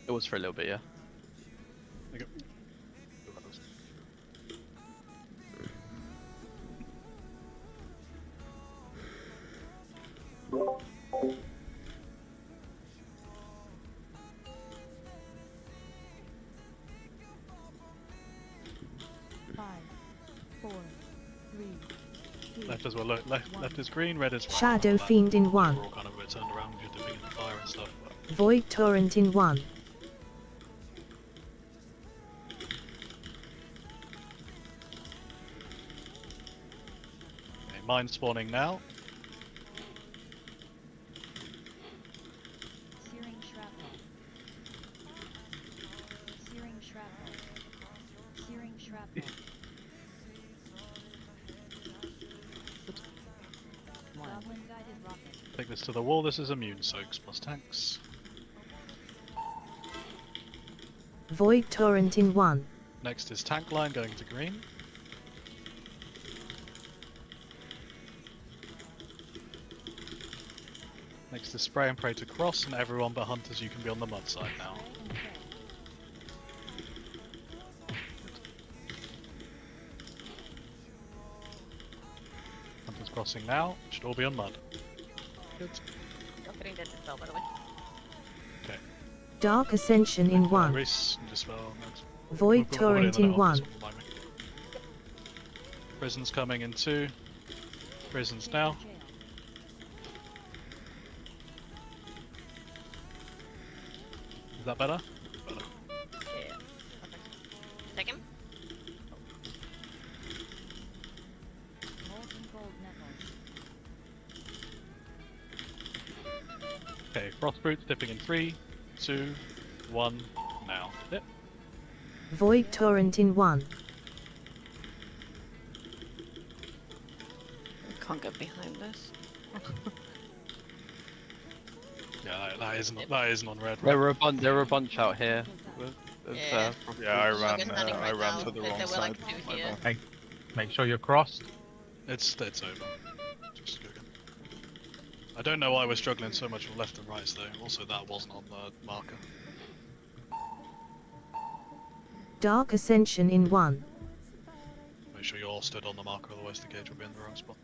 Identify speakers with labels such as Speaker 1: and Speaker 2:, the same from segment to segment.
Speaker 1: It was for a little bit, yeah.
Speaker 2: There you go.
Speaker 3: 5, 4, 3, 2.
Speaker 2: Left as well. Look, left is green, red is white.
Speaker 4: Shadow Fiend in 1.
Speaker 2: We're all kind of a bit turned around. You're dipping in the fire and stuff. But...
Speaker 4: Void Torrent in 1.
Speaker 2: Okay, mine spawning now.
Speaker 3: Searing shrapnel. Searing shrapnel. Searing shrapnel. Goblin guided rocket.
Speaker 2: Take this to the wall. This is immune soaks plus tanks.
Speaker 4: Void Torrent in 1.
Speaker 2: Next is tank line going to green. Next is spray and pray to cross, and everyone but hunters, you can be on the mud side now. Hunters crossing now, should all be on mud. Good.
Speaker 5: You're getting dead as well, by the way.
Speaker 2: Okay.
Speaker 4: Dark Ascension in 1.
Speaker 2: Reese, dispel next.
Speaker 4: Void
Speaker 2: We'll put
Speaker 4: Torrent
Speaker 2: it
Speaker 4: in
Speaker 2: the
Speaker 4: 1.
Speaker 2: this one, remind me. Prison's coming in 2. Prison's now. Is that better? Better.
Speaker 5: Yeah. Okay. Take him.
Speaker 3: Molten gold nettles.
Speaker 2: Okay, frost brutes dipping in 3, 2, 1, now. Dip.
Speaker 4: Void Torrent in 1.
Speaker 6: Can't get behind this.
Speaker 2: Yeah, that isn't on red.
Speaker 1: There
Speaker 2: Right?
Speaker 1: were a bunch out here.
Speaker 5: Yeah.
Speaker 7: Yeah, I ran.
Speaker 5: Standing
Speaker 7: I
Speaker 5: right
Speaker 7: ran
Speaker 5: now.
Speaker 7: to the
Speaker 5: There
Speaker 7: wrong
Speaker 5: were
Speaker 7: side.
Speaker 5: like 2
Speaker 7: My
Speaker 5: here.
Speaker 7: bad.
Speaker 8: Make sure you're crossed.
Speaker 2: It's over. Just go again. I don't know why we're struggling so much with left and right though. Also, that wasn't on the marker.
Speaker 4: Dark Ascension in 1.
Speaker 2: Make sure you're all stood on the marker, otherwise the gauge will be in the wrong spot.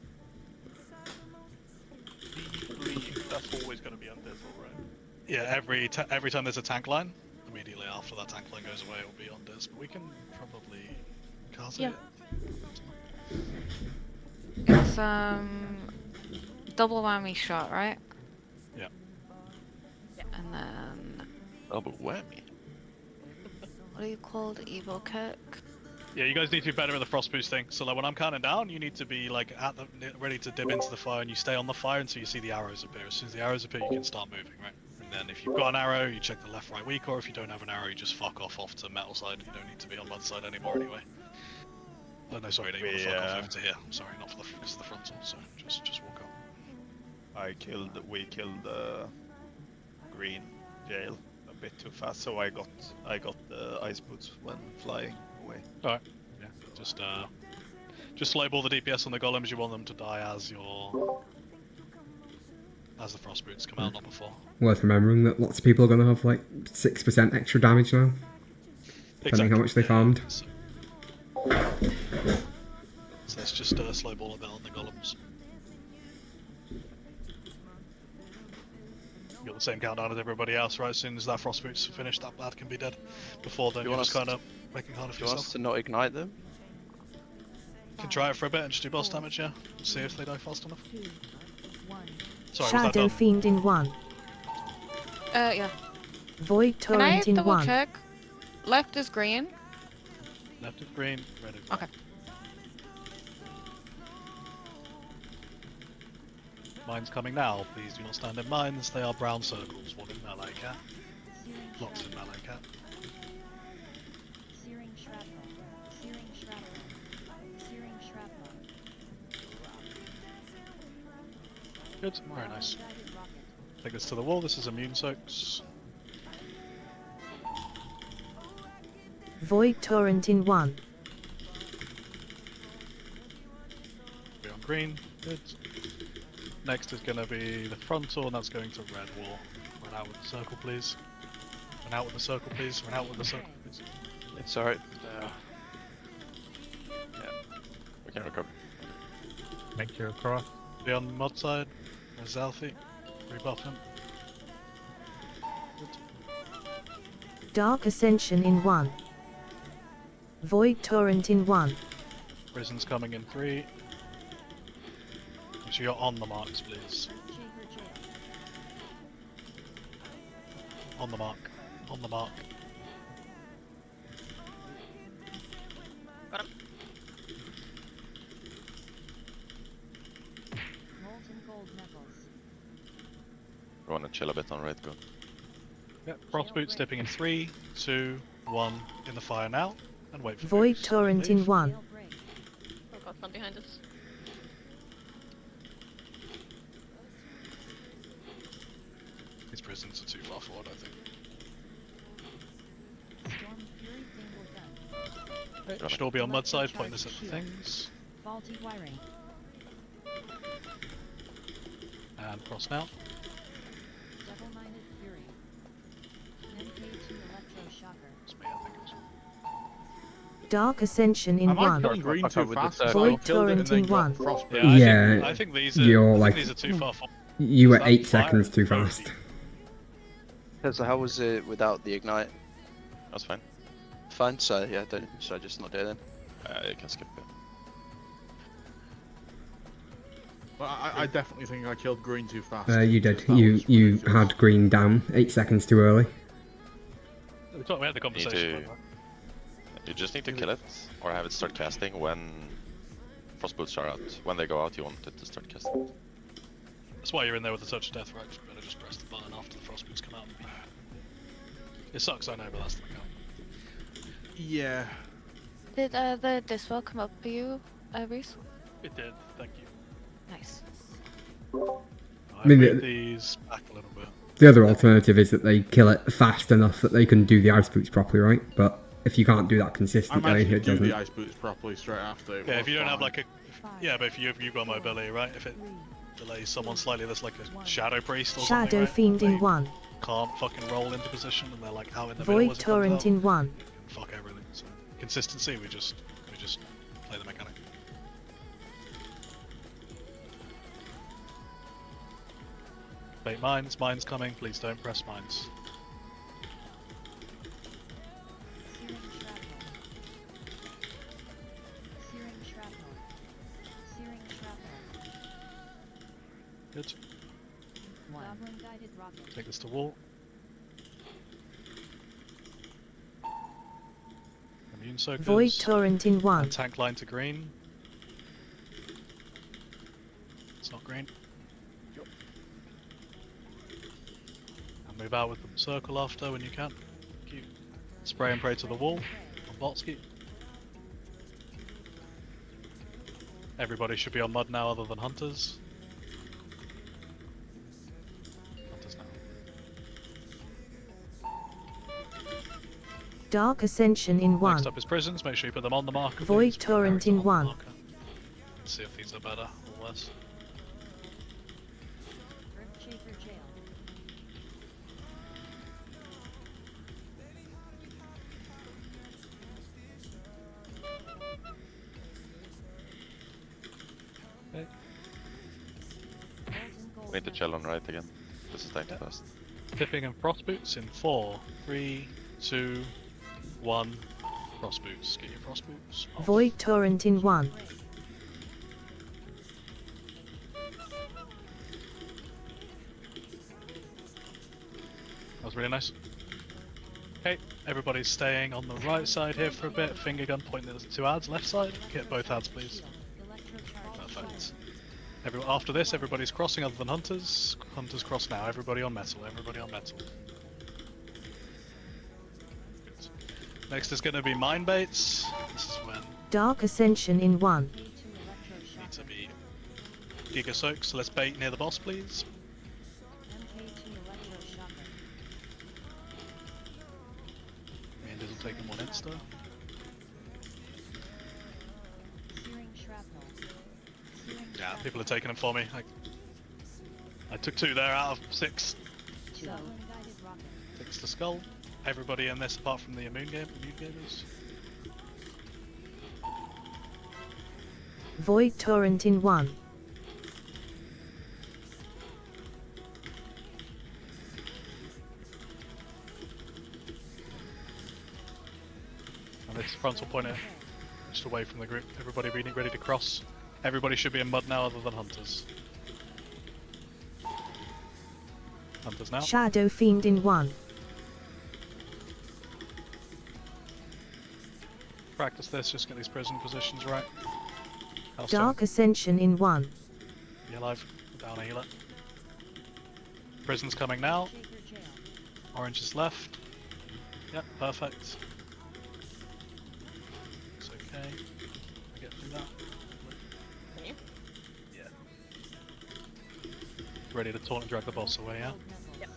Speaker 7: I believe that's always going to be undevil, right?
Speaker 2: Yeah, every time there's a tank line, immediately after that tank line goes away, it will be on Diz. But we can probably cast
Speaker 6: Yeah.
Speaker 2: it.
Speaker 6: It's double whammy shot, right?
Speaker 2: Yeah.
Speaker 6: And then
Speaker 7: Double whammy.
Speaker 6: what do you call the evo kick?
Speaker 2: Yeah, you guys need to be better at the frost boost thing. So like when I'm counting down, you need to be like ready to dip into the fire, and you stay on the fire until you see the arrows appear. As soon as the arrows appear, you can start moving, right? And then if you've got an arrow, you check the left, right, weak, or if you don't have an arrow, you just fuck off to metal side. You don't need to be on mud side anymore anyway. Oh no, sorry, you want to fuck off over to here. Sorry, not for this is the frontal, so just walk up.
Speaker 7: We killed green jail a bit too fast, so I got the ice boots when flying away.
Speaker 2: Alright, yeah, just slow ball the DPS on the golems. You want them to die as the frost boots come out, not before.
Speaker 9: Worth remembering that lots of people are going to have like 6% extra damage now, depending how much they farmed.
Speaker 2: So let's just slow ball a bit on the golems. You got the same countdown as everybody else, right? As soon as that frost boots finished, that lad can be dead. Before then,
Speaker 1: You
Speaker 2: you're
Speaker 1: want
Speaker 2: just
Speaker 1: us
Speaker 2: kind of making harder for
Speaker 1: Do you want us
Speaker 2: yourself.
Speaker 1: to not ignite them?
Speaker 2: You can try it for a bit and just do boss damage, yeah? See if they die fast enough.
Speaker 3: 2, 1.
Speaker 2: Sorry, was that
Speaker 4: Shadow
Speaker 2: done?
Speaker 4: Fiend in 1.
Speaker 6: Yeah.
Speaker 4: Void
Speaker 6: Can I
Speaker 4: Torrent in
Speaker 6: double
Speaker 4: 1.
Speaker 6: check? Left is green.
Speaker 2: Left is green, red is
Speaker 6: Okay.
Speaker 2: Mines coming now. Please do not stand in mines. They are brown circles. One in Melee Cat.
Speaker 3: Searing
Speaker 2: Lots in
Speaker 3: shrapnel.
Speaker 2: Melee Cat.
Speaker 3: Searing shrapnel. Searing shrapnel. Searing shrapnel.
Speaker 2: Good, very nice.
Speaker 3: Goblin guided rocket.
Speaker 2: Take this to the wall. This is immune soaks.
Speaker 4: Void Torrent in 1.
Speaker 2: Be on green. Good. Next is going to be the frontal, and that's going to red wall. Run out with the circle, please. Run out with the circle, please. Run out with the circle, please.
Speaker 1: It's alright. Yeah. We can recover.
Speaker 8: Make your cross.
Speaker 2: Be on the mod side. There's Alfie. Rebuff him.
Speaker 4: Dark Ascension in 1. Void Torrent in 1.
Speaker 2: Prison's coming in 3. Make sure you're on the marks, please.
Speaker 3: Shaper jail.
Speaker 2: On the mark. On the mark.
Speaker 5: Got him.
Speaker 3: Molten gold knuckles.
Speaker 1: We wanna chill a bit on right, go.
Speaker 2: Yep. Frostboots dipping in 3, 2, 1. In the fire now. And wait for
Speaker 4: Void
Speaker 2: moves.
Speaker 4: Torrent
Speaker 2: Move.
Speaker 4: in 1.
Speaker 3: Gale break.
Speaker 5: Oh god, one behind us.
Speaker 2: These prisons are too far forward, I think.
Speaker 3: Storm fury single gun.
Speaker 2: Should all be on mud side, pointless at the things.
Speaker 3: Faulty wiring.
Speaker 2: And cross now.
Speaker 3: Double-minded fury. MK2 electroshocker.
Speaker 2: It's me, I think it was.
Speaker 4: Dark Ascension in
Speaker 8: Am I
Speaker 4: 1.
Speaker 8: killing green
Speaker 1: Fuck
Speaker 8: too
Speaker 1: up with the
Speaker 8: fast?
Speaker 1: circle.
Speaker 8: So I
Speaker 4: Void
Speaker 8: killed it and
Speaker 4: Torrent in
Speaker 8: then got
Speaker 4: 1.
Speaker 8: frostbite.
Speaker 9: Yeah,
Speaker 2: I think these are.
Speaker 9: you're
Speaker 2: I
Speaker 9: like-
Speaker 2: think these are too far forward.
Speaker 9: You were
Speaker 2: That
Speaker 9: 8
Speaker 2: fire
Speaker 9: seconds too
Speaker 2: is very
Speaker 9: fast.
Speaker 10: Yeah, so how was it without the ignite?
Speaker 1: That's fine.
Speaker 10: Fine, so yeah, don't, so just not do it then.
Speaker 1: You can skip it.
Speaker 8: But I definitely think I killed green too fast.
Speaker 9: You did.
Speaker 8: That was
Speaker 9: You
Speaker 8: ridiculous.
Speaker 9: had green down 8 seconds too early.
Speaker 2: We had the conversation.
Speaker 1: to-
Speaker 2: about that.
Speaker 1: You just need to kill it, or have it start casting when frostboots are out. When they go out, you want it to start casting.
Speaker 2: That's why you're in there with the touch of death, right? You better just press the button after the frostboots come out. It sucks, I know, but that's the count.
Speaker 8: Yeah.
Speaker 6: Did the dispel come up for you, Reese?
Speaker 2: It did, thank you.
Speaker 6: Nice.
Speaker 2: I
Speaker 9: mean,
Speaker 2: moved these back a little bit.
Speaker 9: The other alternative is that they kill it fast enough that they can do the ice boots properly, right? But if you can't do that
Speaker 8: I
Speaker 9: consistently,
Speaker 8: managed to
Speaker 9: it
Speaker 8: do
Speaker 9: doesn't.
Speaker 8: the ice boots properly straight after. It
Speaker 2: Yeah,
Speaker 8: was
Speaker 2: if you don't have
Speaker 8: fine.
Speaker 2: like a. Yeah, but if you've got mobility, right? If it delays someone slightly, that's like a shadow priest or something.
Speaker 4: Shadow
Speaker 2: right?
Speaker 4: Fiend in
Speaker 2: They
Speaker 4: 1.
Speaker 2: Can't fucking roll into position and they're like out in the middle
Speaker 4: Void
Speaker 2: as it comes
Speaker 4: Torrent
Speaker 2: out.
Speaker 4: in 1.
Speaker 2: Fuck everything. So consistency, we just play the mechanic. Bait mines coming, please don't press mines.
Speaker 3: Searing shrapnel. Searing shrapnel. Searing shrapnel.
Speaker 2: Good.
Speaker 3: Goblin guided rocket.
Speaker 2: Take this to wall. Immune soakers.
Speaker 4: Void Torrent in 1.
Speaker 2: And tank line to green. It's not green. And move out with the circle after when you can. Thank you. Spray and pray to the wall on Botsky. Everybody should be on mud now other than hunters. Hunters now.
Speaker 4: Dark Ascension in 1.
Speaker 2: Next up is prisons. Make sure you put them on the marker.
Speaker 4: Void
Speaker 2: please.
Speaker 4: Torrent
Speaker 2: Carrots
Speaker 4: in
Speaker 2: on the
Speaker 4: 1.
Speaker 2: marker. Let's see if these are better or worse.
Speaker 3: Grim Shaper jail. Molten gold
Speaker 1: We need to
Speaker 3: knuckles.
Speaker 1: chill on right again. This is dying too fast.
Speaker 2: Tipping and frost boots in 4, 3, 2, 1. Frost boots. Get your frost boots. Off.
Speaker 4: Void Torrent in 1.
Speaker 2: That was really nice. Okay, everybody's staying on the right side here for a bit. Finger gun pointing at the 2 ads. Left side. Get both ads, please. Perfect. After this, everybody's crossing other than hunters. Hunters cross now. Everybody on metal. Everybody on metal. Good. Next is going to be mine baits. This is when
Speaker 4: Dark Ascension in 1.
Speaker 2: you need to be giga soaked. So let's bait near the boss, please. Manders will take them on insta. Yeah, people are taking them for me. I took 2 there out of 6. 6 to skull. everybody in this apart from the immune gamers.
Speaker 4: Void Torrent in 1.
Speaker 2: And this frontal pointer just away from the group. Everybody ready to cross. Everybody should be in mud now other than hunters. Hunters now.
Speaker 4: Shadow Fiend in 1.
Speaker 2: Practice this, just get these prison positions right. Hellstone,
Speaker 4: Dark Ascension in 1.
Speaker 2: be alive. Down a healer. Prison's coming now. Orange is left. Yep, perfect. It's okay. We get through that.
Speaker 5: Can you?
Speaker 2: Yeah. Ready to taunt and drag the boss away, yeah?
Speaker 5: Yep.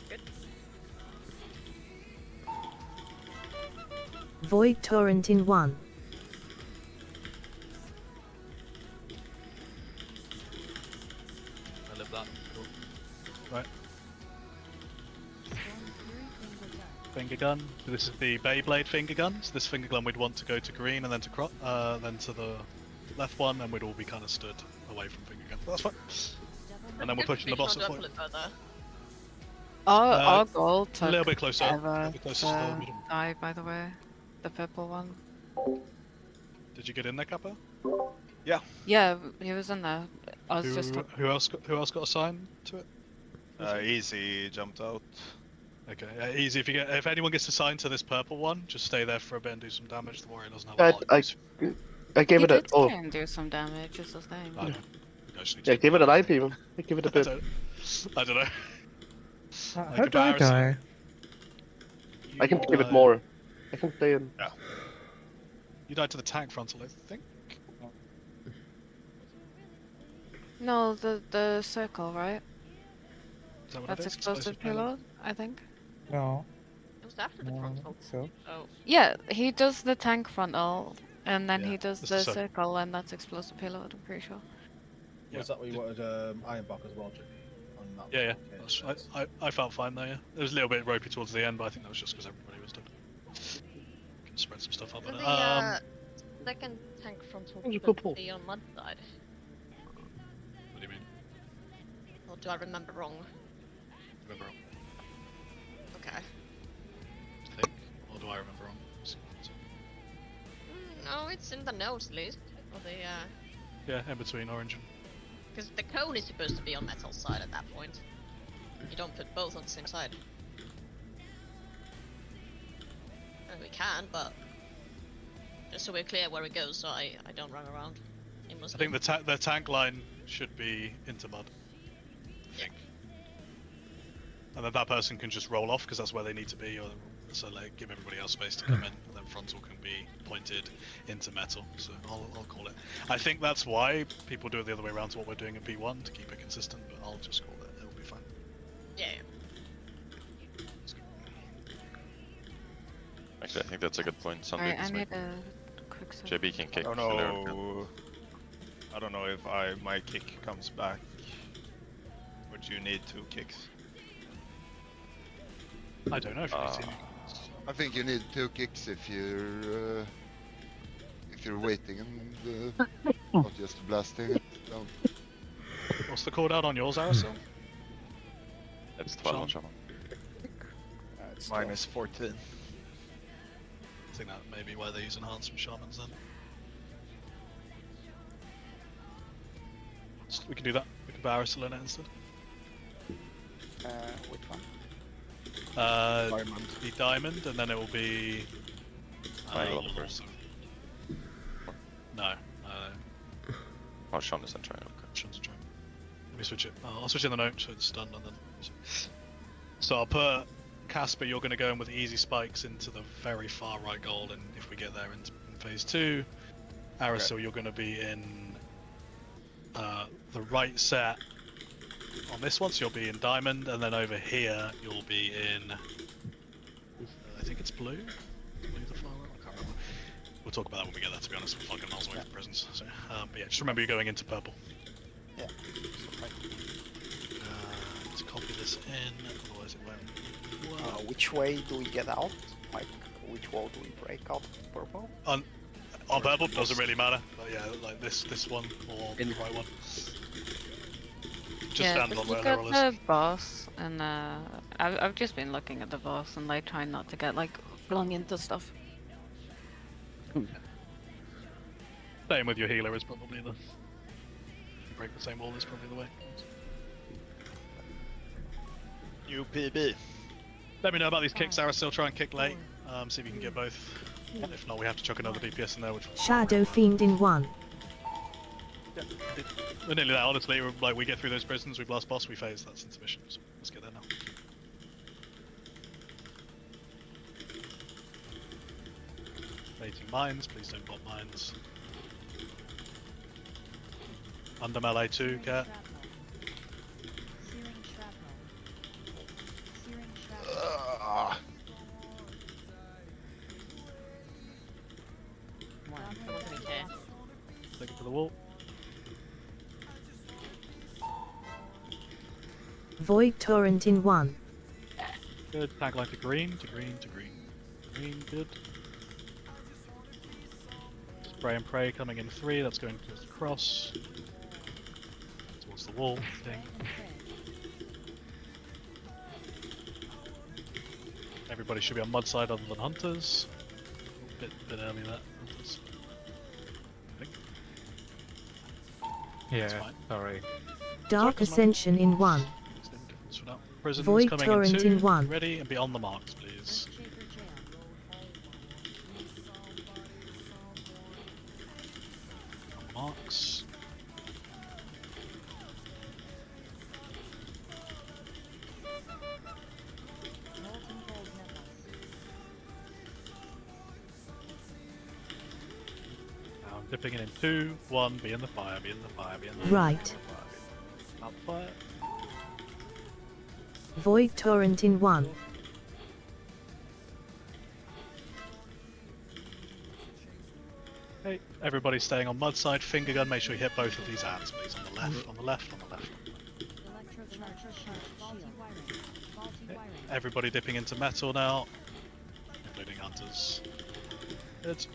Speaker 5: Good.
Speaker 4: Void Torrent in 1.
Speaker 2: I live that. Cool. Right. Finger gun. So this is the Beyblade finger gun. So this finger gun we'd want to go to green and then to then to the left one, and we'd all be kind of stood away from finger gun. That's fine. And then we're pushing the boss at point.
Speaker 6: Our goal took
Speaker 2: A little bit closer. A
Speaker 6: ever
Speaker 2: little bit closer to the
Speaker 6: to
Speaker 2: middle.
Speaker 6: die, by the way. The purple one.
Speaker 2: Did you get in there, Kappa?
Speaker 6: Yeah, he was in there. I was just...
Speaker 2: Who else got assigned to it?
Speaker 7: Easy jumped out.
Speaker 2: Okay, easy. If anyone gets assigned to this purple one, just stay there for a bit and do some damage. The warrior doesn't have a lot of use.
Speaker 10: I gave
Speaker 6: He
Speaker 10: it a
Speaker 6: did
Speaker 10: oh
Speaker 6: try and do some damage, is the thing.
Speaker 2: I know. I just need
Speaker 10: yeah,
Speaker 2: to-
Speaker 10: give it a life even. Give it a
Speaker 2: I
Speaker 10: bit.
Speaker 2: don't know.
Speaker 11: How do I die?
Speaker 10: I can give it more. I can stay in.
Speaker 2: You died to the tank frontal, I think.
Speaker 6: No, the circle, right?
Speaker 2: Is that what
Speaker 6: That's
Speaker 2: it is?
Speaker 6: explosive payload, I think.
Speaker 11: No.
Speaker 5: It was after the
Speaker 11: No,
Speaker 5: frontal.
Speaker 11: so.
Speaker 5: Oh.
Speaker 6: Yeah, he does the tank frontal, and then
Speaker 2: Yeah,
Speaker 6: he does
Speaker 2: it's
Speaker 6: the
Speaker 2: the
Speaker 6: circle, and that's explosive payload, I'm pretty sure.
Speaker 2: Yeah.
Speaker 12: Was that what you wanted Ironbark as well, Jim? On that
Speaker 2: Yeah, yeah.
Speaker 12: one? Okay,
Speaker 2: I felt fine there, yeah. It was a little bit ropey towards the end, but I think that was just because everybody was dead. Can spread some stuff up on it.
Speaker 5: The second tank frontal
Speaker 10: was a
Speaker 5: should
Speaker 10: good pull.
Speaker 5: be on mud side.
Speaker 2: What do you mean?
Speaker 5: Or do I remember wrong?
Speaker 2: Remember wrong?
Speaker 5: Okay.
Speaker 2: I think. Or do I remember wrong?
Speaker 5: No, it's in the notes at least. Or the
Speaker 2: Yeah, in between orange and...
Speaker 5: because the cone is supposed to be on metal side at that point. You don't put both on the same side. And we can, but just so we're clear where it goes, so I don't run around. It must
Speaker 2: I think the tank line should be into mud. I think. And then that person can just roll off because that's where they need to be, or so like give everybody else space to come in, and then frontal can be pointed into metal. So I'll call it. I think that's why people do it the other way around to what we're doing in P1 to keep it consistent, but I'll just call it. It'll be fine.
Speaker 5: Yeah.
Speaker 1: Actually, I think that's a good point. Some
Speaker 6: Alright, I
Speaker 1: people
Speaker 6: need a quick sec.
Speaker 1: JB can kick.
Speaker 7: I don't know. I don't know if my kick comes back. Would you need 2 kicks?
Speaker 2: I don't know if you can see me.
Speaker 13: I think you need 2 kicks if you're waiting and not just blasting it down.
Speaker 2: What's the cooldown on yours, Arison?
Speaker 1: It's 12 on Shaman.
Speaker 7: Mine is 14.
Speaker 2: I think that may be why they use enhancement shamans then. So we can do that. We can Barrisel in it instead.
Speaker 12: which one?
Speaker 7: Diamond.
Speaker 2: The diamond, and then it will be.
Speaker 1: Triangle first.
Speaker 2: No.
Speaker 1: Oh, Sean is in triangle.
Speaker 2: Sean's in triangle. Let me switch it. I'll switch in the note so it's done, and then. So I'll put Casper. You're going to go in with easy spikes into the very far right goal, and if we get there in phase 2, Arisil, you're going to be in the right set on this one, so you'll be in diamond, and then over here you'll be in. I think it's blue. Blue the far right. I can't remember. We'll talk about that when we get there. To be honest, we're fucking miles away from prisons. So, but yeah, just remember you're going into purple.
Speaker 12: Yeah.
Speaker 2: this in, otherwise it won't.
Speaker 10: Which way do we get out? Like, which wall do we break out? Purple?
Speaker 2: On purple doesn't really matter, but yeah, like this one or the right one. Just stand on where
Speaker 6: look
Speaker 2: the
Speaker 6: at
Speaker 2: roll is.
Speaker 6: the boss, and I've just been looking at the boss and like trying not to get like flung into stuff.
Speaker 2: Staying with your healer is probably the. Break the same wall is probably the way.
Speaker 7: UPB.
Speaker 2: Let me know about these kicks, Sarah. Still try and kick late. See if you can get both. If not, we have to chuck another DPS in there. Which
Speaker 4: Shadow Fiend in 1.
Speaker 2: yeah, we're nearly there. Honestly, we're, like we get through those prisons, we blast boss, we phase. That's insufficient. So let's get there now. Baiting mines. Please don't pop mines. Under melee 2, Cat.
Speaker 3: Searing shrapnel. Searing shrapnel.
Speaker 5: Come on, someone can care.
Speaker 2: Take it to the wall.
Speaker 4: Void Torrent in 1.
Speaker 2: Good. Tank line to green, to green, to green. Green, good. Spray and pray coming in 3, that's going towards the cross. Towards the wall thing. Everybody should be on mud side other than hunters. Bit early that. Hunters. I think. That's
Speaker 11: Yeah,
Speaker 2: fine.
Speaker 11: sorry.
Speaker 4: Dark Ascension in 1.
Speaker 2: There's no difference for now. Prisoners
Speaker 4: Void
Speaker 2: coming
Speaker 4: Torrent
Speaker 2: in
Speaker 4: in
Speaker 2: 2.
Speaker 4: 1.
Speaker 2: Ready and be on the marks, please. Marks. Now I'm dipping it in 2, 1, be in the fire, be in the fire, be in the fire.
Speaker 4: Right.
Speaker 2: Be in the fire. Out fire.
Speaker 4: Void Torrent in 1.
Speaker 2: Okay, everybody staying on mud side, finger gun, make sure you hit both of these ads, please. On the left, on the left, on the left. Okay, everybody dipping into metal now, including hunters. Good.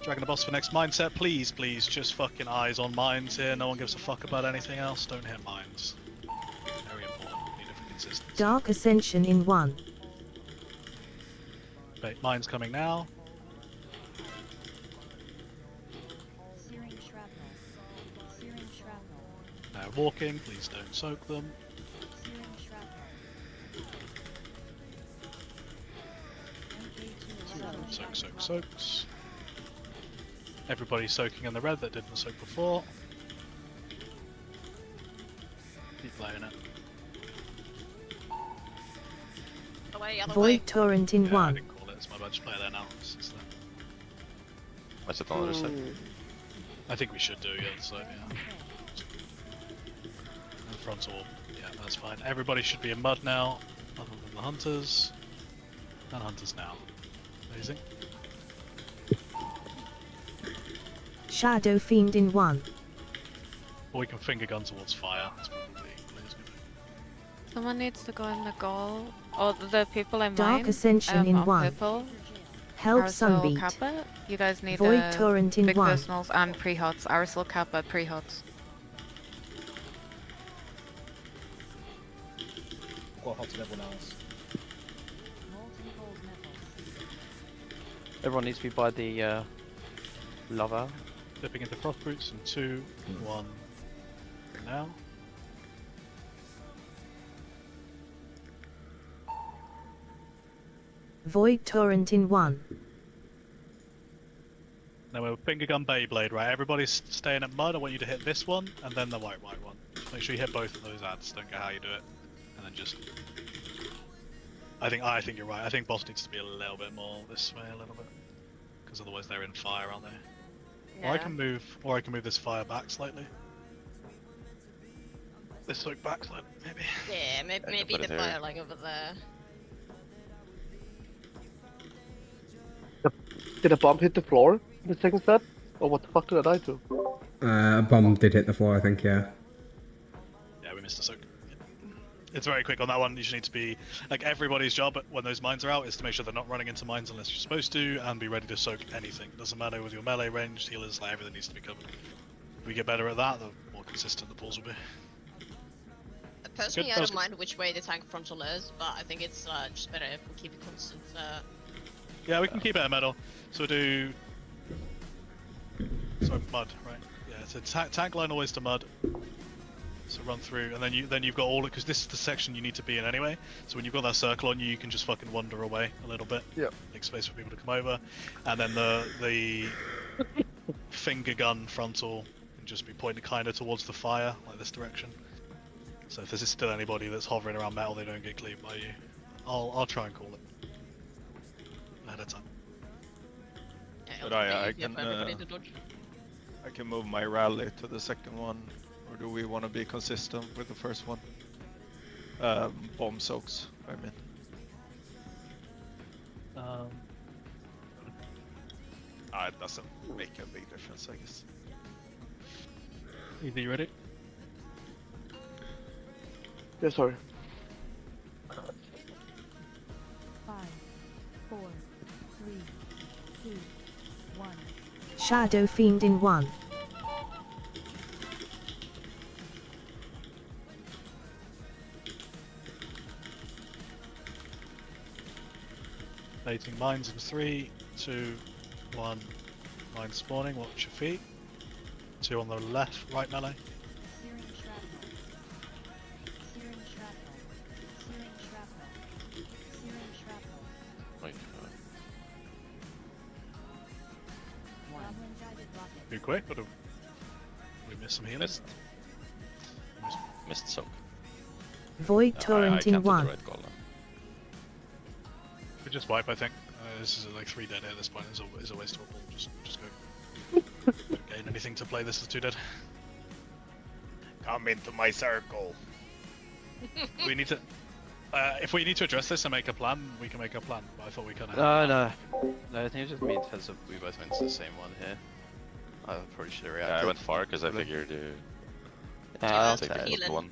Speaker 2: Dragging the boss for next mindset, please, please, just fucking eyes on mines here, no one gives a fuck about anything else, don't hit mines. Very important, need it for consistency.
Speaker 4: Dark Ascension in 1.
Speaker 2: Okay, mines coming now.
Speaker 3: Searing shrapnel. Searing shrapnel.
Speaker 2: Now walking, please don't soak them.
Speaker 3: Searing shrapnel.
Speaker 2: Soak, soak, soaks. Everybody soaking in the red that didn't soak before. Keep playing it.
Speaker 5: Away, other way.
Speaker 4: Void Torrent in
Speaker 2: Yeah, I
Speaker 4: 1.
Speaker 2: didn't call it, it's my bad, just play there now. Since then.
Speaker 1: I sit on the other side.
Speaker 2: I think we should do, yeah, so yeah. And frontal, yeah, that's fine. Everybody should be in mud now, other than the hunters. And hunters now. Amazing.
Speaker 4: Shadow Fiend in 1.
Speaker 2: Or we can finger gun towards fire, that's probably Blaze good.
Speaker 6: Someone needs to go in the goal. Or the people in
Speaker 4: Dark
Speaker 6: mine,
Speaker 4: Ascension in
Speaker 6: on
Speaker 4: 1.
Speaker 6: purple.
Speaker 4: Help
Speaker 6: Aerosol
Speaker 4: Sunbeat.
Speaker 6: Kappa. You guys need
Speaker 4: Void Torrent in
Speaker 6: big
Speaker 4: 1.
Speaker 6: personals and pre-hots. Aerosol Kappa, pre-hots.
Speaker 12: Got hot to everyone else.
Speaker 10: Everyone needs to be by the lava.
Speaker 2: Dipping into frost boots in 2, 1, now.
Speaker 4: Void Torrent in 1.
Speaker 2: Now we're finger gun Beyblade, right? Everybody's staying at mud. I want you to hit this one and then the white one. Make sure you hit both of those ads. Don't care how you do it, and then just. I think you're right. I think boss needs to be a little bit more this way, a little bit, because otherwise they're in fire, aren't they?
Speaker 5: Yeah.
Speaker 2: Or I can move this fire back slightly. This like back slightly, maybe.
Speaker 5: Yeah, maybe
Speaker 1: put
Speaker 5: the
Speaker 1: it there.
Speaker 5: fire like over there.
Speaker 10: Did a bomb hit the floor in the second set? Or what the fuck did I die to?
Speaker 9: A bomb did hit the floor, I think, yeah.
Speaker 2: Yeah, we missed a soak. it's very quick on that one. You just need to be like everybody's job when those mines are out is to make sure they're not running into mines unless you're supposed to, and be ready to soak anything. Doesn't matter with your melee range, healers, like everything needs to be covered. If we get better at that, the more consistent the pulls will be.
Speaker 5: Personally,
Speaker 2: Good,
Speaker 5: I
Speaker 2: that was
Speaker 5: don't mind which way the tank frontal is, but I think it's just better if we keep it constant.
Speaker 2: Yeah, we can keep it at metal. So we'll do. So mud, right? Yeah, so tank line always to mud. So run through, and then you've got all it because this is the section you need to be in anyway. So when you've got that circle on you, you can just fucking wander away a little bit.
Speaker 10: Yep.
Speaker 2: Make space for people to come over, and then the finger gun frontal can just be pointed kind of towards the fire, like this direction. So if there's still anybody that's hovering around metal, they don't get cleaved by you. I'll try and call it ahead of time.
Speaker 5: Yeah,
Speaker 7: But
Speaker 5: it'll be
Speaker 7: I
Speaker 5: easier
Speaker 7: can
Speaker 5: for everybody to dodge.
Speaker 7: I can move my rally to the second one, or do we want to be consistent with the first one? Bomb soaks, I mean. It doesn't make a big difference, I guess.
Speaker 2: Either you ready?
Speaker 10: Yeah, sorry.
Speaker 3: 5, 4, 3, 2, 1.
Speaker 4: Shadow Fiend in 1.
Speaker 2: Plating mines in 3, 2, 1. Mine spawning, watch your feet. 2 on the left, right melee.
Speaker 3: Searing shrapnel. Searing shrapnel. Searing shrapnel. Searing shrapnel.
Speaker 1: Wait,
Speaker 3: Goblin guided rocket.
Speaker 2: Too quick, but we missed some healing.
Speaker 1: missed soak.
Speaker 4: Void
Speaker 1: I
Speaker 4: Torrent in
Speaker 1: can't do
Speaker 4: 1.
Speaker 1: the right call now.
Speaker 2: We just wipe, I think. This is like 3 dead at this point. Is a waste of a ball. Just go. Don't gain anything to play this as 2 dead.
Speaker 7: Come into my circle.
Speaker 2: We need to. If we need to address this and make a plan, we can make a plan. But I thought we kind of.
Speaker 14: No, I think it just means because we both went to the same one here. I probably should have reacted.
Speaker 1: Yeah, I went far because I figured you
Speaker 14: I'll
Speaker 1: take
Speaker 14: take
Speaker 1: it
Speaker 14: it.
Speaker 1: one.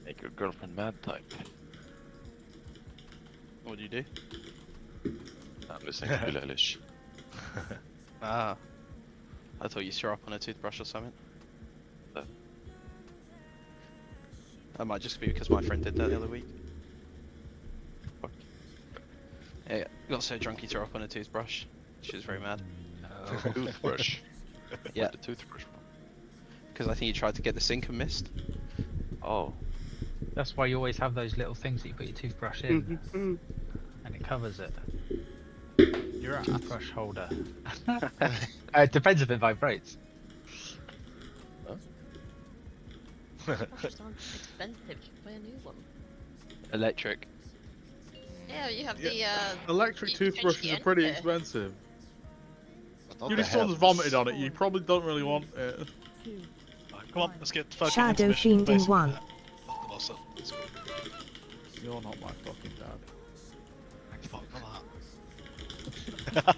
Speaker 1: Make your girlfriend mad type.
Speaker 14: What do you do?
Speaker 1: I'm listening to Billie Eilish.
Speaker 14: Ah. I thought you threw up on a toothbrush or something. That might just be because my friend did that the other week.
Speaker 1: Fuck.
Speaker 14: Yeah, got so drunk he threw up on a toothbrush. She was very mad.
Speaker 1: Toothbrush.
Speaker 14: Yeah.
Speaker 1: Where's the toothbrush from?
Speaker 14: Because I think he tried to get the sink and missed.
Speaker 1: Oh.
Speaker 15: That's why you always have those little things that you put your toothbrush in, and it covers it. Your toothbrush holder. It depends if it vibrates.
Speaker 5: Toothbrush sounds expensive. Buy a new one.
Speaker 14: Electric.
Speaker 5: Yeah, you have
Speaker 8: Electric
Speaker 5: you change
Speaker 8: toothbrushes
Speaker 5: the
Speaker 8: are pretty
Speaker 5: end
Speaker 8: expensive.
Speaker 13: Not
Speaker 8: You
Speaker 13: the
Speaker 8: just someone's
Speaker 13: head.
Speaker 8: vomited on it, you probably don't really want it.
Speaker 2: Come on, let's get fucking
Speaker 4: Shadow
Speaker 2: intermission,
Speaker 4: Fiend in
Speaker 2: basically.
Speaker 4: 1.
Speaker 2: Fuck the boss up. Let's go.
Speaker 8: You're not my fucking dad.
Speaker 2: Fuck that.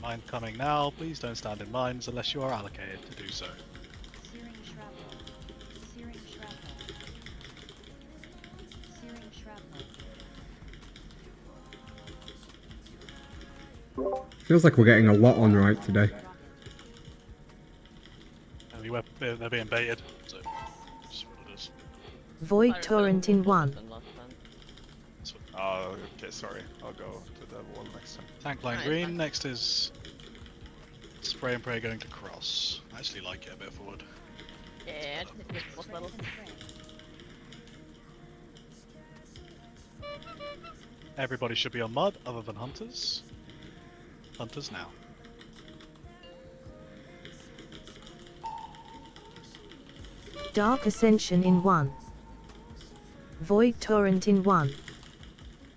Speaker 2: Mine coming now. Please don't stand in mines unless you are allocated to do so.
Speaker 3: Searing shrapnel. Searing shrapnel. Searing shrapnel.
Speaker 9: Feels like we're getting a lot on right today.
Speaker 2: They're being baited, so just what it is.
Speaker 4: Void Torrent in 1.
Speaker 7: Oh, okay, sorry. I'll go to the wall next time.
Speaker 2: Tank line
Speaker 5: Right,
Speaker 2: green.
Speaker 5: fine.
Speaker 2: Next is spray and pray going to cross. I actually like it a bit forward.
Speaker 5: Yeah, I think it's boss level.
Speaker 2: Everybody should be on mud other than hunters. Hunters now.
Speaker 4: Dark Ascension in 1. Void Torrent in 1.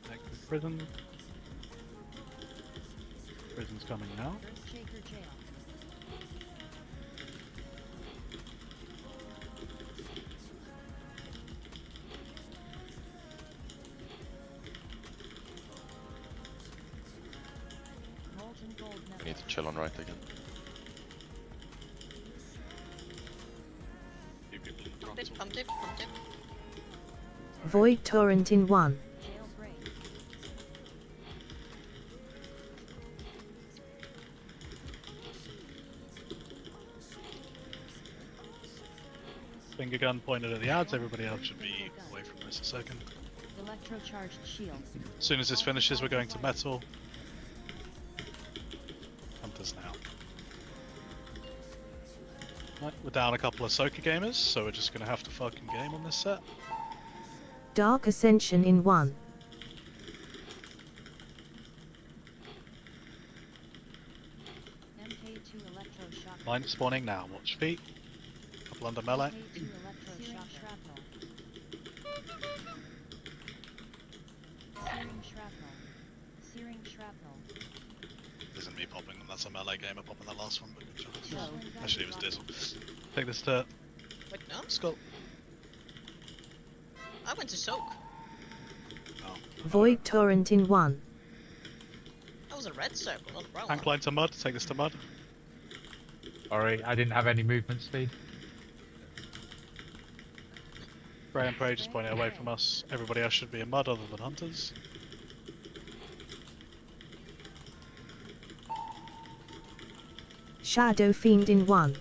Speaker 2: Next is prison. Prison's coming now.
Speaker 3: Earthshaker jail.
Speaker 1: chill on right again.
Speaker 5: Pump dip.
Speaker 4: Void Torrent in 1.
Speaker 2: Finger gun pointed at the ads, everybody else should be away from this a second.
Speaker 3: Electrocharged shield.
Speaker 2: As soon as this finishes, we're going to metal. Hunters now. Right, we're down a couple of Soka gamers, so we're just gonna have to fucking game on this set.
Speaker 4: Dark Ascension in 1.
Speaker 3: MK2 electroshock.
Speaker 2: Line spawning now, watch feet. Couple under melee.
Speaker 3: MK2 electroshock shrapnel. Searing shrapnel. Searing shrapnel.
Speaker 2: This isn't me popping them, that's a melee gamer popping that last one, but good job.
Speaker 3: No.
Speaker 2: Actually, it was Dizzle. Take this to
Speaker 5: Wait, no?
Speaker 2: Skull.
Speaker 5: I went to soak.
Speaker 4: Void Torrent in 1.
Speaker 5: That was a red circle, not a brown
Speaker 2: Tank
Speaker 5: one.
Speaker 2: line to mud, take this to mud.
Speaker 15: Sorry, I didn't have any movement speed.
Speaker 2: Pray and pray, just pointing away from us. Everybody else should be in mud other than hunters.
Speaker 4: Shadow Fiend in 1.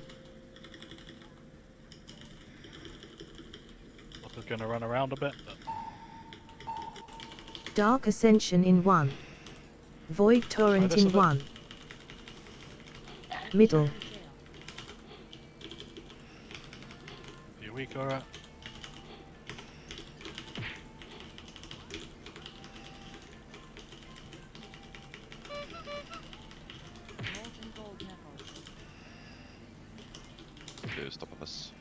Speaker 2: Walker's gonna run around a bit, but
Speaker 4: Dark Ascension in 1. Void Torrent
Speaker 2: this a
Speaker 4: in
Speaker 2: bit.
Speaker 4: 1. Middle.
Speaker 2: you're weak, alright.
Speaker 3: Molten gold knuckles.
Speaker 1: To stop of us.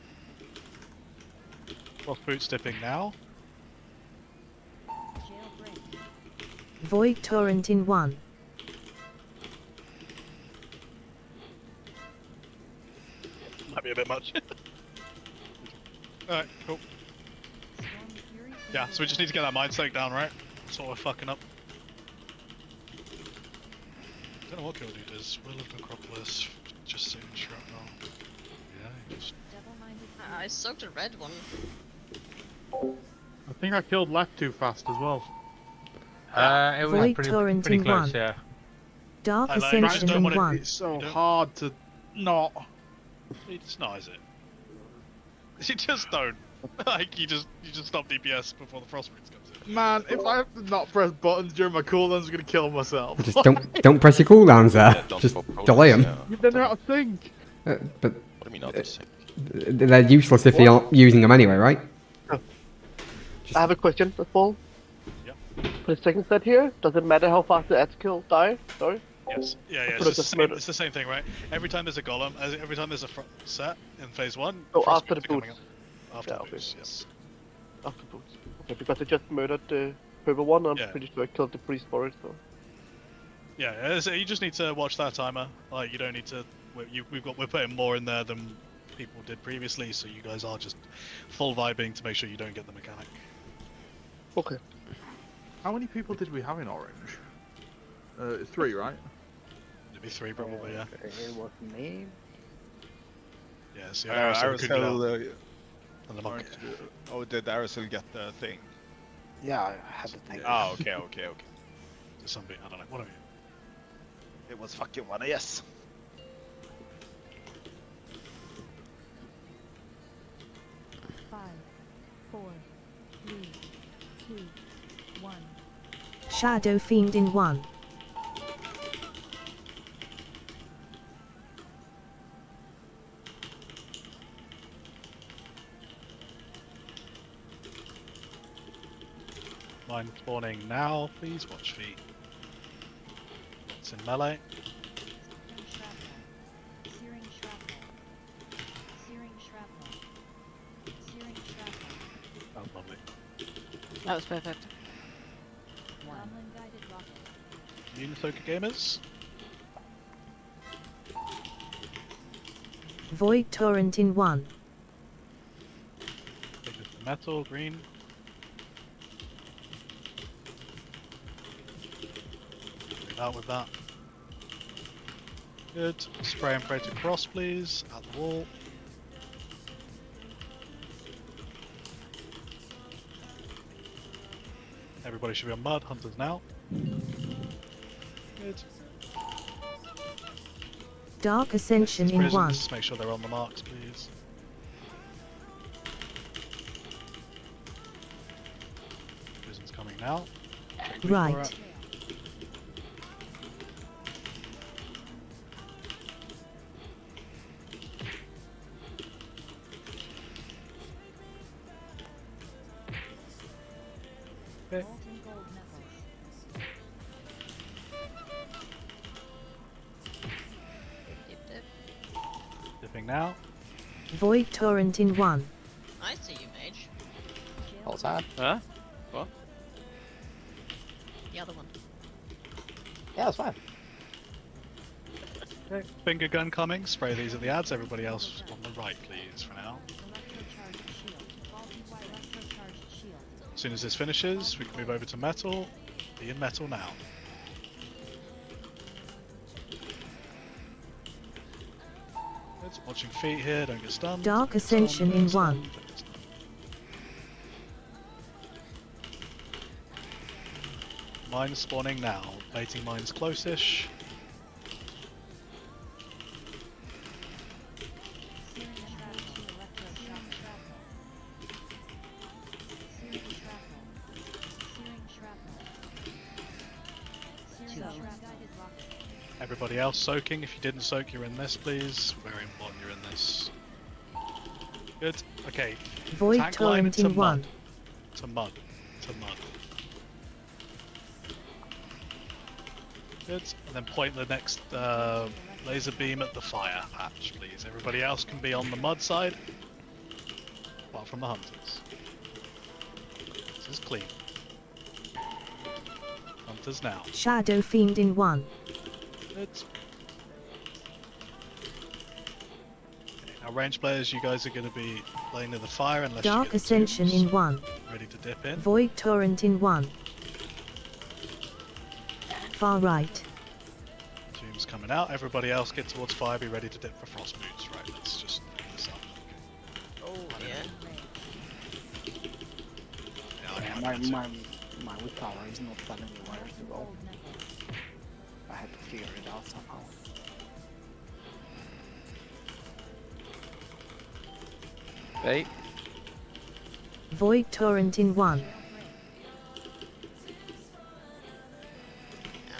Speaker 2: Frost boots dipping now.
Speaker 3: Jailbreak.
Speaker 4: Void Torrent in 1.
Speaker 2: Might be a bit much. Alright, cool.
Speaker 3: Storm Fury.
Speaker 2: Yeah, so we just need to get that mind stake down, right? That's what we're fucking up. I don't know what Kildude does. Will of Necropolis, just saying shrapnel. Yeah, just...
Speaker 3: Double-minded.
Speaker 5: I soaked a red one.
Speaker 8: I think I killed left too fast as well.
Speaker 15: It was
Speaker 4: Void
Speaker 15: pretty
Speaker 4: Torrent
Speaker 15: close,
Speaker 4: in 1.
Speaker 15: yeah.
Speaker 4: Dark
Speaker 2: I like, you just
Speaker 4: Ascension
Speaker 2: don't
Speaker 4: in
Speaker 2: wanna-
Speaker 4: 1.
Speaker 8: It's so
Speaker 2: You don't-
Speaker 8: hard to not.
Speaker 2: It's not, is it? You just don't. Like, you just stop DPS before the Frostboots comes in.
Speaker 8: Man, if I have to not press buttons during my cooldowns, I'm gonna kill myself.
Speaker 9: Just don't press your cooldowns there.
Speaker 1: Yeah, don't
Speaker 9: Just
Speaker 1: pop codes,
Speaker 9: delay them.
Speaker 1: yeah.
Speaker 8: Then they're out of sync.
Speaker 9: But
Speaker 1: What do you mean not to sync?
Speaker 9: they're useless if you aren't using them anyway, right?
Speaker 16: I have a question, that's all.
Speaker 2: Yep.
Speaker 16: For the second set here, does it matter how fast the ads kill die? Sorry?
Speaker 2: Yes. Yeah,
Speaker 16: Put it
Speaker 2: it's,
Speaker 16: just
Speaker 2: the same, it's the same thing, right? Every time there's a golem, every time there's a set in phase 1,
Speaker 16: Oh,
Speaker 2: Frostboots
Speaker 16: after the
Speaker 2: are coming
Speaker 16: boots.
Speaker 2: up. After
Speaker 16: Yeah,
Speaker 2: the
Speaker 16: okay.
Speaker 2: boots, yes.
Speaker 16: After boots. Okay, because I just murdered the purple one, I'm
Speaker 2: Yeah.
Speaker 16: pretty sure I killed the priest for it, so.
Speaker 2: Yeah, you just need to watch that timer. Like, you don't need to. We're putting more in there than people did previously, so you guys are just full vibing to make sure you don't get the mechanic.
Speaker 16: Okay.
Speaker 8: How many people did we have in orange? 3, right?
Speaker 2: Maybe 3 probably, yeah.
Speaker 10: It was me.
Speaker 2: Yeah, see,
Speaker 7: Aerosol,
Speaker 2: couldn't get out. And the monk.
Speaker 7: oh, did Aerosol get the thing?
Speaker 10: Yeah, I had to take
Speaker 7: Oh, okay.
Speaker 2: To somebody, I don't know. What are you?
Speaker 7: It was fucking one, yes.
Speaker 3: Five, 4, 3, 2, 1.
Speaker 4: Shadow Fiend in 1.
Speaker 2: Mine spawning now, please watch feet. It's in melee.
Speaker 3: Searing shrapnel. Searing shrapnel. Searing shrapnel.
Speaker 2: Oh, lovely.
Speaker 6: That was perfect.
Speaker 3: Goblin guided rocket.
Speaker 2: Immune Soka gamers.
Speaker 4: Void Torrent in 1.
Speaker 2: Take this to metal, green. Out with that. Good. Spray and pray to cross, please. At the wall. Everybody should be on mud. Hunters now. Good.
Speaker 4: Dark Ascension in 1.
Speaker 2: Prisons, make sure they're on the marks, please. Prisons coming now.
Speaker 4: Right.
Speaker 2: Okay.
Speaker 3: Molten gold knuckles.
Speaker 2: Dipping now.
Speaker 4: Void Torrent in 1.
Speaker 5: I see you, mage.
Speaker 10: All time.
Speaker 14: Huh? What?
Speaker 5: The other one.
Speaker 10: Yeah, it's fine.
Speaker 2: Okay. Finger gun coming. Spray these at the ads. Everybody else on the right, please, for now.
Speaker 3: Electrocharged shield. Faulty electrocharged shield.
Speaker 2: As soon as this finishes, we can move over to metal. Be in metal now. Good. Watching feet here. Don't get stunned.
Speaker 4: Dark
Speaker 2: Don't get
Speaker 4: Ascension
Speaker 2: stunned,
Speaker 4: in
Speaker 2: don't
Speaker 4: 1.
Speaker 2: get stunned, don't get stunned. Mines spawning now. Baiting mines close-ish.
Speaker 3: Searing shrapnel to electroshock shrapnel. Searing shrapnel. Searing shrapnel. Guided rocket.
Speaker 2: Everybody else soaking. If you didn't soak, you're in this, please. Very important you're in this. Good. Okay.
Speaker 4: Void
Speaker 2: Tank line
Speaker 4: Torrent
Speaker 2: to
Speaker 4: in 1.
Speaker 2: mud. To mud. To mud. Good. And then point the next laser beam at the fire patch, please. Everybody else can be on the mud side. Apart from the hunters. This is clean. Hunters now.
Speaker 4: Shadow Fiend in 1.
Speaker 2: Good. Now, range players, you guys are going to be playing near the fire unless
Speaker 4: Dark
Speaker 2: you get
Speaker 4: Ascension
Speaker 2: tombs
Speaker 4: in 1.
Speaker 2: ready to dip in.
Speaker 4: Void Torrent in 1. Far right.
Speaker 2: Tombs coming out. Everybody else get towards fire. Be ready to dip for frost boots. Right. Let's just pick this up.
Speaker 5: Oh, yeah.
Speaker 2: Yeah,
Speaker 10: My willpower is not telling me where to go. I had to figure it out somehow.
Speaker 14: Bait.
Speaker 4: Void Torrent in 1.
Speaker 5: I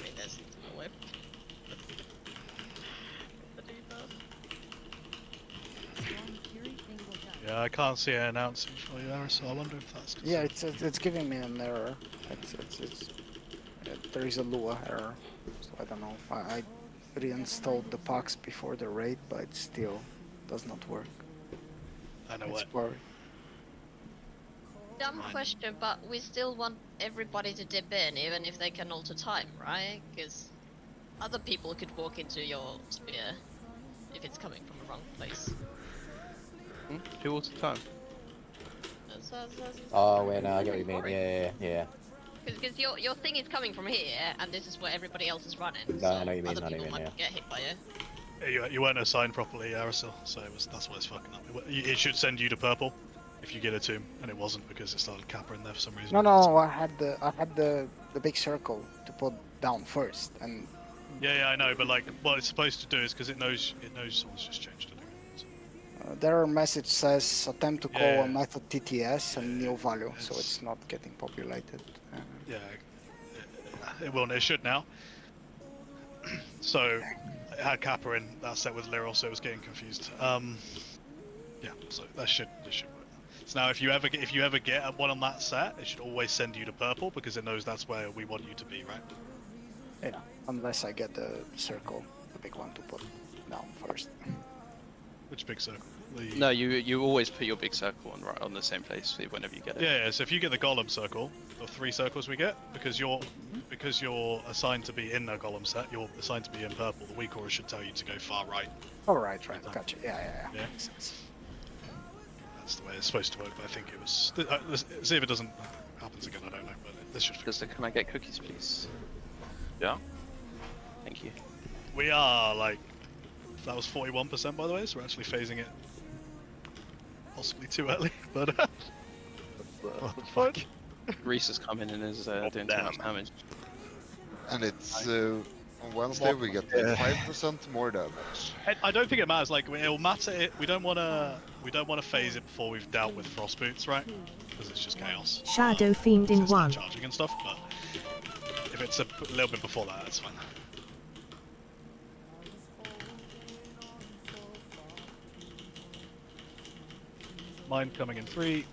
Speaker 5: mean, there's a whip.
Speaker 2: Yeah, I can't see it announcing for you, Eris, so I wonder if that's.
Speaker 10: Yeah, it's giving me an error. There is a Lua error, so I don't know. I reinstalled the POX before the raid, but it still does not work.
Speaker 2: I know
Speaker 10: It's
Speaker 2: what.
Speaker 10: blurry.
Speaker 5: Dumb question, but we still want everybody to dip in, even if they can alter time, right? Because other people could walk into your spear if it's coming from the wrong place.
Speaker 14: Who wants the time?
Speaker 10: Oh wait, no, I get what you mean. Yeah.
Speaker 5: Because your thing is coming from here, and this is where everybody else is running.
Speaker 10: No,
Speaker 5: so
Speaker 10: I know what you mean,
Speaker 5: other
Speaker 10: I know what
Speaker 5: people
Speaker 10: you mean,
Speaker 5: might get hit by it.
Speaker 2: Yeah, you weren't assigned properly, Arisil, so that's why it's fucking up. It should send you to purple if you get a tomb, and it wasn't because it started Kappa in there for some reason.
Speaker 10: No, I had the big circle to put down first, and
Speaker 2: Yeah, I know, but like what it's supposed to do is because it knows someone's just changed it.
Speaker 10: the error message says attempt to call
Speaker 2: Yeah.
Speaker 10: a method TTS and new value, so it's not getting populated.
Speaker 2: Yeah, it will. It should now. So it had Kappa in that set with Lyral, so it was getting confused. Yeah, so that should work. So now if you ever get one on that set, it should always send you to purple because it knows that's where we want you to be, right?
Speaker 10: Yeah, unless I get the circle, the big one to put down first.
Speaker 2: Which big circle?
Speaker 14: No, you always put your big circle on the same place whenever you get it.
Speaker 2: Yeah, so if you get the golem circle, the 3 circles we get, because you're assigned to be in the golem set, you're assigned to be in purple. The weak aura should tell you to go far right.
Speaker 10: Oh, right, gotcha. Yeah. Makes sense.
Speaker 2: That's the way it's supposed to work, but I think it was. See if it doesn't happens again. I don't know, but this should.
Speaker 14: Can I get cookies, please? Yeah. Thank you.
Speaker 2: We are like That was 41% by the way, so we're actually phasing it possibly too early, but
Speaker 14: What the fuck? Reese is coming in and is doing too much damage.
Speaker 13: And it's on Wednesday we get like 5% more damage.
Speaker 2: I don't think it matters. Like it'll matter. We don't want to phase it before we've dealt with frost boots, right? Because it's just chaos.
Speaker 4: Shadow Fiend in 1.
Speaker 2: Charging and stuff, but if it's a little bit before that, that's fine. Mine coming in 3,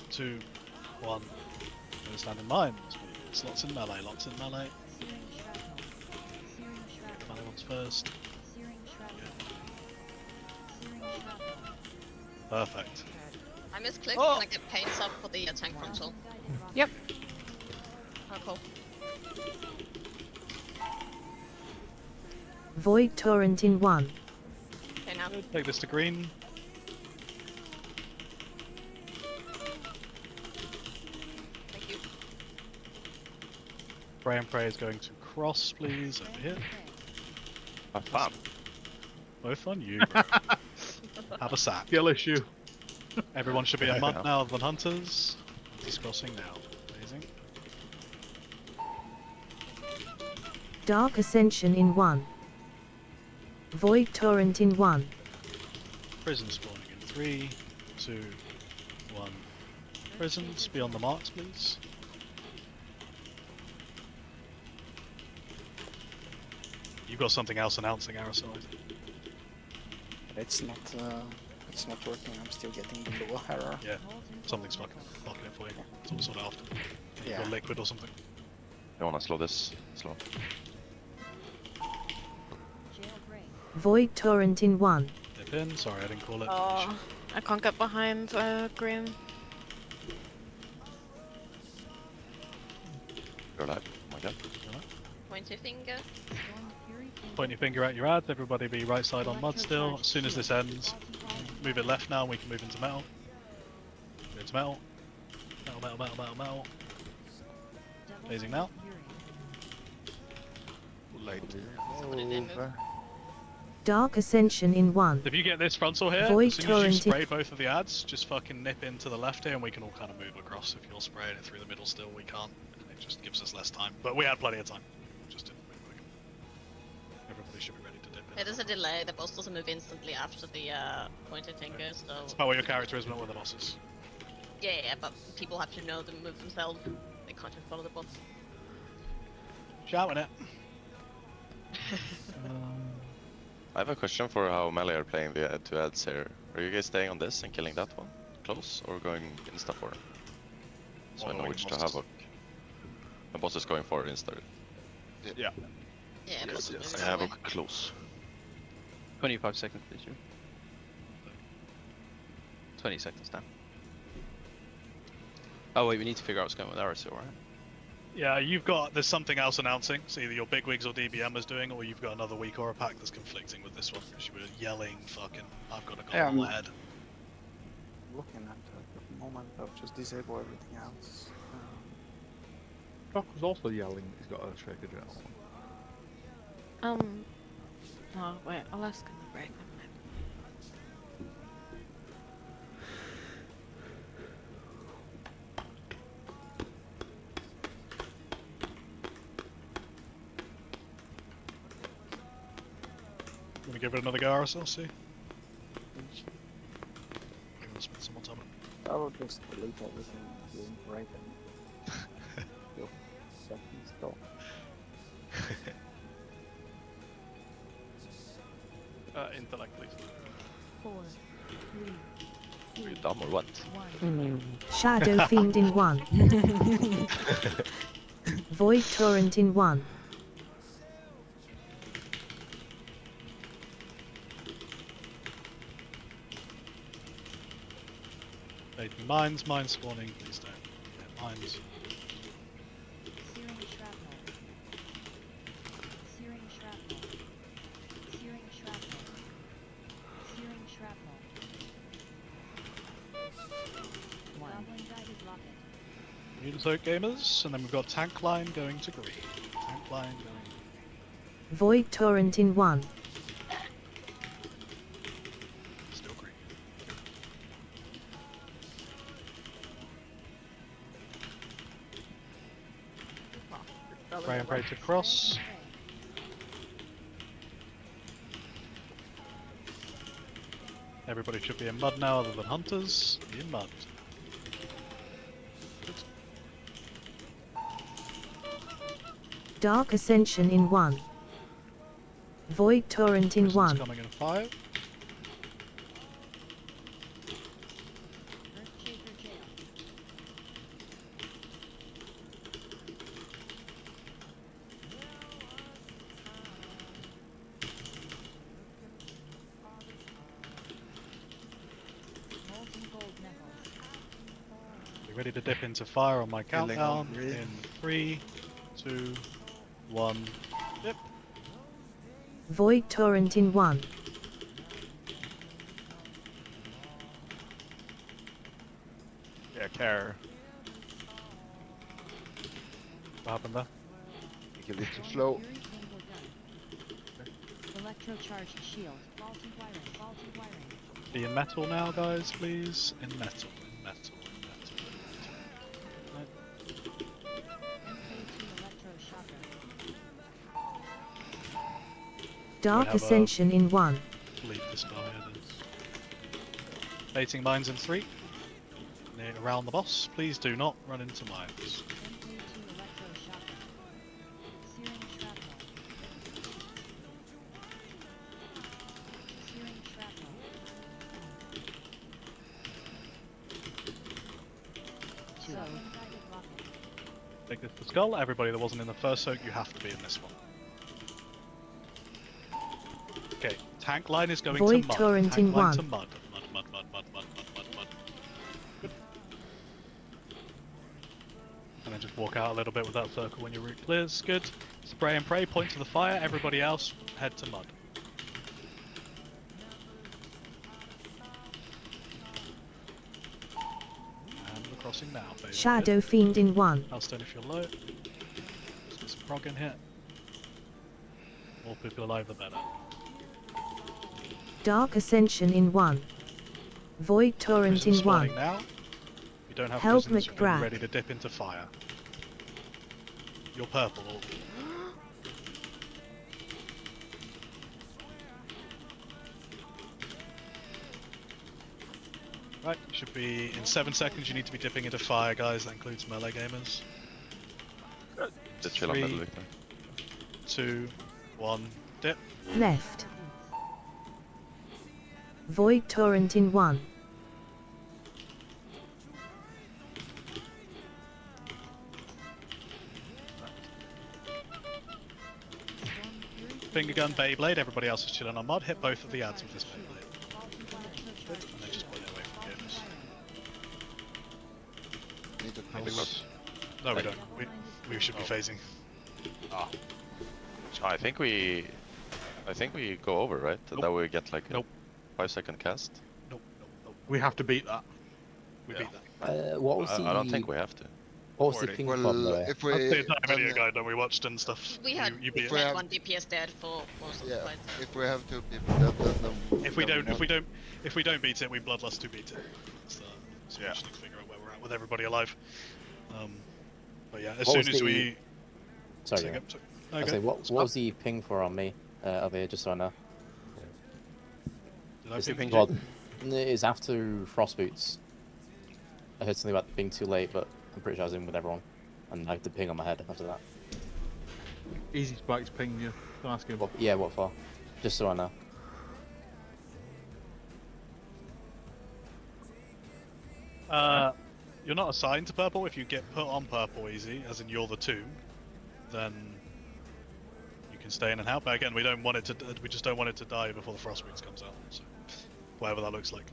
Speaker 2: 2, 1. Gonna stand in mine. Lots in melee. Lots in melee. Melee ones first. Perfect.
Speaker 5: I misclicked.
Speaker 2: Oh.
Speaker 5: Can I get paints up for the tank frontal?
Speaker 6: Yep.
Speaker 5: Oh, cool.
Speaker 4: Void Torrent in 1.
Speaker 5: Okay, now.
Speaker 2: Take this to green.
Speaker 5: Thank you.
Speaker 2: Pray and Pray is going to cross, please, over here.
Speaker 1: Have fun.
Speaker 2: Both on you, bro. Have a sack.
Speaker 8: Skill issue.
Speaker 2: Everyone should be a month now of the hunters. He's crossing now. Amazing.
Speaker 4: Dark Ascension in 1. Void Torrent in 1.
Speaker 2: Prison spawning in 3, 2, 1. Prisons, be on the marks, please. You've got something else announcing Aerosol.
Speaker 10: It's not working. I'm still getting the low error.
Speaker 2: Yeah, something's fucking blocking it for you. It's all sort of after. You've
Speaker 10: Yeah.
Speaker 2: got liquid or something.
Speaker 1: You wanna slow this? Slow.
Speaker 4: Void Torrent in 1.
Speaker 2: Dip in. Sorry, I didn't call it.
Speaker 6: Oh, I can't get behind green.
Speaker 1: You're alive. Oh my god.
Speaker 5: Point your finger.
Speaker 2: Point your finger at your ads. Everybody be right side on mud still. As soon as this ends, move it left now and we can move into metal. Move into metal. Metal, metal, metal, metal, metal. Phasing now.
Speaker 4: Dark Ascension in 1.
Speaker 2: If you get this frontal here,
Speaker 4: Void
Speaker 2: as soon as
Speaker 4: Torrent
Speaker 2: you spray both of the ads, just fucking nip into the left here and we can all kind of move across. If you're spraying it through the middle still, we can't. It just gives us less time. But we had plenty of time. Just didn't move quick. Everybody should be ready to dip in.
Speaker 5: Yeah, there's a delay. The boss doesn't move instantly after the pointed finger, so...
Speaker 2: It's about what your character is, not what the boss is.
Speaker 5: Yeah, but people have to know to move themselves. They can't just follow the boss.
Speaker 2: Shouting it.
Speaker 1: I have a question for how melee are playing the two ads here. Are you guys staying on this and killing that one close, or going insta for? So I know which to havoc. The boss is going for insta.
Speaker 2: Yeah.
Speaker 5: Yeah,
Speaker 1: Yes,
Speaker 5: possibly.
Speaker 1: yes. Havoc close.
Speaker 14: 25 seconds, please, you. 20 seconds down. Oh wait, we need to figure out what's going on with Aerosol, right?
Speaker 2: Yeah, there's something else announcing. So either your bigwigs or DBM is doing, or you've got another weak aura pack that's conflicting with this one. Because you were yelling, fucking, I've got a
Speaker 10: Yeah,
Speaker 2: gold head.
Speaker 10: Looking at it at the moment, I'll just disable everything else.
Speaker 8: Doc was also yelling that he's got a shaker gel.
Speaker 6: Oh wait, I'll ask in the break. Never mind.
Speaker 2: Gonna give it another go, RSL, see? Gonna spend some more time on it.
Speaker 10: I will just delete everything doing right and you'll set install.
Speaker 2: Intellect, please.
Speaker 3: 4, 3,
Speaker 1: Are you dumb or what?
Speaker 4: Shadow Fiend in 1. Void Torrent in 1.
Speaker 2: Maiden mines spawning, please don't get mines.
Speaker 3: Searing shrapnel. Searing shrapnel. Searing shrapnel. Searing shrapnel. Goblin guided rocket.
Speaker 2: Mutant gamers, and then we've got tank line going to green. Tank line going.
Speaker 4: Void Torrent in 1.
Speaker 2: Spray and pray to cross. Everybody should be in mud now other than hunters. Be in mud.
Speaker 4: Dark Ascension in 1. Void Torrent in
Speaker 2: Prison's
Speaker 4: 1.
Speaker 2: coming in 5.
Speaker 3: Earthshaker Jail. Molten gold knuckles.
Speaker 2: Be ready to dip into fire on my
Speaker 7: Killing
Speaker 2: countdown.
Speaker 7: on green.
Speaker 2: In 3, 2, 1, dip.
Speaker 4: Void Torrent in 1.
Speaker 7: Yeah, care.
Speaker 2: What happened there?
Speaker 13: Take a little slow.
Speaker 3: Fury single gun. Electrocharged shield. Faulty wiring. Faulty wiring.
Speaker 2: Be in metal now, guys, please. In metal, in metal, in metal. Right.
Speaker 3: MK2 electroshocker.
Speaker 4: Dark
Speaker 2: have a-
Speaker 4: Ascension in 1.
Speaker 2: Leave this guy here then. Baiting mines in 3. Near around the boss. Please do not run into mines.
Speaker 3: MK2 electroshocker. Searing shrapnel. Searing shrapnel. Self-guided rocket.
Speaker 2: Take this to skull. Everybody that wasn't in the first soak, you have to be in this one. Okay, tank line is going
Speaker 4: Void
Speaker 2: to mud.
Speaker 4: torrent
Speaker 2: Tank
Speaker 4: in
Speaker 2: line
Speaker 4: 1.
Speaker 2: to mud. Mud, mud, mud, mud, mud, mud, mud, mud. Good. And then just walk out a little bit with that circle when your route clears. Good. Spray and pray, point to the fire. Everybody else, head to mud. And we're crossing now, baby.
Speaker 4: Shadow Fiend in 1.
Speaker 2: Healthstone if you're low. Let's get some prog in here. More people alive, the better.
Speaker 4: Dark Ascension in 1. Void Torrent
Speaker 2: Prison's
Speaker 4: in 1.
Speaker 2: spawning now. You don't have
Speaker 4: Help
Speaker 2: prisons, you're
Speaker 4: McBrack.
Speaker 2: ready to dip into fire. You're purple. Right, should be in 7 seconds. You need to be dipping into fire, guys. That includes melee gamers.
Speaker 1: Just chill on middle,
Speaker 2: 3,
Speaker 1: Victor.
Speaker 2: 2, 1, dip.
Speaker 4: Left. Void Torrent in 1.
Speaker 2: Finger gun, Beyblade. Everybody else is chilling on mud. Hit both of the ads with this Beyblade. Good. And then just put it away from gamers.
Speaker 13: Need to
Speaker 1: Big
Speaker 13: cross.
Speaker 1: map.
Speaker 2: No, we don't. We should be phasing.
Speaker 1: Ah. I think we go over, right?
Speaker 2: Nope.
Speaker 1: That we get like a
Speaker 2: Nope.
Speaker 1: 5-second cast.
Speaker 2: Nope, nope, nope.
Speaker 8: We have to beat that.
Speaker 2: We beat that.
Speaker 17: What was the?
Speaker 1: I don't think we have to.
Speaker 17: What was the
Speaker 2: 40.
Speaker 17: ping
Speaker 13: Well,
Speaker 17: from there?
Speaker 13: if
Speaker 2: That's the
Speaker 13: we
Speaker 2: entire video guide that we watched and stuff.
Speaker 5: We had
Speaker 2: you beat
Speaker 13: if we
Speaker 2: it.
Speaker 13: have-
Speaker 5: one DPS dead for most of the
Speaker 13: yeah,
Speaker 5: fight.
Speaker 13: if we have 2 people dead, then
Speaker 2: If we
Speaker 13: then
Speaker 2: don't beat it, we bloodlust to beat it. So we just need to figure out where we're at with everybody alive. But yeah, as
Speaker 17: What
Speaker 2: soon
Speaker 17: was
Speaker 2: as
Speaker 17: the-
Speaker 2: we.
Speaker 17: Sorry.
Speaker 2: Say
Speaker 17: yeah.
Speaker 2: again, sorry.
Speaker 17: I
Speaker 2: Okay.
Speaker 17: say, what was the ping for on me over here, just so I know?
Speaker 2: Did I
Speaker 17: Is
Speaker 2: ping
Speaker 17: it,
Speaker 2: you?
Speaker 17: well, it's after Frost Boots. I heard something about being too late, but I'm pretty sure I was in with everyone. And I had the ping on my head after that.
Speaker 8: Easy Spikes ping you. Don't ask him.
Speaker 17: Yeah, what for? Just so I know.
Speaker 2: You're not assigned to purple. If you get put on purple easy, as in you're the tomb, then you can stay in and help. But again, we don't want it to. We just don't want it to die before the frost boots comes out. So whatever that looks like,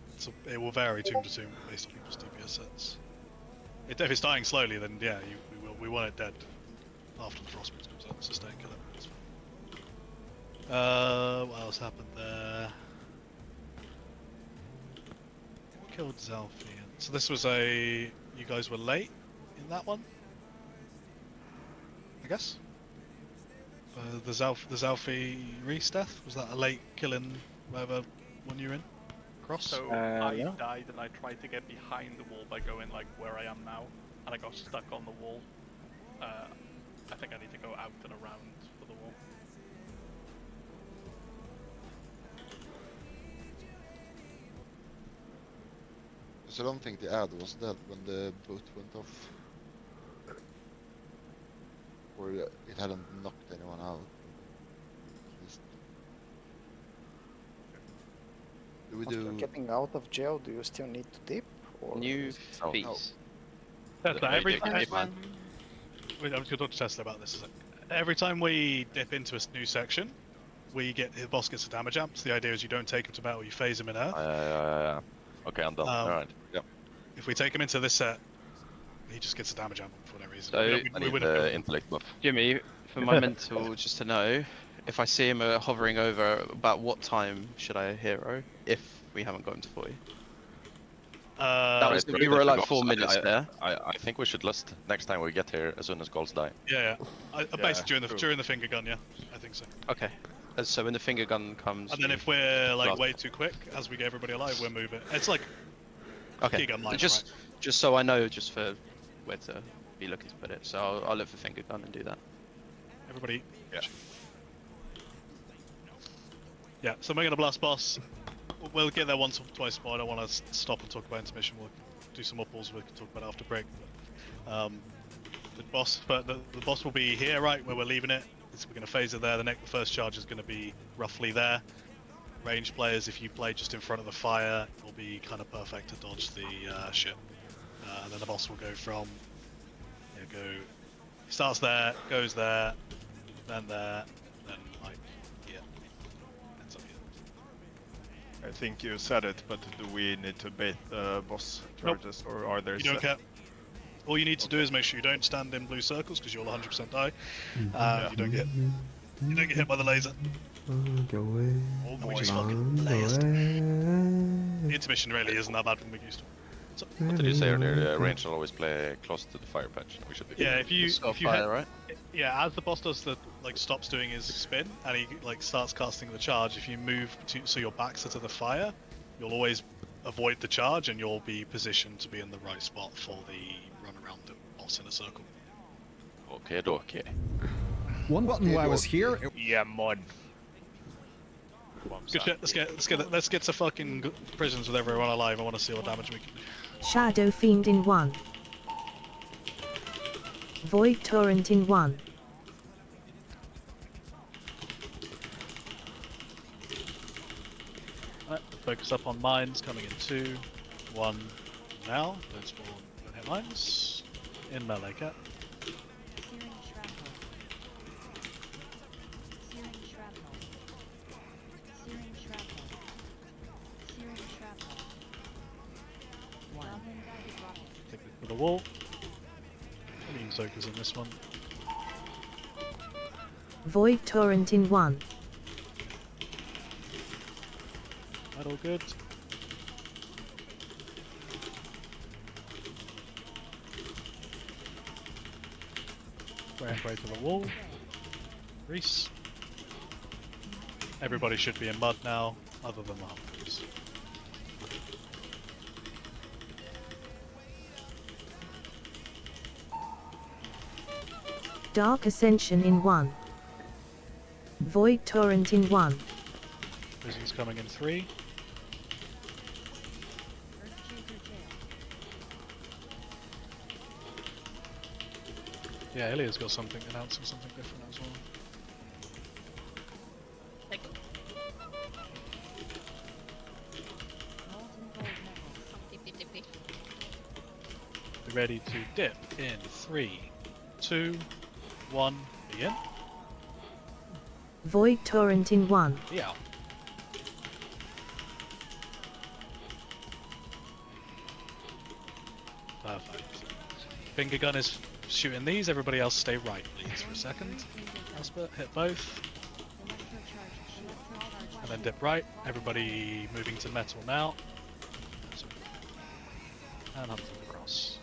Speaker 2: it will vary tomb to tomb based on people's DPS sets. If it's dying slowly, then yeah, we want it dead after the frost boots comes out. Sustain kill it. That's fine. What else happened there? Killed Zalfian. So this was a. You guys were late in that one, I guess. The Zalfi Reese death, was that a late killing whatever one you're in? Cross?
Speaker 18: So I died and I tried to get behind the wall by going like where I am now, and I got stuck on the wall. I think I need to go out and around for the wall.
Speaker 13: Because I don't think the ad was dead when the boat went off. Or it hadn't knocked anyone out. At least. Do we
Speaker 10: After
Speaker 13: do...
Speaker 10: getting out of jail, do you still need to dip? Or
Speaker 14: New
Speaker 10: is it-
Speaker 14: feats.
Speaker 2: Tesla,
Speaker 14: Yeah,
Speaker 2: every
Speaker 14: you
Speaker 2: time.
Speaker 14: can be fine.
Speaker 2: Wait, I'm going to talk to Tesla about this. Every time we dip into a new section, the boss gets a damage amp. So the idea is you don't take him to battle, you phase him in Earth.
Speaker 1: Okay, I'm done. Alright, yep.
Speaker 2: If we take him into this set, he just gets a damage amp for whatever reason.
Speaker 14: So,
Speaker 1: I need the intellect buff.
Speaker 14: Jimmy, for my mental, just to know, if I see him hovering over, about what time should I hero if we haven't got him to 40? We were at like 4 minutes there.
Speaker 1: I think we should list next time we get here as soon as goals die.
Speaker 2: Yeah. Basically during the finger gun, yeah. I think so.
Speaker 14: Okay. So when the finger gun comes...
Speaker 2: And then if we're like way too quick, as we get everybody alive, we'll move it. It's like
Speaker 14: okay.
Speaker 2: gun line,
Speaker 14: just so I know, just for where to be looking to put it. So I'll look for finger gun and do that.
Speaker 2: Everybody.
Speaker 1: Yeah.
Speaker 2: Yeah. So we're gonna blast boss. We'll get there once or twice more. I don't want to stop and talk about intermission. We'll do some more pulls. We can talk about it after break. The boss will be here, right where we're leaving it. We're going to phase it there. The first charge is going to be roughly there. Range players, if you play just in front of the fire, it will be kind of perfect to dodge the ship. And then the boss will go from, starts there, goes there, then like here, ends up here.
Speaker 7: I think you said it, but do we need to bait the boss charges, or are there?
Speaker 2: You don't care. All you need to do is make sure you don't stand in blue circles because you'll 100% die. You don't get hit by the laser. We just fucking lased. The intermission really isn't that bad when we're used to. So,
Speaker 1: what did you say earlier? The range will always play close to the fire patch. We should be.
Speaker 2: Yeah, if you
Speaker 14: fire, right?
Speaker 2: Yeah, as the boss does stops doing his spin and he starts casting the charge. If you move so your backs are to the fire, you'll always avoid the charge and you'll be positioned to be in the right spot for the run around the boss in a circle.
Speaker 1: Okay.
Speaker 19: One button while I was here.
Speaker 18: Yeah, mod.
Speaker 2: Good shit. Let's get to fucking prisons with everyone alive. I want to see what damage we can do.
Speaker 4: Shadow Fiend in 1. Void Torrent in 1.
Speaker 2: Focus up on mines coming in 2, 1. Now, don't spawn, don't hit mines. In melee cat.
Speaker 3: Searing shrapnel. Searing shrapnel. Searing shrapnel. Searing shrapnel. Goblin guided rocket.
Speaker 2: Take it for the wall. Green soakers in this one.
Speaker 4: Void Torrent in 1.
Speaker 2: That all good? Break to the wall. Reese. Everybody should be in mud now, other than the hunters.
Speaker 4: Dark Ascension in 1. Void Torrent in 1.
Speaker 2: Prison's coming in 3. Yeah, Ilia's got something announcing something different as well. Be ready to dip in 3, 2, 1, begin.
Speaker 4: Void Torrent in 1.
Speaker 2: Yeah. Perfect. Finger gun is shooting these, everybody else stay right please for a second. Asper, hit both. And then dip right, everybody moving to metal now. And up to the cross.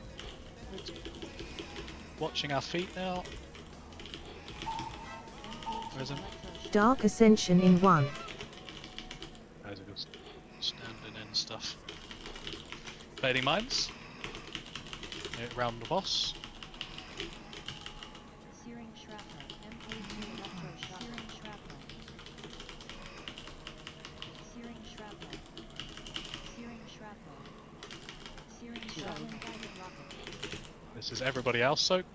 Speaker 2: Watching our feet now. Where's him?
Speaker 4: Dark Ascension in 1.
Speaker 2: Guys are just standing in stuff. Fading mines. Around the boss.
Speaker 3: Searing
Speaker 2: This is everybody else soak.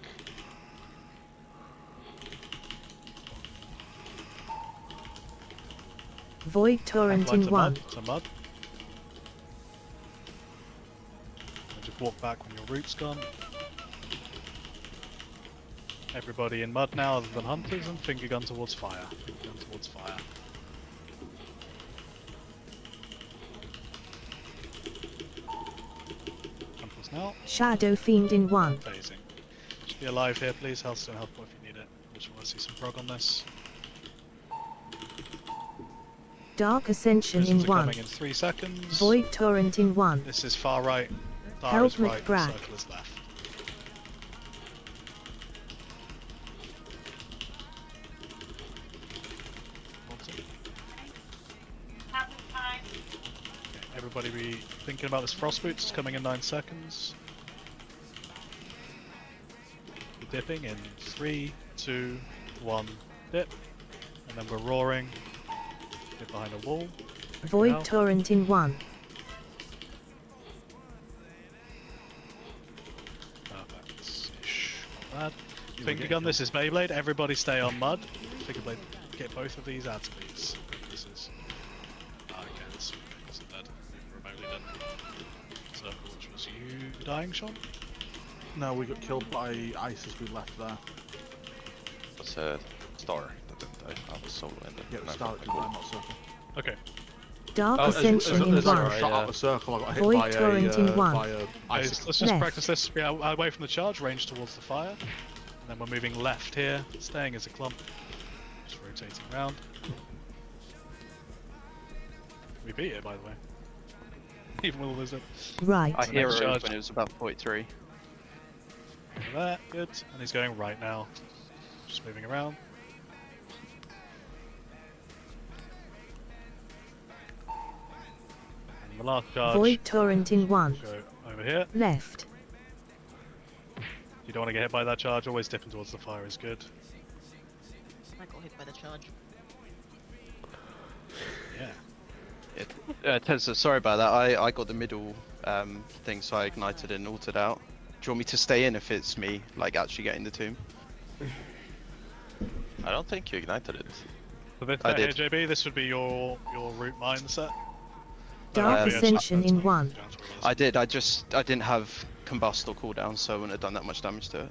Speaker 4: Void torrent in 1.
Speaker 2: To mud. And just walk back when your route's gone. Everybody in mud now other than hunters, and finger gun towards fire. Finger gun towards fire. Hunters now.
Speaker 4: Shadow fiend in 1.
Speaker 2: Amazing. Just be alive here please, Healthstone health point if you need it. I just want to see some prog on this.
Speaker 4: Dark ascension in
Speaker 2: Crystals are
Speaker 4: 1.
Speaker 2: coming in 3 seconds.
Speaker 4: Void torrent in 1.
Speaker 2: This is far right. Dar
Speaker 4: Help
Speaker 2: is right,
Speaker 4: McBride.
Speaker 2: circle is left. Okay, everybody be thinking about this frost boots. It's coming in 9 seconds. We're dipping in 3, 2, 1, dip. And then we're roaring. Get behind a wall.
Speaker 4: Void torrent in 1.
Speaker 2: Perfect-ish. Not bad. Finger gun, this is Beyblade. Everybody stay on mud. Finger blade, get both of these ads, please. This is. Okay, this isn't dead. Remotely dead. Circle, which was you dying, Sean?
Speaker 8: No, we got killed by ice as we left there.
Speaker 1: It's a star that didn't die. I was solo in the
Speaker 8: Yeah, it was Star that didn't die, not Circle.
Speaker 2: Okay.
Speaker 4: Dark
Speaker 8: Oh,
Speaker 4: ascension in
Speaker 8: as I
Speaker 4: 1.
Speaker 8: got shot out of Circle, I got hit
Speaker 4: Void
Speaker 8: by
Speaker 4: torrent in 1.
Speaker 2: Let's just
Speaker 4: Left.
Speaker 2: practice this. Yeah, away from the charge, range towards the fire. And then we're moving left here, staying as a clump. Just rotating around. We beat it, by the way. Even with all those.
Speaker 4: Right.
Speaker 14: I hear
Speaker 2: Charge.
Speaker 14: when it was about 43.
Speaker 2: There, good. And he's going right now. Just moving around. And the last charge.
Speaker 4: Void torrent in 1.
Speaker 2: Go over here.
Speaker 4: Left.
Speaker 2: You don't want to get hit by that charge, always dipping towards the fire is good.
Speaker 5: I got hit by the charge.
Speaker 2: Yeah.
Speaker 14: Tezza, sorry about that. I got the middle thing, so I ignited and altered out. Do you want me to stay in if it's me, like actually getting the tomb?
Speaker 1: I don't think you ignited it.
Speaker 2: So this
Speaker 14: I
Speaker 2: here,
Speaker 14: did.
Speaker 2: JB, this would be your route mindset.
Speaker 4: Dark ascension in 1.
Speaker 14: I did. I didn't have combust or cooldown, so I wouldn't have done that much damage to it.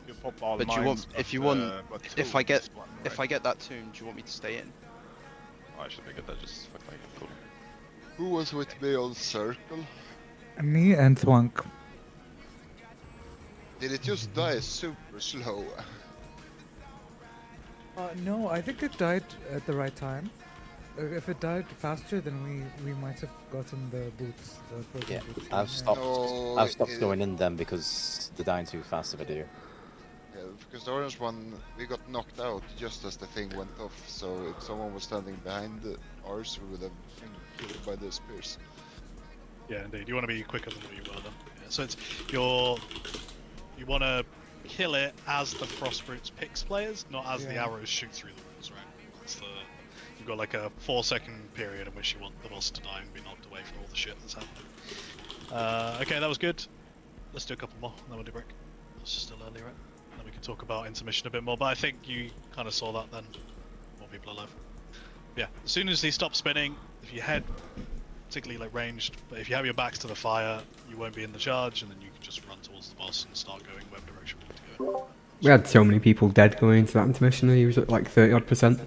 Speaker 7: You pop all
Speaker 14: But do you
Speaker 7: mines,
Speaker 14: want, if you
Speaker 7: but,
Speaker 14: want,
Speaker 7: but
Speaker 14: if
Speaker 7: two
Speaker 14: I get,
Speaker 7: is one,
Speaker 14: if I get that tomb, do you want me to stay in?
Speaker 1: Oh, I should be good. That just fucked like cool.
Speaker 13: Who was with me on Circle?
Speaker 11: Me and Thwunk.
Speaker 13: Did it just die super slow?
Speaker 11: No, I think it died at the right time. If it died faster, then we might have gotten the boots. The frozen
Speaker 17: Yeah,
Speaker 11: boots.
Speaker 17: I've stopped.
Speaker 13: No,
Speaker 17: I've stopped
Speaker 13: it-
Speaker 17: going in them because they're dying too fast if I do.
Speaker 13: Yeah, because the orange one, we got knocked out just as the thing went off, so if someone was standing behind ours, we would have been killed by the spears.
Speaker 2: Yeah, indeed. You want to be quicker than what you were then. Yeah, so it's you want to kill it as the Frostbrutes picks players, not as the
Speaker 11: Yeah.
Speaker 2: arrows shoot through the walls, right? That's the you've got like a 4-second period in which you want the boss to die and be knocked away from all the shit that's happening. Okay, that was good. Let's do a couple more, and then we'll do break. It's still early, right? Then we can talk about intermission a bit more. But I think you kind of saw that then. More people alive. Yeah, as soon as he stops spinning, if you head particularly like ranged, but if you have your backs to the fire, you won't be in the charge, and then you can just run towards the boss and start going whatever direction we need to go.
Speaker 9: We had so many people dead going into that intermission. He was at like 30-odd%.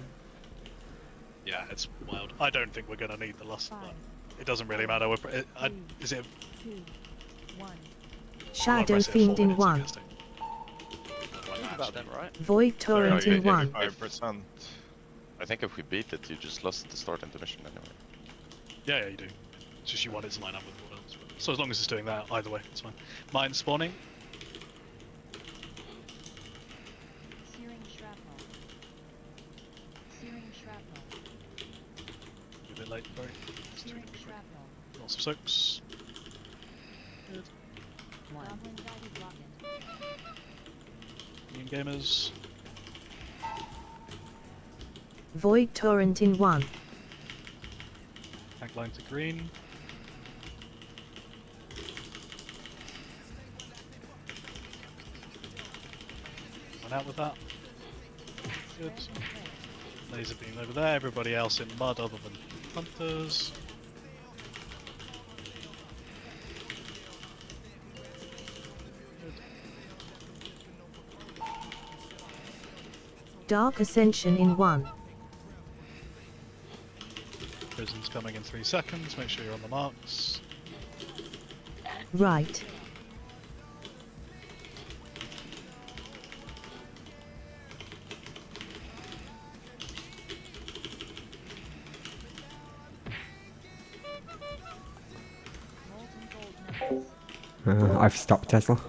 Speaker 2: Yeah, it's wild. I don't think we're gonna need the lust, but it doesn't really matter. Is it?
Speaker 4: Shadow fiend in 1.
Speaker 14: Think about them, right?
Speaker 4: Void torrent in 1.
Speaker 7: 5%.
Speaker 1: I think if we beat it, you just lost the start intermission anyway.
Speaker 2: Yeah, you do. It's just you want it to line up with what else. So as long as it's doing that, either way, it's fine. Mine spawning.
Speaker 3: Searing shrapnel. Searing shrapnel.
Speaker 2: A bit late, sorry. It's too
Speaker 3: Searing
Speaker 2: quick.
Speaker 3: shrapnel.
Speaker 2: Lots of soaks. Good.
Speaker 3: Goblin guided rocket.
Speaker 2: Team gamers.
Speaker 4: Void torrent in 1.
Speaker 2: Tank line to green. out with that. Good. Laser beam over there, everybody else in mud other than hunters.
Speaker 4: Dark Ascension in 1.
Speaker 2: Prison's coming in 3 seconds, make sure you're on the marks.
Speaker 4: Right.
Speaker 9: I've stopped Tesla.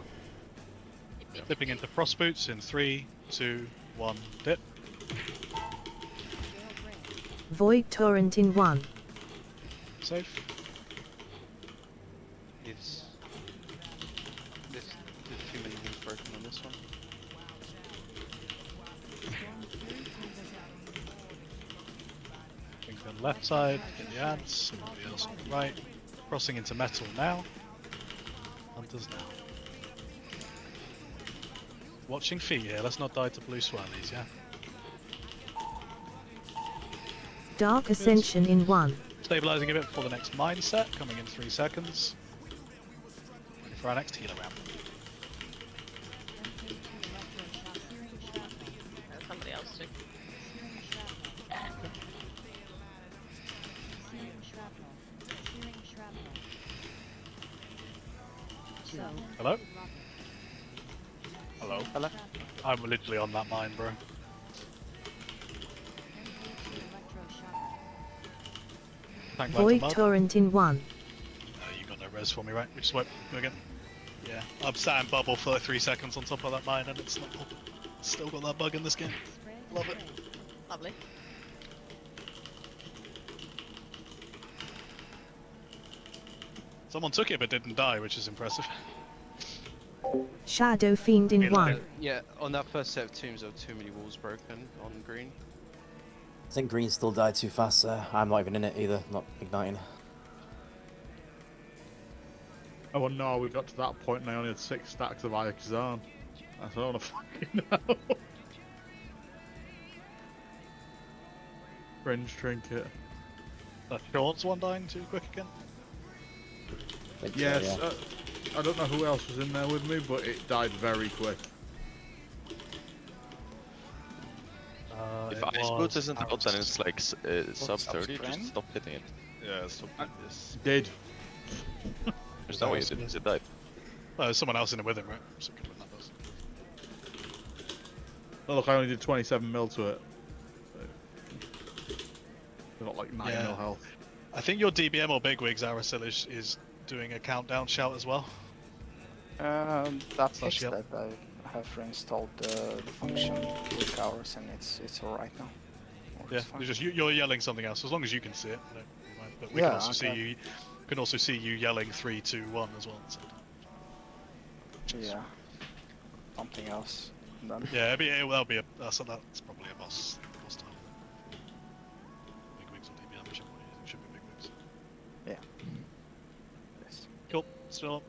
Speaker 2: Dipping into frost boots in 3, 2, 1, dip.
Speaker 4: Void Torrent in 1.
Speaker 2: Safe.
Speaker 14: There's too many things broken on this one.
Speaker 2: Things on the left side, get the ads, everybody else on the right. Crossing into metal now. Hunters now. Watching feet here, let's not die to blue swirlies, yeah?
Speaker 4: Dark Ascension in 1.
Speaker 2: Stabilizing a bit before the next mine set, coming in 3 seconds. Ready for our next healer round.
Speaker 5: Somebody else too.
Speaker 2: Hello?
Speaker 18: Hello.
Speaker 2: Hello? I'm literally on that mine, bro. Tank line
Speaker 4: Void
Speaker 2: to mud.
Speaker 4: Torrent in 1.
Speaker 2: You got no res for me, right? We just won't go again. Yeah, I'm sat in bubble for like 3 seconds on top of that mine and it's not still got that bug in this game. Love it.
Speaker 5: Lovely.
Speaker 2: Someone took it but didn't die, which is impressive.
Speaker 4: Shadow Fiend in 1.
Speaker 14: Yeah, on that first set of tombs there were too many walls broken on green.
Speaker 17: I think green still died too fast there. I'm not even in it either, not igniting.
Speaker 8: Oh well, no, we got to that point and I only had 6 stacks of Ayakazan. I don't want to fucking know. Fringe trinket.
Speaker 2: That Sean's one dying too quick again?
Speaker 8: Yes, I don't know who else was in there with me, but it died very quick.
Speaker 1: If Ice Boots isn't out, then it's like sub 30, just stop hitting it.
Speaker 7: Yeah, stop this.
Speaker 8: Did.
Speaker 1: There's no way it didn't, it died.
Speaker 2: Well, there's someone else in it with him, right? So it could have been that person.
Speaker 8: Oh, look, I only did 27 mil to it. They're not like 9 mil health.
Speaker 2: I think your DBM or bigwigs Arasil is doing a countdown shout as well.
Speaker 10: That fixed that. I have reinstalled the function with hours and it's alright now.
Speaker 2: Yeah, you're yelling something else as long as you can see it. No, but we
Speaker 10: Yeah,
Speaker 2: can also see
Speaker 10: okay.
Speaker 2: you. Can also see you yelling 3, 2, 1 as well. So.
Speaker 10: Yeah. Something else. Then.
Speaker 2: Yeah, that'll be that's probably a boss time. Bigwigs or DBM, whichever one it should be bigwigs.
Speaker 10: Yeah. Yes.
Speaker 2: Cool. Still.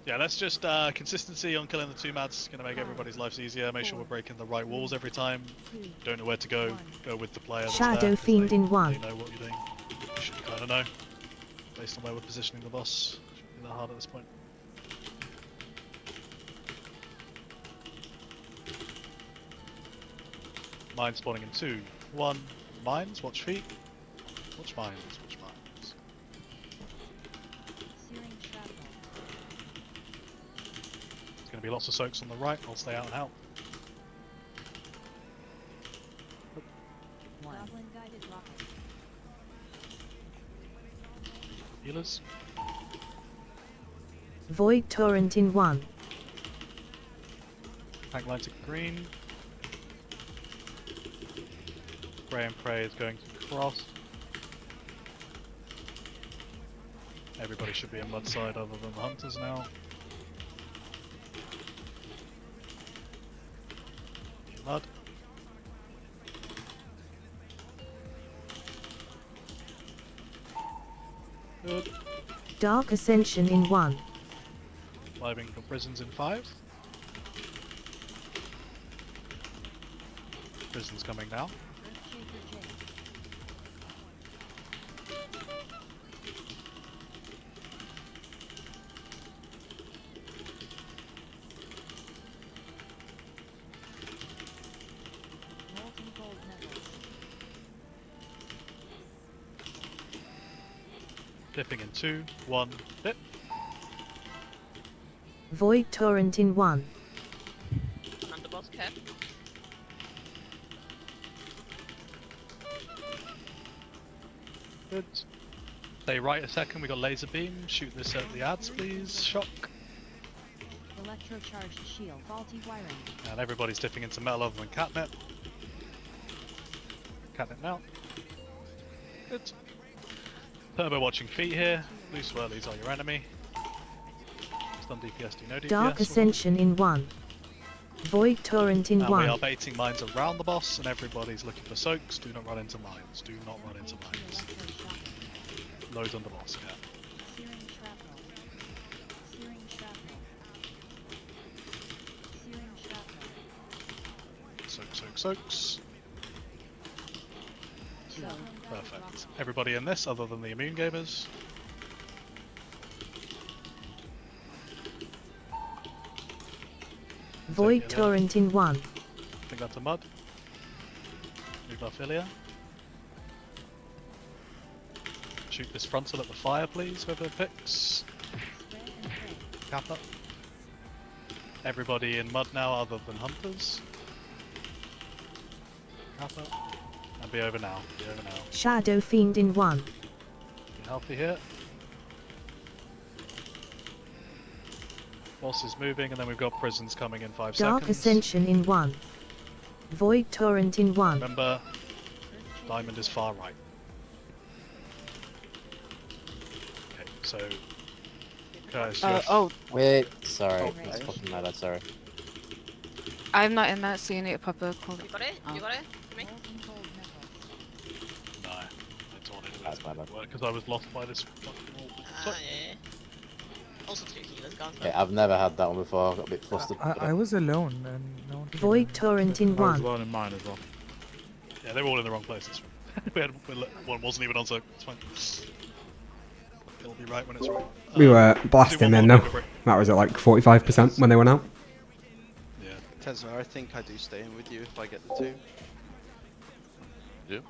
Speaker 2: Yeah, let's just consistency on killing the 2 mads. Gonna make everybody's lives easier. Make sure we're breaking the right walls every time. Don't know where to go. Go with the player. That's
Speaker 4: Shadow
Speaker 2: there,
Speaker 4: Fiend in 1.
Speaker 2: They know what you're doing. You should kind of know, based on where we're positioning the boss. Shouldn't be that hard at this point. Mine spawning in 2, 1. Mines. Watch feet. Watch mines. Watch mines. There's going to be lots of soaks on the right. I'll stay out and help. Healers.
Speaker 4: Void Torrent in 1.
Speaker 2: Tank line to green. Pray and Pray is going to cross. Everybody should be in mud side other than the hunters now. Mud. Good.
Speaker 4: Dark Ascension in 1.
Speaker 2: Living for prisons in 5. Prison's coming down.
Speaker 3: Molten gold medals.
Speaker 2: Dipping in 2, 1, dip.
Speaker 4: Void Torrent in 1.
Speaker 5: Underboss cap.
Speaker 2: Good. Stay right a second, we got laser beam. Shoot this at the ads, please. Shock.
Speaker 3: Electrocharged shield. Faulty wiring.
Speaker 2: And everybody's dipping into metal other than catnip. Catnip now. Good. Turbo watching feet here. Loose whirlies are your enemy. Stun DPS, do no DPS.
Speaker 4: Dark Ascension in 1. Void Torrent in
Speaker 2: And
Speaker 4: 1.
Speaker 2: we are baiting mines around the boss, and everybody's looking for soaks. Do not run into mines. Do not run into mines. Loads on the boss, yeah.
Speaker 3: Searing shrapnel. Searing shrapnel. Searing shrapnel.
Speaker 2: Soaks. Perfect. Everybody in this, other than the immune gamers.
Speaker 4: Void Torrent in 1.
Speaker 2: I think that's a mud. New Barphilia. Shoot this frontal at the fire, please, whoever picks. Kappa. Everybody in mud now, other than hunters. Kappa. And be over now. Be over now.
Speaker 4: Shadow Fiend in 1.
Speaker 2: Be healthy here. Boss is moving, and then we've got prisons coming in 5
Speaker 4: Dark
Speaker 2: seconds.
Speaker 4: Ascension in 1. Void Torrent in 1.
Speaker 2: Remember, diamond is far right. Okay, so... Curtis, you have-
Speaker 17: Wait, sorry.
Speaker 6: Oh,
Speaker 17: That's fucking my bad, sorry.
Speaker 6: I'm not in that, so you need to pop a call.
Speaker 5: You got it? You got it? Me?
Speaker 2: No, I told it.
Speaker 17: That's my bad.
Speaker 2: Because I was lost by this fucking wall.
Speaker 5: Yeah. Also 2 healers gone.
Speaker 17: Okay, I've never had that one before. I got a bit flustered.
Speaker 11: I was alone and no one.
Speaker 4: Void Torrent in
Speaker 8: I was
Speaker 4: 1.
Speaker 8: alone in mine as well.
Speaker 2: Yeah, they were all in the wrong places. One wasn't even on, so it's fine. It'll be right when it's right.
Speaker 9: We were
Speaker 2: do
Speaker 9: blasting
Speaker 2: one
Speaker 9: then,
Speaker 2: more
Speaker 9: no.
Speaker 2: break.
Speaker 9: That was at like 45% when they went out.
Speaker 2: Yeah.
Speaker 14: Tesla, I think I do stay in with you if I get the 2.
Speaker 1: Yeah.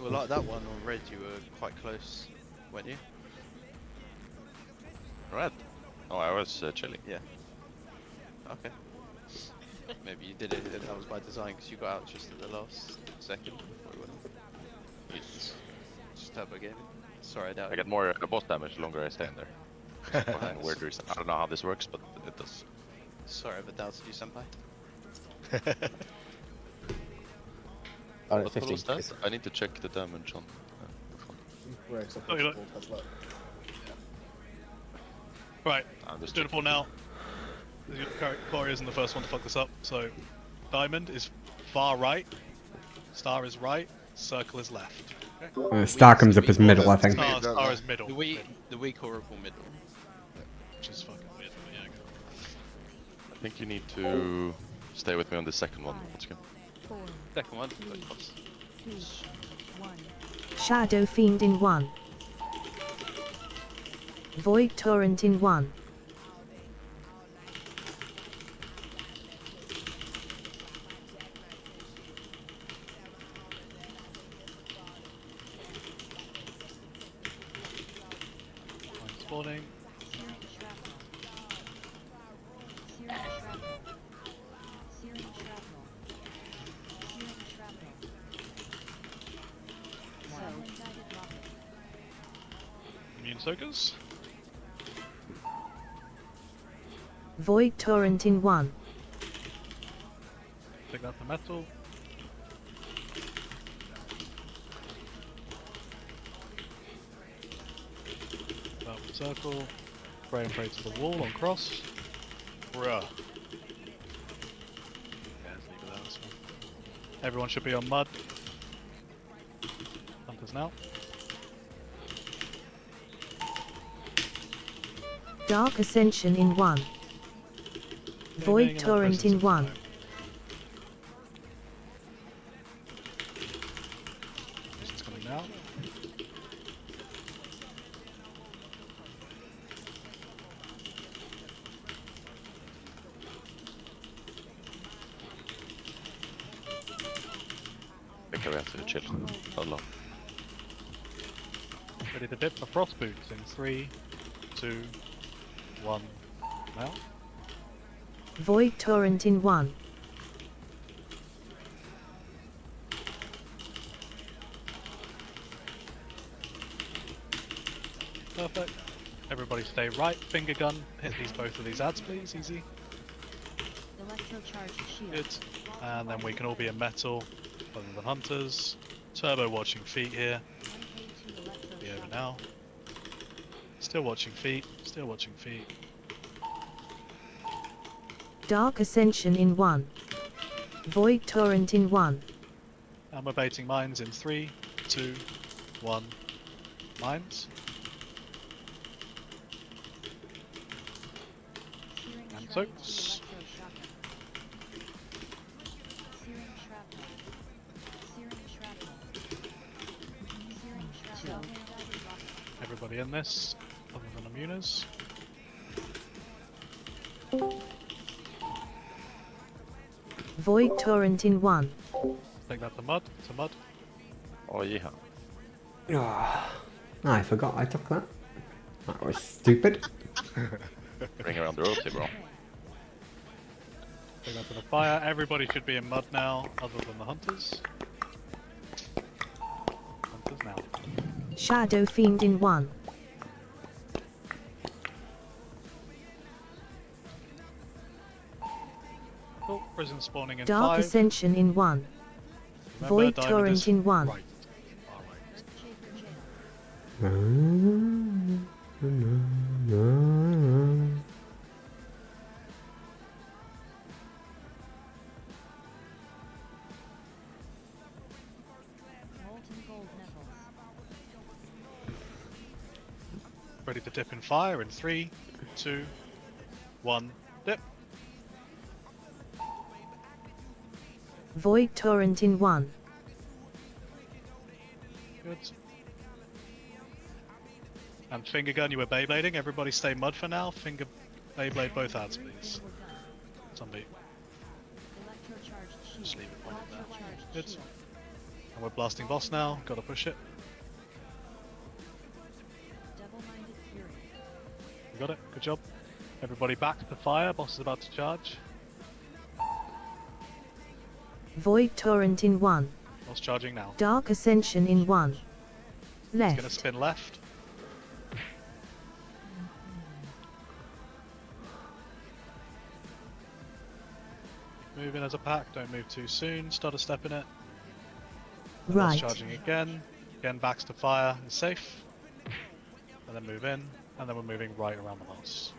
Speaker 14: Well, like that one on red, you were quite close, weren't you?
Speaker 1: Red? Oh, I was chilling.
Speaker 14: Yeah. Okay. Maybe you did it, and that was by design, because you got out just at the last second before you went off. Just turbo gaming. Sorry, I doubt
Speaker 1: I get more boss damage the longer I stay in there. For a weird reason. I don't know how this works, but it does.
Speaker 14: Sorry, I've doubted you, senpai.
Speaker 17: Oh,
Speaker 1: What
Speaker 17: 15.
Speaker 1: was that? I need to check the damage on the phone.
Speaker 2: Oh, you look. Right, let's do the ball now. The Corey isn't the first one to fuck this up, so diamond is far right, star is right, circle is left. Okay?
Speaker 9: Star comes up as middle, I think.
Speaker 2: Star is middle.
Speaker 14: The weak horrible middle.
Speaker 2: Which is fucking weird, but yeah, go.
Speaker 1: I think you need to stay with me on the second one once again.
Speaker 3: 4,
Speaker 14: Second one.
Speaker 3: 3, 2, 1.
Speaker 4: Shadow Fiend in 1. Void Torrent in 1.
Speaker 2: Spawning.
Speaker 3: Searing shrapnel. Searing shrapnel. Searing shrapnel. Searing shrapnel. Cell-indicted rocket.
Speaker 2: Immune soakers.
Speaker 4: Void Torrent in 1.
Speaker 2: Pick up the metal. Up the circle. Pray and pray to the wall on cross. Bruh. Yeah, let's leave it there, this one. Everyone should be on mud. Hunters now.
Speaker 4: Dark Ascension in 1. Void Torrent in 1.
Speaker 1: Okay, we have to chill. Hold on.
Speaker 2: Ready to dip the frost boots in 3, 2, 1. Now.
Speaker 4: Void Torrent in 1.
Speaker 2: Perfect. Everybody stay right. Finger gun. Hit both of these ads, please. Easy.
Speaker 3: Electrocharged shield.
Speaker 2: Good. And then we can all be in metal, other than hunters. Turbo watching feet here. Be over now. Still watching feet. Still watching feet.
Speaker 4: Dark Ascension in 1. Void Torrent in 1.
Speaker 2: And we're baiting mines in 3, 2, 1. Mines. And soaks. Everybody in this, other than Immunas.
Speaker 4: Void Torrent in 1.
Speaker 2: Take that to mud,
Speaker 1: Oh yeah.
Speaker 9: I forgot I took that. That was stupid.
Speaker 1: Bring around the royalty, bro.
Speaker 2: Take that to the fire. Everybody should be in mud now, other than the hunters. Hunters now.
Speaker 4: Shadow Fiend in 1.
Speaker 2: Oh, prison spawning in
Speaker 4: Dark
Speaker 2: 5.
Speaker 4: Ascension in 1.
Speaker 2: Remember,
Speaker 4: Void
Speaker 2: diamond
Speaker 4: Torrent
Speaker 2: is
Speaker 4: in 1.
Speaker 2: right.
Speaker 3: Molten gold nipples.
Speaker 2: Ready to dip in fire in 3, 2, 1. Dip.
Speaker 4: Void Torrent in 1.
Speaker 2: Good. And finger gun, you were Beyblading. Everybody stay mud for now. Finger Beyblade both ads, please. Zombie. Just leave it one in there. Good. And we're blasting boss now. Gotta push it.
Speaker 3: Double-minded fury.
Speaker 2: You got it. Good job. Everybody back to fire. Boss is about to charge.
Speaker 4: Void Torrent in 1.
Speaker 2: Boss charging now.
Speaker 4: Dark Ascension in 1.
Speaker 2: It's gonna
Speaker 4: Left.
Speaker 2: spin left. Move in as a pack, don't move too soon, start a step in it. And
Speaker 4: Right.
Speaker 2: Boss charging again. Again backs to fire, is safe. And then move in, and then we're moving right around the boss.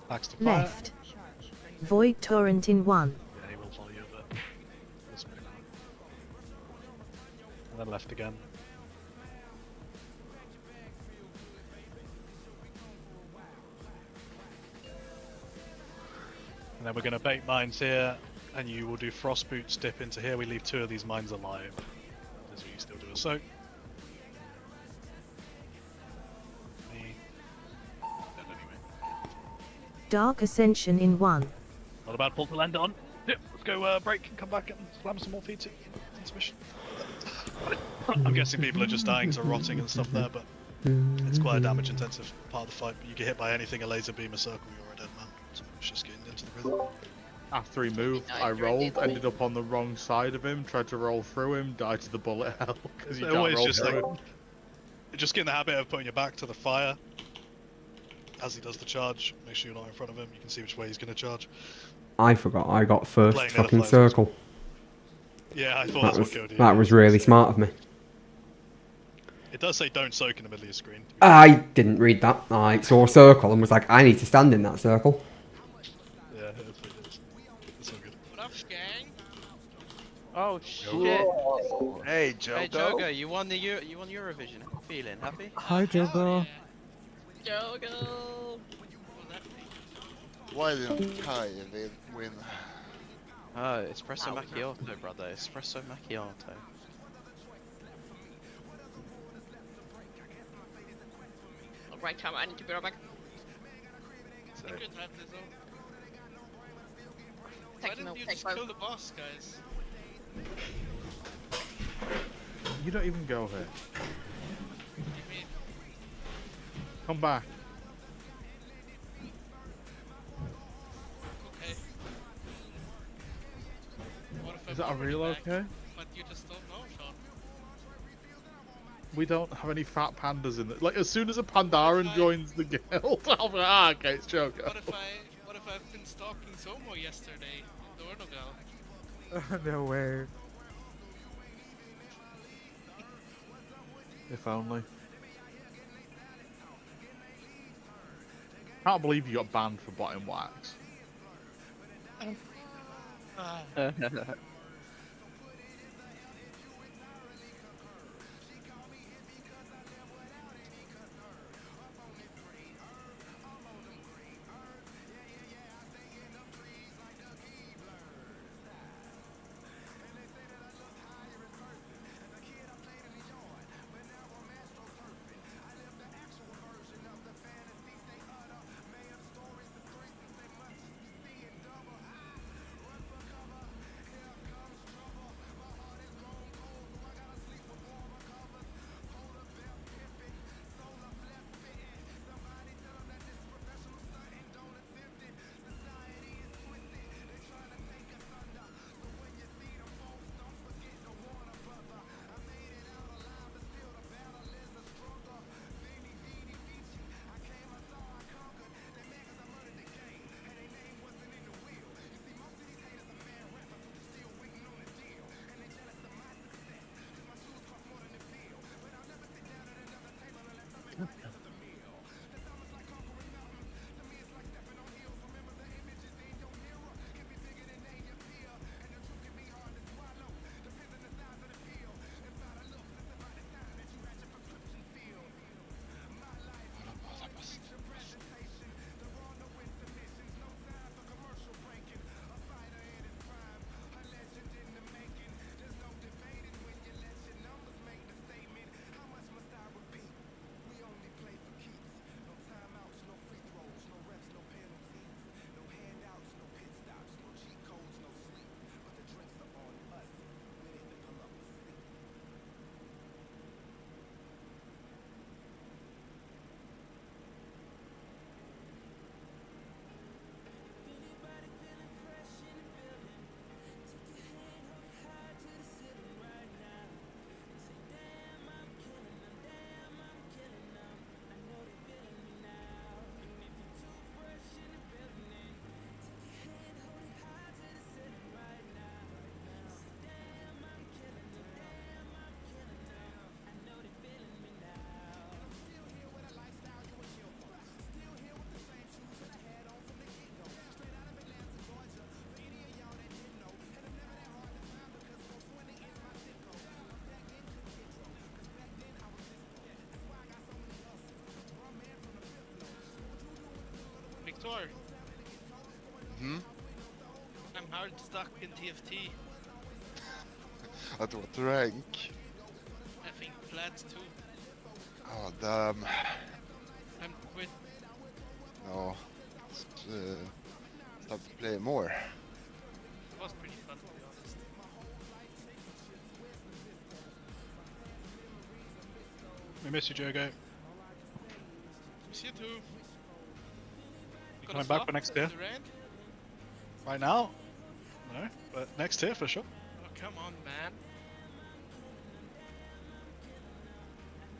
Speaker 2: Backs to fire.
Speaker 4: Left. Void Torrent in 1.
Speaker 2: Yeah, he will follow you, but let's move on. And then left again. And then we're going to bait mines here, and you will do frost boots, dip into here. We leave 2 of these mines alive, as we still do a soak. Me. Dead anyway.
Speaker 4: Dark Ascension in 1.
Speaker 2: Not a bad pull to land on. Yep, let's go break and come back and slam some more feet to transmission. I'm guessing people are just dying to rotting and stuff there, but it's quite a damage intensive part of the fight. But you get hit by anything, a laser beam, a circle, you're a dead man. So it's just getting into the rhythm.
Speaker 8: After he moved, I rolled, ended up on the wrong side of him, tried to roll through him, died to the bullet hell because you can't
Speaker 2: Always
Speaker 8: roll
Speaker 2: just
Speaker 8: through
Speaker 2: like
Speaker 8: him.
Speaker 2: just get in the habit of putting your back to the fire as he does the charge. Make sure you're not in front of him. You can see which way he's going to charge.
Speaker 9: I forgot I got first
Speaker 2: Playing near the
Speaker 9: fucking
Speaker 2: flares.
Speaker 9: circle.
Speaker 2: Yeah, I thought
Speaker 9: That
Speaker 2: that's
Speaker 9: was,
Speaker 2: what killed you.
Speaker 9: that was really smart of me.
Speaker 2: It does say don't soak in the middle of your screen.
Speaker 9: I didn't read that. I saw a circle and was like, I need to stand in that circle.
Speaker 2: Yeah, it is. It's all good.
Speaker 14: What up, gang? Oh shit!
Speaker 7: Hey, Jogo.
Speaker 14: Hey Jogo, you won Eurovision. Feeling happy?
Speaker 11: Hi, Jogo.
Speaker 5: Jogo!
Speaker 13: Why didn't Kai win?
Speaker 14: Oh, espresso macchiato, brother. Espresso macchiato.
Speaker 5: Right time, I need to be right back. Tech
Speaker 18: didn't
Speaker 5: milk,
Speaker 18: you
Speaker 5: tech
Speaker 18: just
Speaker 5: bow.
Speaker 18: kill the boss, guys?
Speaker 8: You don't even go here.
Speaker 18: What do you mean?
Speaker 8: Come back.
Speaker 18: Okay. What if
Speaker 8: Is
Speaker 18: I'm
Speaker 8: that a
Speaker 18: already
Speaker 8: real
Speaker 18: back?
Speaker 8: okay?
Speaker 18: But you just don't know, Sean.
Speaker 8: We don't have any fat pandas in it. Like, as soon as a Pandaren joins the guild, I'll be like, okay, it's Joko.
Speaker 18: What if I've been stalking Somo yesterday in Dornogal?
Speaker 11: No way.
Speaker 8: If only. Can't believe you got banned for botting wax.
Speaker 18: Victor,
Speaker 13: Hmm?
Speaker 18: I'm hard stuck in TFT.
Speaker 13: At what rank?
Speaker 18: I think flat 2.
Speaker 13: Oh, damn.
Speaker 18: I'm quit.
Speaker 13: No. It's time to play more.
Speaker 18: It was pretty fun, to be honest.
Speaker 2: We miss you, Jogo.
Speaker 18: Miss you too.
Speaker 2: You coming back for next tier? Right now? No, but next tier for sure.
Speaker 18: Oh, come on, man.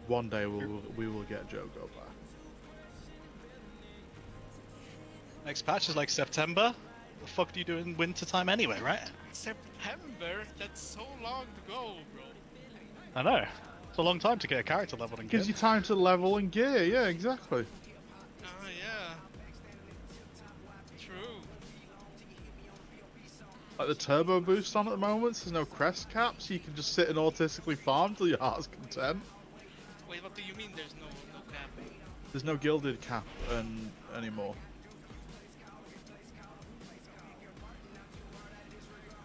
Speaker 8: One day we will get Jogo back.
Speaker 2: Next patch is like September. The fuck do you do in winter time anyway, right?
Speaker 18: September? That's so long to go, bro.
Speaker 2: I know. It's a long time to get a character leveled and
Speaker 8: Gives you time to level and gear, yeah, exactly.
Speaker 18: Oh, yeah. True.
Speaker 8: Like the turbo boost on at the moment, so there's no crest cap, so you can just sit and autistically farm till your heart's content.
Speaker 18: Wait, what do you mean there's no cap?
Speaker 8: There's no gilded cap anymore.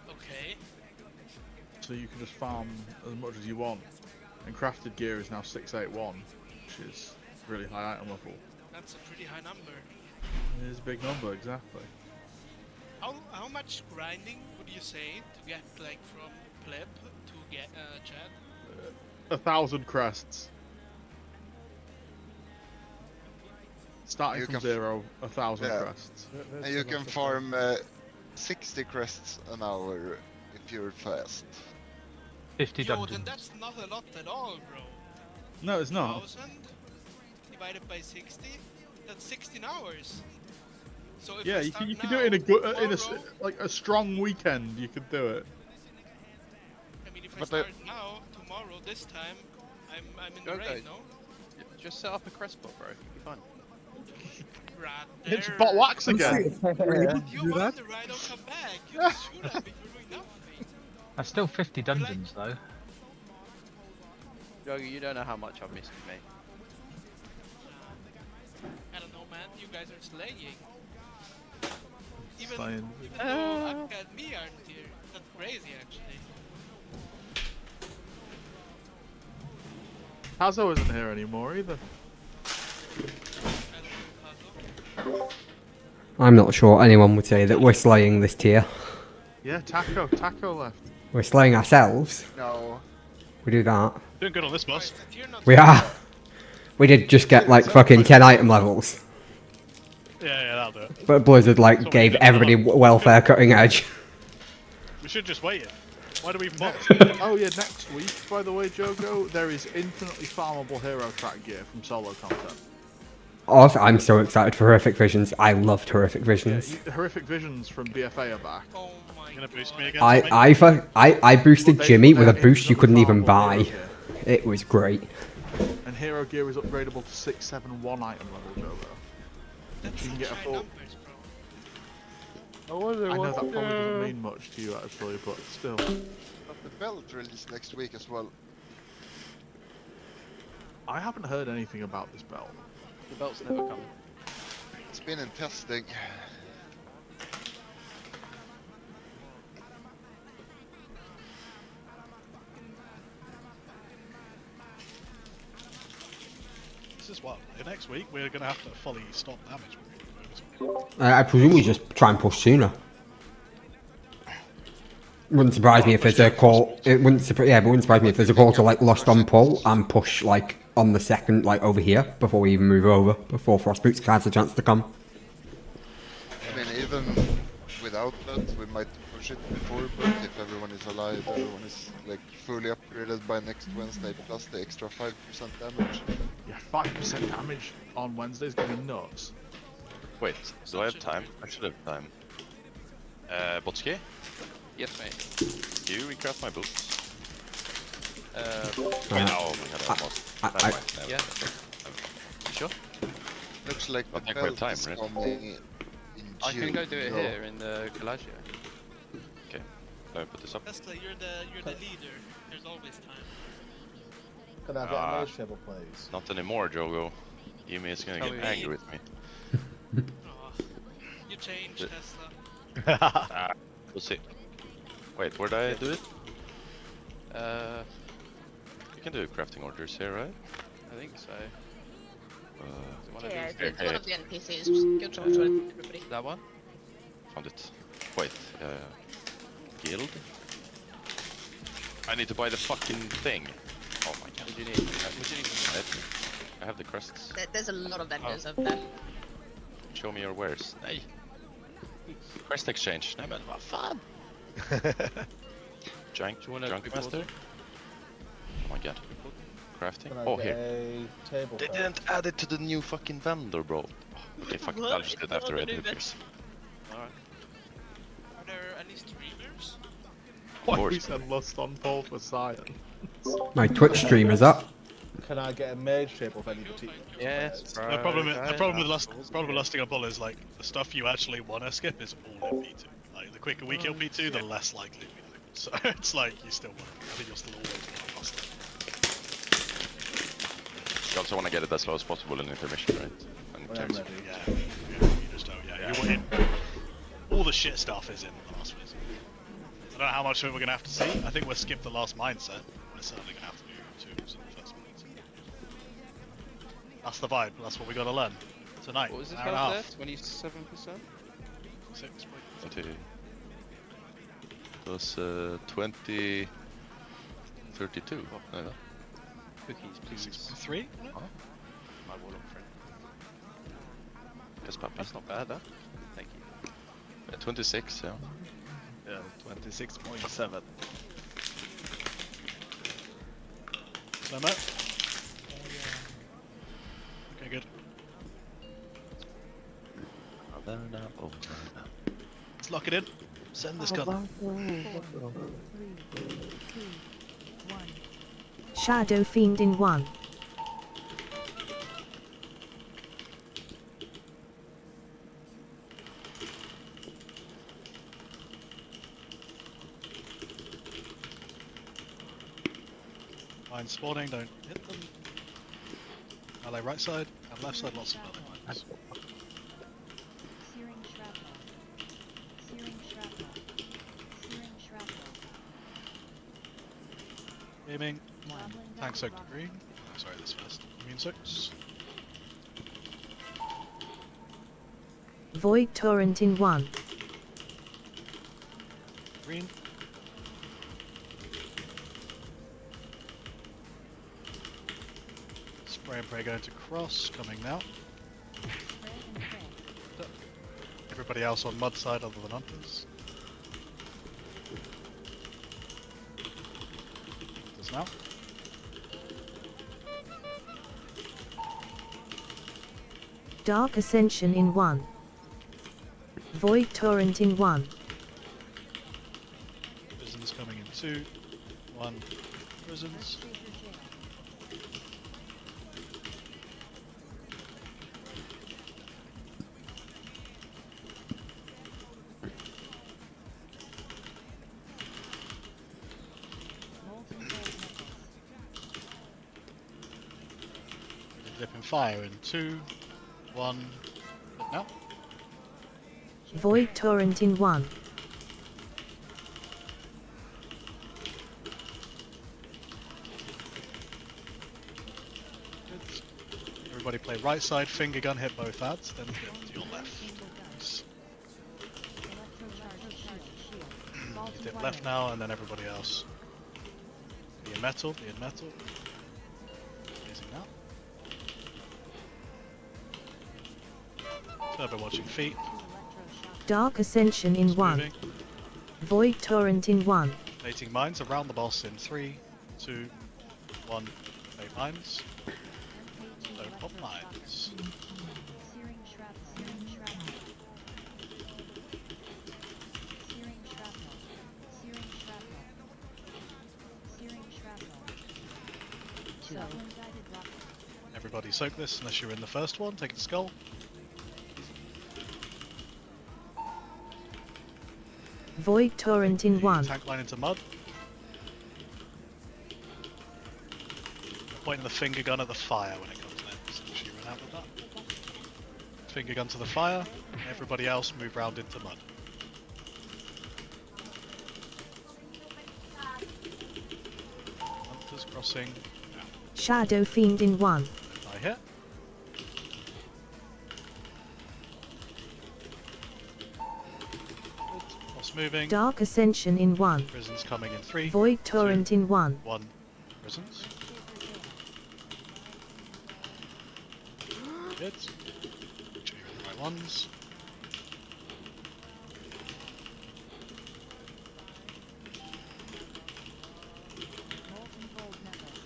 Speaker 18: Okay.
Speaker 8: So you can just farm as much as you want. And crafted gear is now 681, which is really high item level.
Speaker 18: That's a pretty high number.
Speaker 8: It is a big number, exactly.
Speaker 18: How much grinding would you say to get like from pleb to get Chad?
Speaker 8: 1,000 crests. Starting
Speaker 13: You
Speaker 8: from
Speaker 13: can
Speaker 8: 0, 1,000
Speaker 13: Yeah.
Speaker 8: crests.
Speaker 13: And you can farm 60 crests an hour if you're fast.
Speaker 15: 50
Speaker 18: Yo,
Speaker 15: dungeons.
Speaker 18: then that's not a lot at all, bro.
Speaker 8: No, it's not.
Speaker 18: 1,000 divided by 60, that's 16 hours. So if
Speaker 8: Yeah,
Speaker 18: I
Speaker 8: you
Speaker 18: start
Speaker 8: can
Speaker 18: now,
Speaker 8: do it in a good,
Speaker 18: tomorrow,
Speaker 8: like a strong weekend. You could do it.
Speaker 18: I mean, if I
Speaker 14: But
Speaker 18: start now, tomorrow, this time, I'm in the
Speaker 14: Okay.
Speaker 18: raid, no?
Speaker 14: Just set up a crest bot, bro. You'll be fine.
Speaker 18: Right
Speaker 8: It's
Speaker 18: there.
Speaker 8: bot wax again.
Speaker 18: You won the ride, I'll come back. You just shoot at me for doing nothing.
Speaker 15: That's still 50 dungeons though.
Speaker 14: Yogi, you don't know how much I've missed you, mate.
Speaker 18: I don't know, man. You guys are slaying. Even
Speaker 8: Slaying.
Speaker 18: though Akka and me aren't here. That's crazy, actually.
Speaker 8: Hazo isn't here anymore either.
Speaker 9: I'm not sure anyone would say that we're slaying this tier.
Speaker 8: Yeah, Taco left.
Speaker 9: We're slaying ourselves.
Speaker 13: No.
Speaker 9: We do that.
Speaker 2: Doing good on this boss.
Speaker 9: We are. We did just get like fucking 10 item levels.
Speaker 2: Yeah, that'll do it.
Speaker 9: But Blizzard like
Speaker 2: That's what we
Speaker 9: gave
Speaker 2: did
Speaker 9: everybody
Speaker 2: before.
Speaker 9: welfare cutting edge.
Speaker 2: We should just wait it. Why do we even bother?
Speaker 8: Oh yeah, next week, by the way, Jogo, there is infinitely farmable hero track gear from solo content.
Speaker 9: Also, I'm so excited for Horrific Visions. I loved Horrific Visions.
Speaker 8: Horrific Visions from BFA are back.
Speaker 18: Oh my
Speaker 2: Gonna boost me again.
Speaker 9: I boosted Jimmy with a boost you couldn't even
Speaker 8: farmable
Speaker 9: buy.
Speaker 8: hero gear.
Speaker 9: It was great.
Speaker 8: And hero gear is upgradable to 671 item level, Jogo.
Speaker 18: That's
Speaker 8: You can get a
Speaker 18: high
Speaker 8: full.
Speaker 18: numbers, bro.
Speaker 16: I wonder
Speaker 8: I know
Speaker 16: what.
Speaker 8: that probably doesn't mean much to you actually, but still.
Speaker 13: But the belt released next week as well.
Speaker 8: I haven't heard anything about this belt.
Speaker 14: The belt's never coming.
Speaker 13: It's been in testing.
Speaker 2: This is what? Next week we're gonna have to fully stop damage.
Speaker 9: I presume we just try and push sooner. Wouldn't surprise me if there's a call. It wouldn't surprise. Yeah, but wouldn't surprise me if there's a call to like Lost on Pull and push like on the second, like over here before we even move over, before Frostboots has a chance to come.
Speaker 13: I mean, even without that, we might push it before, but if everyone is alive, everyone is like fully upgraded by next Wednesday, plus the extra 5% damage.
Speaker 8: Yeah, 5% damage on Wednesday is gonna be nuts.
Speaker 1: Wait, do I have time? I should have time. Botski,
Speaker 14: Yes, mate.
Speaker 1: can you recraft my boots?
Speaker 14: Uh,
Speaker 1: Wait, oh my god, I almost. Never mind, never
Speaker 14: yeah.
Speaker 1: mind.
Speaker 14: You sure?
Speaker 13: Looks like
Speaker 1: I
Speaker 13: the
Speaker 1: think we have
Speaker 13: belt
Speaker 1: time,
Speaker 13: is
Speaker 1: right?
Speaker 13: coming in
Speaker 14: I
Speaker 13: June.
Speaker 14: can go do it
Speaker 13: no.
Speaker 14: here in the Galagio.
Speaker 1: Okay, let me put this up.
Speaker 18: Tesla, you're the leader. There's always time.
Speaker 12: Can I get a mage table, please?
Speaker 1: Not anymore, Jogo. Yumi is gonna
Speaker 14: Oh,
Speaker 1: get
Speaker 14: yeah.
Speaker 1: angry with me.
Speaker 18: Aw, you changed, Tesla.
Speaker 1: We'll see. Wait, where did I do it? You can do crafting orders here, right?
Speaker 14: I think so. One of
Speaker 5: Yeah,
Speaker 14: these.
Speaker 5: it's one of the NPCs. Just go to everybody.
Speaker 14: That one?
Speaker 1: Found it. Wait, guild? I need to buy the fucking thing. Oh my god.
Speaker 14: What do you need? What do you need?
Speaker 1: I have the crests.
Speaker 5: There's a lot of vendors
Speaker 1: Oh.
Speaker 5: out there.
Speaker 1: Show me your wares. Nej. Quest exchange. Nej men vad fan. Junk master. Oh my god. Crafting.
Speaker 12: Can I
Speaker 1: Oh
Speaker 12: get
Speaker 1: here.
Speaker 12: a table
Speaker 1: They
Speaker 12: first?
Speaker 1: didn't add it to the new fucking vendor, bro. Okay, fuck it. I'll just do it after it appears.
Speaker 14: Alright.
Speaker 18: Are there any streamers?
Speaker 8: Why
Speaker 1: course.
Speaker 8: we said Lost on Pull for science?
Speaker 9: My Twitch stream is up.
Speaker 12: Can I get a mage table for any of the team?
Speaker 14: Yes, bro.
Speaker 2: The problem with lusting up all is like the stuff you actually want to skip is all in P2. Like the quicker we kill P2, the less likely we do. So it's like you still want. I think you'll still always want to lust.
Speaker 1: You also want to get it as slow as possible in intermission, right? And
Speaker 12: When I'm
Speaker 1: checks.
Speaker 12: ready.
Speaker 2: Yeah, you just don't. Yeah, you want in. All the shit stuff is in the last phase. I don't know how much of it we're gonna have to see. I think we'll skip the last mindset. We're certainly gonna have to do twos in the first mindset. That's the vibe. That's what we gotta learn tonight.
Speaker 14: What was this
Speaker 2: Hour and a
Speaker 14: health
Speaker 2: half.
Speaker 14: there? 27%?
Speaker 2: 26.32.
Speaker 1: 20. It was 20. 32. No, no.
Speaker 14: Cookies, please.
Speaker 2: 6.3.
Speaker 1: Huh?
Speaker 14: My warlock friend.
Speaker 1: Yes, puppy.
Speaker 14: That's not bad, huh? Thank you.
Speaker 1: 26, yeah.
Speaker 7: Yeah, 26.7.
Speaker 2: So much. Okay, good. Let's lock it in. Send this gun.
Speaker 3: 4, 3, 2, 1.
Speaker 4: Shadow Fiend in 1.
Speaker 2: Mine spawning, don't hit them. Melee right side and left side, lots of melee mines.
Speaker 3: Searing shrapnel. Searing shrapnel. Searing shrapnel.
Speaker 2: Aiming.
Speaker 3: Goblin
Speaker 2: Tank soaked to
Speaker 3: rock.
Speaker 2: green. Oh, sorry, this first. Immune soaks.
Speaker 4: Void Torrent in 1.
Speaker 2: Green. Spray and pray going to cross, coming now.
Speaker 3: Spray and pray.
Speaker 2: Everybody else on mud side other than hunters. This now.
Speaker 4: Dark Ascension in 1. Void Torrent in 1.
Speaker 2: Prisons coming in 2. 1. Prisons.
Speaker 3: Molten gold knuckles.
Speaker 2: Dip in fire in 2. 1. Now.
Speaker 4: Void Torrent in 1.
Speaker 2: Everybody play right side, finger gun, hit both ads, then dip to your left. Nice.
Speaker 3: Electrocharge shield.
Speaker 2: You
Speaker 3: Vaulted
Speaker 2: dip
Speaker 3: wire.
Speaker 2: left now, and then everybody else. Be in metal, be in metal. Amazing now. Turbo watching feet.
Speaker 4: Dark Ascension in 1.
Speaker 2: Moving.
Speaker 4: Void Torrent in 1.
Speaker 2: Mating mines around the boss in 3, 2, 1. Make mines. Don't pop mines.
Speaker 3: Searing shrapnel. Searing shrapnel. Searing shrapnel. Searing shrapnel. Searing shrapnel. Goblin guided rocket.
Speaker 2: Everybody soak this unless you're in the first one. Take a skull.
Speaker 4: Void Torrent in 1.
Speaker 2: Tank line into mud. Pointing the finger gun at the fire when it comes next. Make sure you run out with that. Finger gun to the fire. Everybody else move round into mud. Hunters crossing.
Speaker 4: Shadow Fiend in 1.
Speaker 2: I hit. Cross moving.
Speaker 4: Dark Ascension in 1.
Speaker 2: Prisons coming in 3.
Speaker 4: Void Torrent in 1.
Speaker 2: 1. Prisons. Good. Make sure you're in the right ones.
Speaker 3: Molten gold knuckles.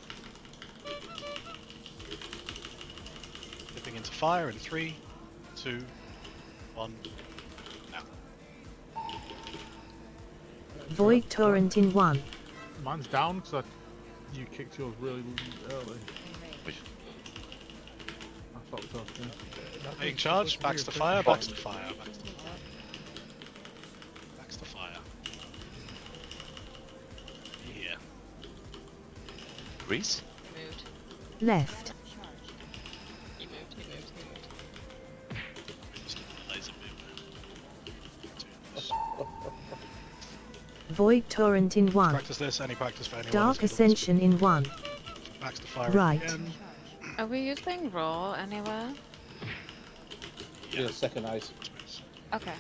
Speaker 2: Dipping into fire in 3, 2, 1. Now.
Speaker 4: Void Torrent in 1.
Speaker 8: Mine's down because you kicked yours really early. I fucked up, yeah.
Speaker 2: Making charge, backs to fire, backs to fire, backs to fire. Backs to fire. Yeah.
Speaker 1: Grease?
Speaker 5: Moved.
Speaker 4: Left.
Speaker 5: He moved, he moved, he moved.
Speaker 2: Just a laser beam.
Speaker 4: Void Torrent in 1.
Speaker 2: Practice this, any practice for anyone.
Speaker 4: Dark
Speaker 2: that's good.
Speaker 4: Ascension in 1.
Speaker 2: Backs to fire
Speaker 4: Right.
Speaker 2: again.
Speaker 6: Are we using raw anywhere?
Speaker 12: Yeah, second ice.
Speaker 6: Okay.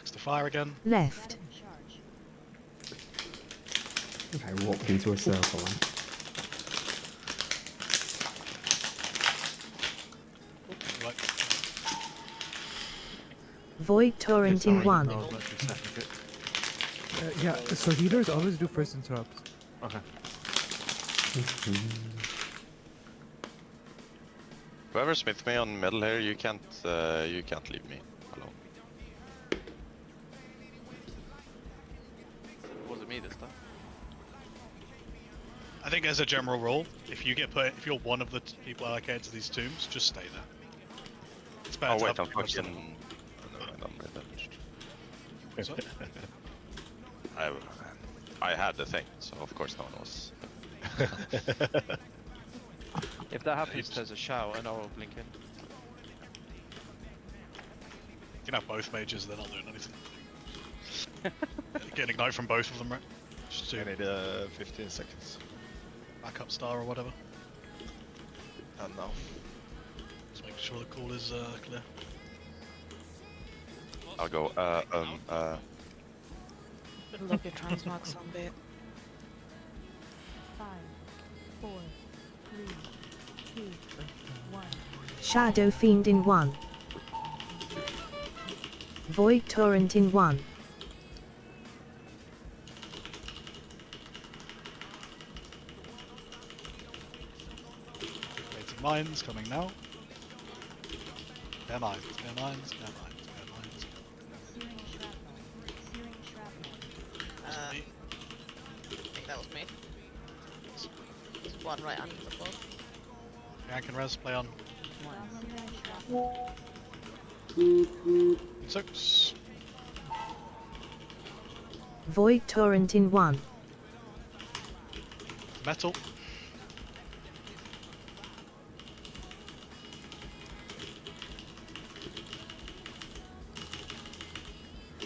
Speaker 2: Axe to fire again.
Speaker 4: Left.
Speaker 9: Okay, walked into a circle then.
Speaker 2: Right.
Speaker 4: Void torrent in 1.
Speaker 8: I was meant to be second pick.
Speaker 11: Yeah, so healers always do first interrupt.
Speaker 8: Okay.
Speaker 1: Whoever smith me on middle here, you can't leave me alone.
Speaker 14: Was it me this time?
Speaker 2: I think as a general rule, if you're one of the people allocated to these tombs, just stay there. It's better
Speaker 1: Oh
Speaker 2: to
Speaker 1: wait,
Speaker 2: have
Speaker 1: I'm
Speaker 2: most of
Speaker 1: fucking... I'm revenged.
Speaker 2: So,
Speaker 1: I had the thing, so of course no one was.
Speaker 14: If that happens, there's a shower and I'll blink in.
Speaker 2: you can have both mages, they're not doing anything. Getting ignite from both of them, right? Just to
Speaker 7: I need 15 seconds.
Speaker 2: backup star or whatever.
Speaker 7: And now.
Speaker 2: Just make sure the call is clear.
Speaker 1: I'll go,
Speaker 6: Love your transmog zombie.
Speaker 3: 5, 4, 3, 2, 1.
Speaker 4: Shadow Fiend in 1. Void torrent in 1.
Speaker 2: Waiting mines coming now. Spare mines, spare mines, spare mines, spare mines.
Speaker 3: Searing shrapnel. Searing shrapnel.
Speaker 5: I think that was me. There's one right under the ball.
Speaker 2: Yank and res, play on.
Speaker 3: Searing shrapnel.
Speaker 2: 6.
Speaker 4: Void torrent in 1.
Speaker 2: Metal.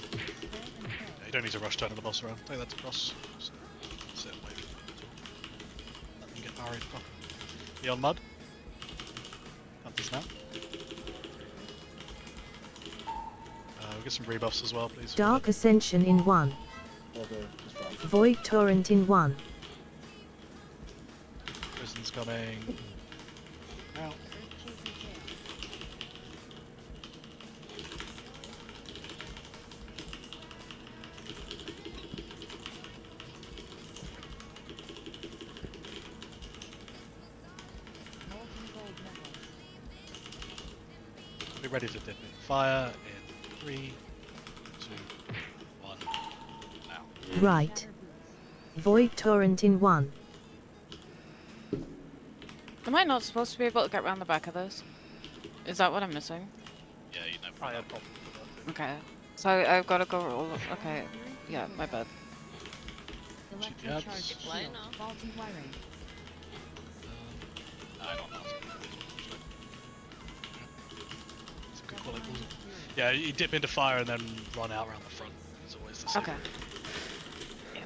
Speaker 2: Yeah, you don't need to rush turning the boss around. Take that to cross. Just sit and wait. Let them get married. Beyond mud. Got this now. We'll get some rebuffs as well, please.
Speaker 4: Dark Ascension in 1.
Speaker 12: Okay, just fine.
Speaker 4: Void torrent in 1.
Speaker 2: Prison's coming. Out.
Speaker 3: Molten gold medals.
Speaker 2: Be ready to dip in fire in 3, 2, 1. Now.
Speaker 4: Right. Void torrent in 1.
Speaker 6: Am I not supposed to be able to get around the back of this? Is that what I'm missing?
Speaker 2: Yeah, you know.
Speaker 14: I had problems with that.
Speaker 6: Okay. So I've got to go all... Okay. Yeah, my bad.
Speaker 3: Electrocharge
Speaker 2: Jabs.
Speaker 5: Fly
Speaker 3: shield.
Speaker 5: now.
Speaker 3: Faulty wiring.
Speaker 2: I don't know. It's a good quality. Yeah, you dip into fire and then run out around the front. It's always the same.
Speaker 6: Okay. Yeah.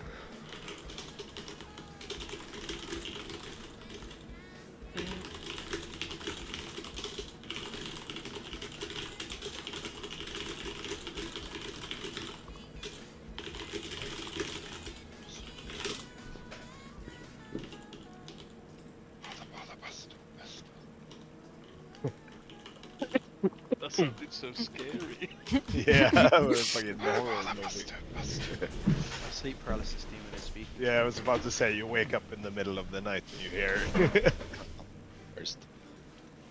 Speaker 14: That sounded so scary.
Speaker 7: Yeah, we're fucking horror movie.
Speaker 14: My sleep paralysis demon is speaking.
Speaker 7: Yeah, I was about to say, you wake up in the middle of the night and you hear.
Speaker 1: first.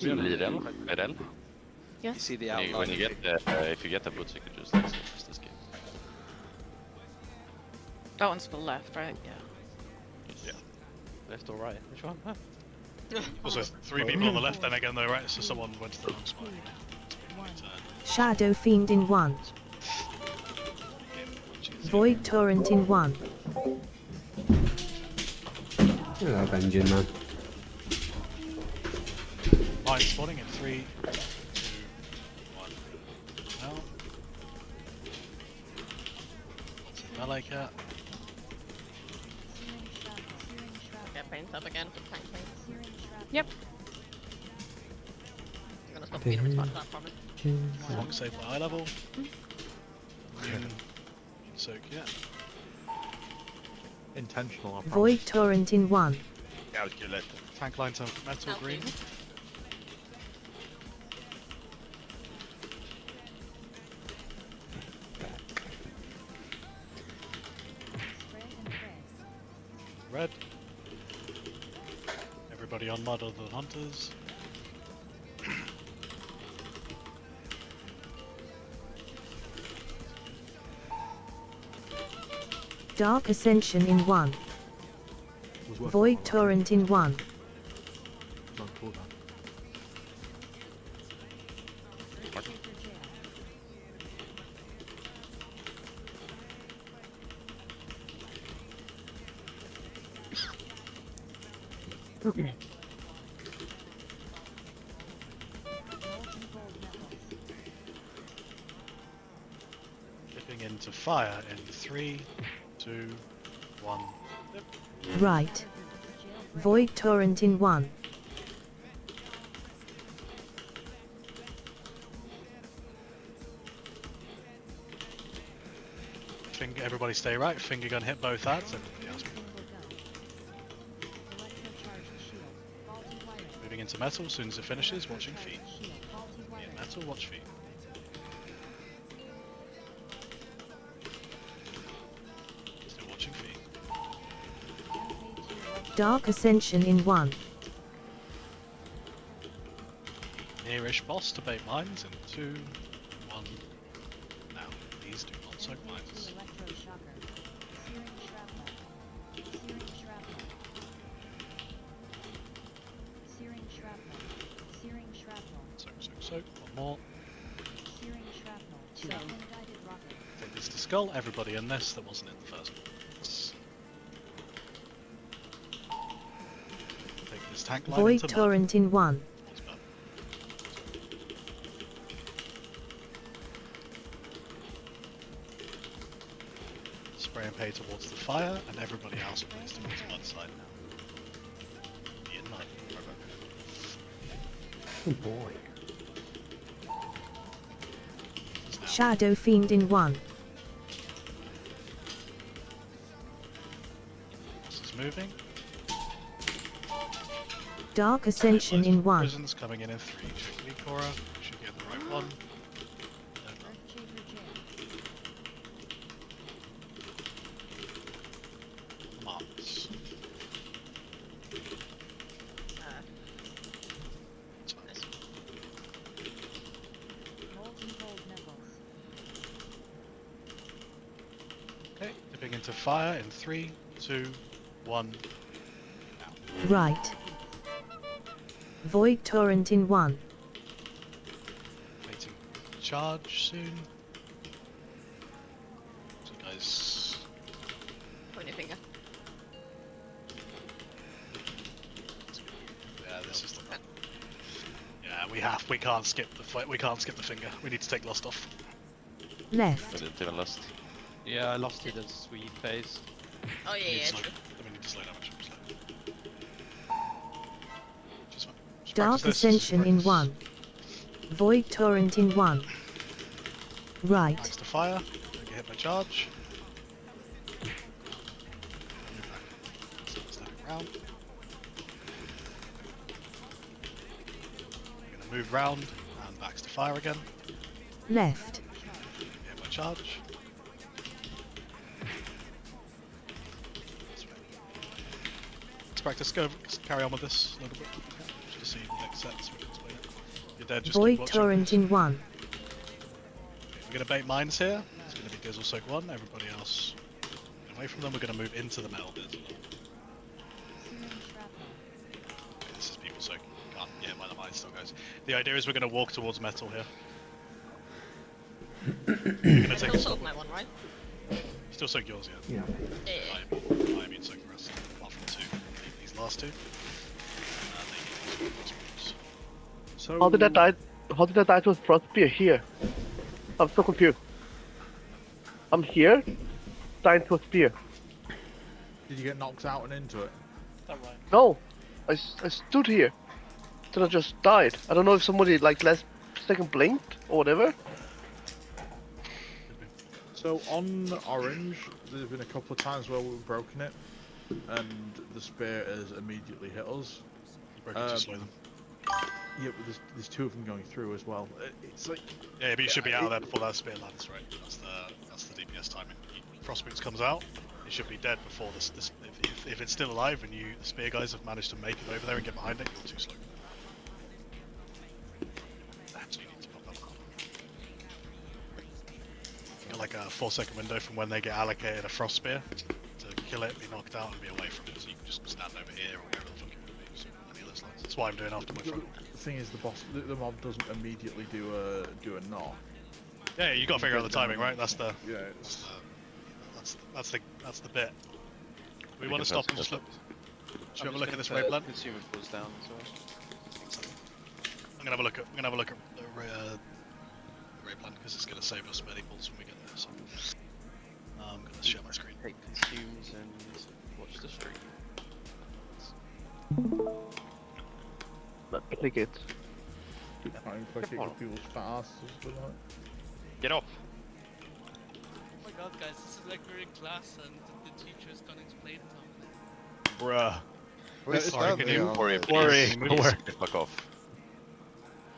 Speaker 1: Lidl.
Speaker 6: Yes.
Speaker 14: You see the
Speaker 1: When
Speaker 14: outline.
Speaker 1: you get the, if you get the boots, you can just like switch this game.
Speaker 6: That one's to the left, right? Yeah.
Speaker 1: Yeah.
Speaker 14: Left or right? Which one? Huh?
Speaker 2: Also, 3 people on the left then again though, right? So someone went to the wrong spot.
Speaker 4: Shadow Fiend in 1. Void torrent in 1.
Speaker 9: Hello, Benjamin, man.
Speaker 2: Mine spawning in 3, 2, 1. Now. Melee cat.
Speaker 5: Get paint up again for tank paint.
Speaker 6: Yep.
Speaker 5: I'm gonna stop being responsible for that problem.
Speaker 2: Long save at eye level. Soak, yeah.
Speaker 8: Intentional, I promise.
Speaker 4: Void Torrent in 1.
Speaker 7: Calculate.
Speaker 2: Tank line to metal green. Red. Everybody on mud other than hunters.
Speaker 4: Dark Ascension in 1. Void Torrent in 1.
Speaker 2: Dipping into fire in 3, 2, 1. Dip.
Speaker 4: Right. Void Torrent in 1.
Speaker 2: Finger, everybody stay right. Finger gun hit both ads. Everybody else. Moving into metal. As soon as it finishes, watching feet. Yeah, metal, watch feet. Still watching feet.
Speaker 4: Dark Ascension in 1.
Speaker 2: Nearish boss to bait mines in 2, 1. Now, please do not soak mines. Soak. One more. Take this to skull. Everybody in this that wasn't in the first one. Take this tank line
Speaker 4: Void
Speaker 2: into mud.
Speaker 4: Torrent in 1.
Speaker 2: Spray and pay towards the fire, and everybody else plays towards the mud side now. Be in mud.
Speaker 9: Oh boy.
Speaker 4: Shadow Fiend in 1.
Speaker 2: This is moving.
Speaker 4: Dark Ascension in 1.
Speaker 2: Prisons coming in 3. Check Cora. Should get the right one. Marks. Okay, dipping into fire in 3, 2, 1.
Speaker 4: Right. Void Torrent in 1.
Speaker 2: Waiting charge soon. So guys,
Speaker 5: Point your finger.
Speaker 2: yeah, this is the one. Yeah, we can't skip the finger. We need to take Lost off.
Speaker 4: Left.
Speaker 1: I didn't even lost.
Speaker 14: Yeah, I lost it as sweet phase.
Speaker 5: Oh yeah, yeah, true.
Speaker 2: We need to slow damage.
Speaker 4: Dark Ascension in 1. Void Torrent in 1. Right.
Speaker 2: Max to fire. Don't get hit by charge. Step around. We're gonna move round and backs to fire again.
Speaker 4: Left.
Speaker 2: Get hit by charge. Let's practice. Go. Carry on with this a little bit. Just see the next sets. You're dead. Just
Speaker 4: Void
Speaker 2: keep watching.
Speaker 4: Torrent in 1.
Speaker 2: We're going to bait mines here. It's going to be Dizzle Soak 1. Everybody else away from them. We're going to move into the metal bit. Okay, this is people soaking. Can't get hit by the mines still, guys. The idea is we're going to walk towards metal here. We're going to take
Speaker 5: Still soak my one, right?
Speaker 2: Still soak yours, yeah.
Speaker 5: Yeah.
Speaker 2: I mean soak the rest. Apart from 2. These last 2.
Speaker 16: So how did I die? How did I die to a front spear here? I'm so confused. I'm here, dying to a spear.
Speaker 8: Did you get knocked out and into it?
Speaker 16: No, I stood here. Then I just died. I don't know if somebody like last second blinked or whatever.
Speaker 8: So on orange, there's been a couple of times where we've broken it, and the spear has immediately hit us.
Speaker 2: You broke it to slow them.
Speaker 8: Yeah, but there's 2 of them going through as well. It's like
Speaker 2: Yeah, but you should be out of there before that spear lands, right? That's the DPS timing. Frostboots comes out, it should be dead before this. If it's still alive and the spear guys have managed to make it over there and get behind it, you're too slow. So you need to pop that up. Got like a 4-second window from when they get allocated a frost spear to kill it, be knocked out, and be away from it. So you can just stand over here or wherever the fuck you want to be. So any of those lines. That's what I'm doing after my front.
Speaker 8: the thing is, the mob doesn't immediately do a knock.
Speaker 2: Yeah, you got to figure out the timing, right? That's the
Speaker 8: yeah.
Speaker 2: That's the bit. We want to stop and just look. Should we have a look at this raid plan?
Speaker 14: Consumables down as well.
Speaker 2: I'm gonna have a look at the raid plan because it's gonna save us many balls when we get there. So I'm gonna share my screen.
Speaker 14: Take consumes and watch the stream.
Speaker 16: But click it.
Speaker 8: Trying to click it with people's fast.
Speaker 14: Get off.
Speaker 18: Oh my god, guys, this is like we're in class and the teacher is gonna explain something.
Speaker 2: Bruh.
Speaker 13: Wait,
Speaker 2: Sorry, can you
Speaker 1: Worry,
Speaker 2: worry?
Speaker 1: Fuck off.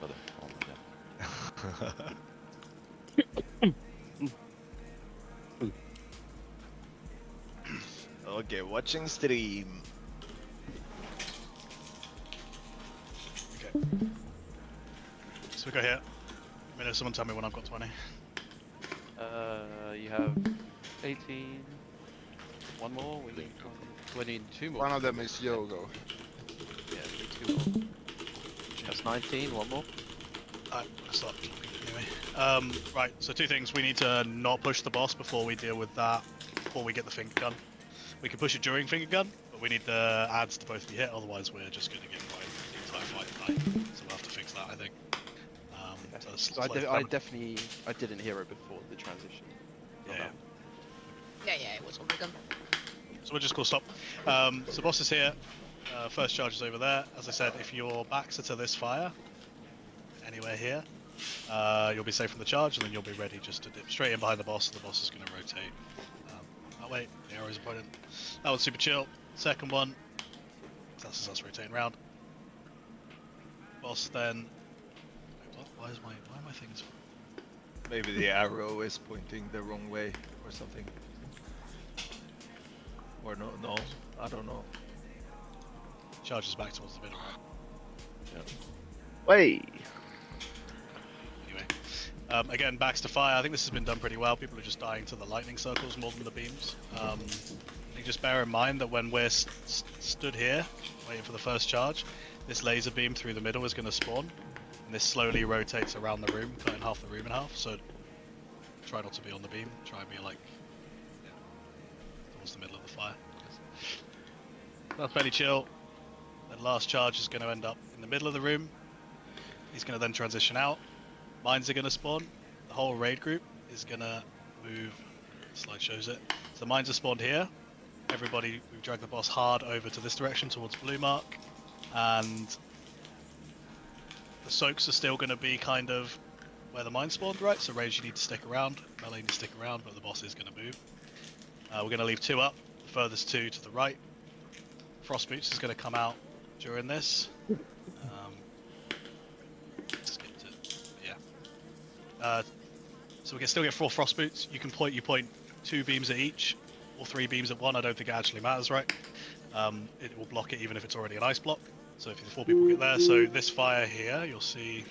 Speaker 1: Brother. Oh my god.
Speaker 7: Okay, watching stream.
Speaker 2: Okay. So we go here. Someone tell me when I've got 20.
Speaker 14: You have 18. One more. We need 2 more.
Speaker 13: One of them is Yogo.
Speaker 14: Yeah, we need 2 more. That's 19. One more.
Speaker 2: Alright, I'll start anyway. Right, so 2 things. We need to not push the boss before we deal with that, before we get the finger gun. We can push it during finger gun, but we need the ads to both be hit, otherwise we're just going to get right the entire fight tonight. So we'll have to fix that, I think.
Speaker 14: So I didn't hear it before the transition.
Speaker 5: Yeah, it was on the gun.
Speaker 2: So we'll just call stop. So boss is here. First charge is over there. As I said, if your backs are to this fire, anywhere here, you'll be safe from the charge, and then you'll be ready just to dip straight in behind the boss, and the boss is going to rotate that way. The arrows are pointed. That one's super chill. Second one, that's us rotating around. Boss then. Why are my things?
Speaker 7: Maybe the arrow is pointing the wrong way or something. Or no, I don't know.
Speaker 2: Charges back towards the middle, right?
Speaker 7: Yeah.
Speaker 16: Wait.
Speaker 2: Anyway, again, backs to fire. I think this has been done pretty well. People are just dying to the lightning circles more than the beams. You just bear in mind that when we're stood here, waiting for the first charge, this laser beam through the middle is going to spawn. And this slowly rotates around the room, cutting half the room in half. So try not to be on the beam. Try and be like towards the middle of the fire. That's fairly chill. The last charge is going to end up in the middle of the room. He's going to then transition out. Mines are going to spawn. The whole raid group is going to move. The slide shows it. So mines are spawned here. Everybody, we drag the boss hard over to this direction towards blue mark, and the soaks are still going to be kind of where the mine spawned, right? So Rage, you need to stick around. Melee, you need to stick around, but the boss is going to move. We're going to leave 2 up. The furthest 2 to the right. Frost Boots is going to come out during this. Let's get to, yeah. So we can still get 4 Frost Boots. You point 2 beams at each, or 3 beams at one. I don't think it actually matters, right? It will block it even if it's already an ice block. So if the 4 people get there, so this fire here, you'll see.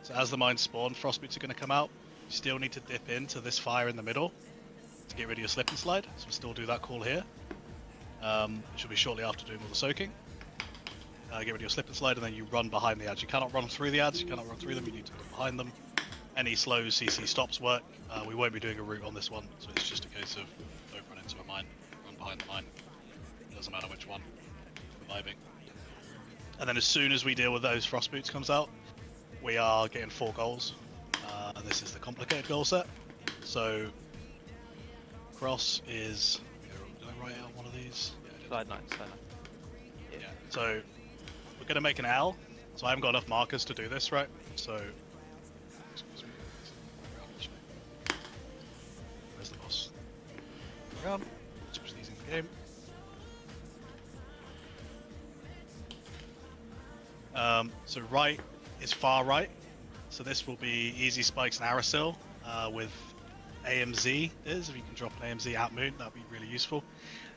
Speaker 2: So as the mines spawn, Frost Boots are going to come out. You still need to dip into this fire in the middle to get rid of your slip and slide. So we'll still do that call here. It should be shortly after doing all the soaking. Get rid of your slip and slide, and then you run behind the ads. You cannot run through the ads. You cannot run through them. You need to run behind them. Any slow CC stops work. We won't be doing a route on this one, so it's just a case of don't run into a mine, run behind the mine. It doesn't matter which one. We're vibing. And then as soon as we deal with those Frost Boots comes out, we are getting 4 goals. And this is the complicated goal set. So cross is. Did I write out one of these? Yeah,
Speaker 14: Slide 9.
Speaker 2: Yeah. So we're gonna make an L. So I haven't got enough markers to do this, right? So down. Switch these into the game. So right is far right. So this will be easy spikes and Arasil with AMZ is. If you can drop an AMZ out moon, that'd be really useful.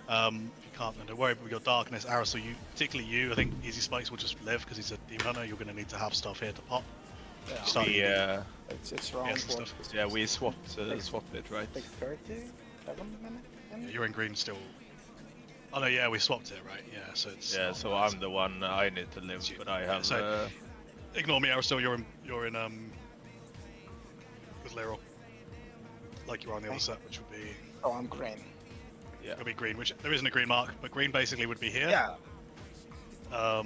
Speaker 2: If you can't, then don't worry. But with your darkness, Arasil, you, particularly you, I think easy spikes will just live because he's a demon hunter. You're going to need to have stuff here to pop.
Speaker 10: It's round one.
Speaker 7: Yeah, we swapped it, right?
Speaker 10: Like 37 minutes?
Speaker 2: Yeah, you're in green still. Oh no, yeah, we swapped it, right? Yeah, so it's.
Speaker 7: Yeah, so I'm the one I need to live, but I have.
Speaker 2: So, ignore me, Aristotle. You're in with Lero. Like you are on the other set, which would be.
Speaker 10: Oh, I'm green.
Speaker 2: Yeah. It'll be green, which there isn't a green mark, but green basically would be here.
Speaker 10: Yeah.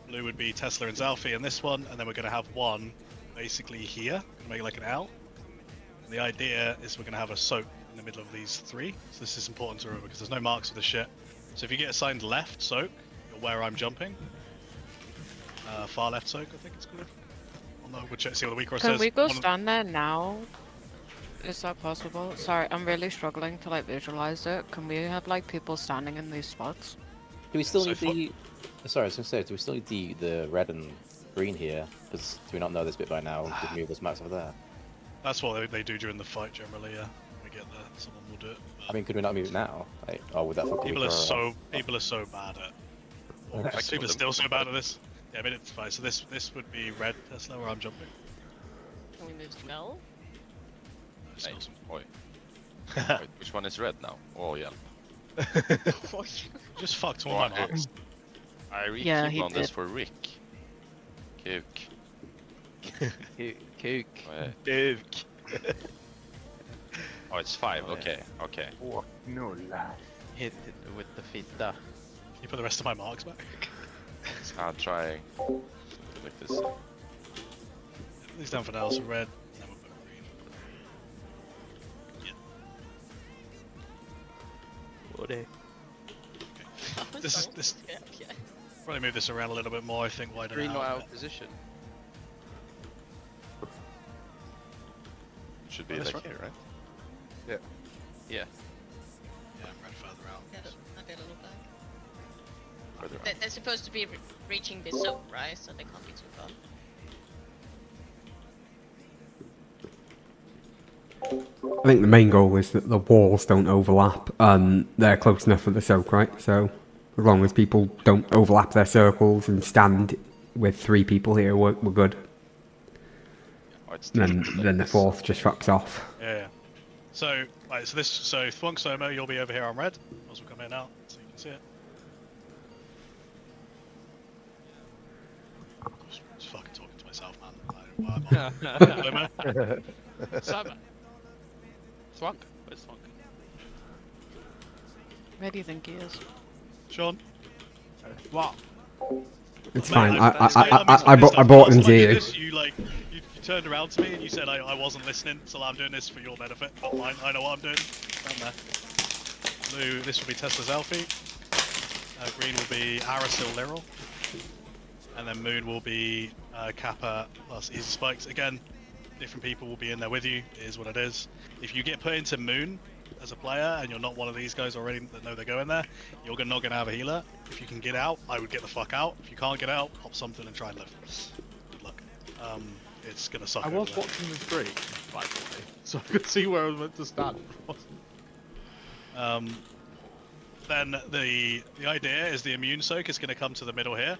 Speaker 2: Blue would be Tesla and Zalfi in this one, and then we're going to have one basically here, make it like an L. And the idea is we're going to have a soak in the middle of these three. So this is important to remember because there's no marks for the shit. So if you get assigned left soak, you're where I'm jumping. Far left soak, I think it's called. Oh no, we'll check, see what the weak cross says.
Speaker 6: Can we go stand there now? Is that possible? Sorry, I'm really struggling to like visualize it. Can we have like people standing in these spots?
Speaker 17: Do we still need the? Sorry, I was going to say, do we still need the red and green here? Because do we not know this bit by now? Did we move those maps over there?
Speaker 2: That's what they do during the fight generally. Yeah, when we get there, someone will do it.
Speaker 17: I mean, could we not move it now? Like, oh, would that fuck
Speaker 2: People are so bad at. Like, people are still so bad at this. Yeah, I mean it's fine. So this would be red Tesla where I'm jumping.
Speaker 5: Can we move spell?
Speaker 1: Hey, oi. Wait, which one is red now? Oh yeah.
Speaker 2: Just fucked all my marks.
Speaker 1: I
Speaker 6: Yeah,
Speaker 1: re-keep
Speaker 6: he
Speaker 1: on this
Speaker 6: did.
Speaker 1: for Rick. Cook.
Speaker 14: Cook.
Speaker 7: Duke.
Speaker 1: Oh, it's 5. Okay, okay.
Speaker 12: Oh, no lie.
Speaker 14: Hit it with the fitta.
Speaker 2: Can you put the rest of my marks back?
Speaker 1: I'll try like this.
Speaker 2: Put these down for now. So red. Then we'll put green. Yeah.
Speaker 14: What?
Speaker 2: This is this. Probably move this around a little bit more. I think wider
Speaker 14: Green not
Speaker 2: out.
Speaker 14: out of position.
Speaker 1: Should be
Speaker 2: Oh, that's
Speaker 1: like
Speaker 2: right.
Speaker 1: here, right?
Speaker 7: Yeah.
Speaker 14: Yeah.
Speaker 2: Yeah, red further out.
Speaker 5: Yeah, I'll get a little back.
Speaker 1: Further out.
Speaker 5: They're supposed to be reaching this zone, right? So they can't be too far.
Speaker 9: I think the main goal is that the walls don't overlap and they're close enough for the soak, right? So as long as people don't overlap their circles and stand with 3 people here, we're good.
Speaker 1: Oh, it's
Speaker 9: Then the fourth just fucks off.
Speaker 2: Yeah. So Thwunk Somo, you'll be over here on red. As we'll come in now, so you can see it. Just fucking talking to myself, man.
Speaker 14: Simon. Thwunk. Where's Thwunk?
Speaker 6: Where do you think he is?
Speaker 2: Sean.
Speaker 14: What?
Speaker 9: It's
Speaker 2: Mate,
Speaker 9: fine. I bought them to you.
Speaker 2: You turned around to me and you said I wasn't listening, so I'm doing this for your benefit, not mine. I know what I'm doing. I'm there. Blue, this will be Tesla's Alfie. Green will be Arasil Lyril. And then moon will be Kappa plus Easy Spikes. Again, different people will be in there with you. It is what it is. If you get put into moon as a player and you're not one of these guys already that know they're going there, you're not going to have a healer. If you can get out, I would get the fuck out. If you can't get out, pop something and try and live. Good luck. It's going to suck.
Speaker 8: I was watching the stream, by the way, so I could see where I was meant to stand.
Speaker 2: Then the idea is the immune soak is going to come to the middle here.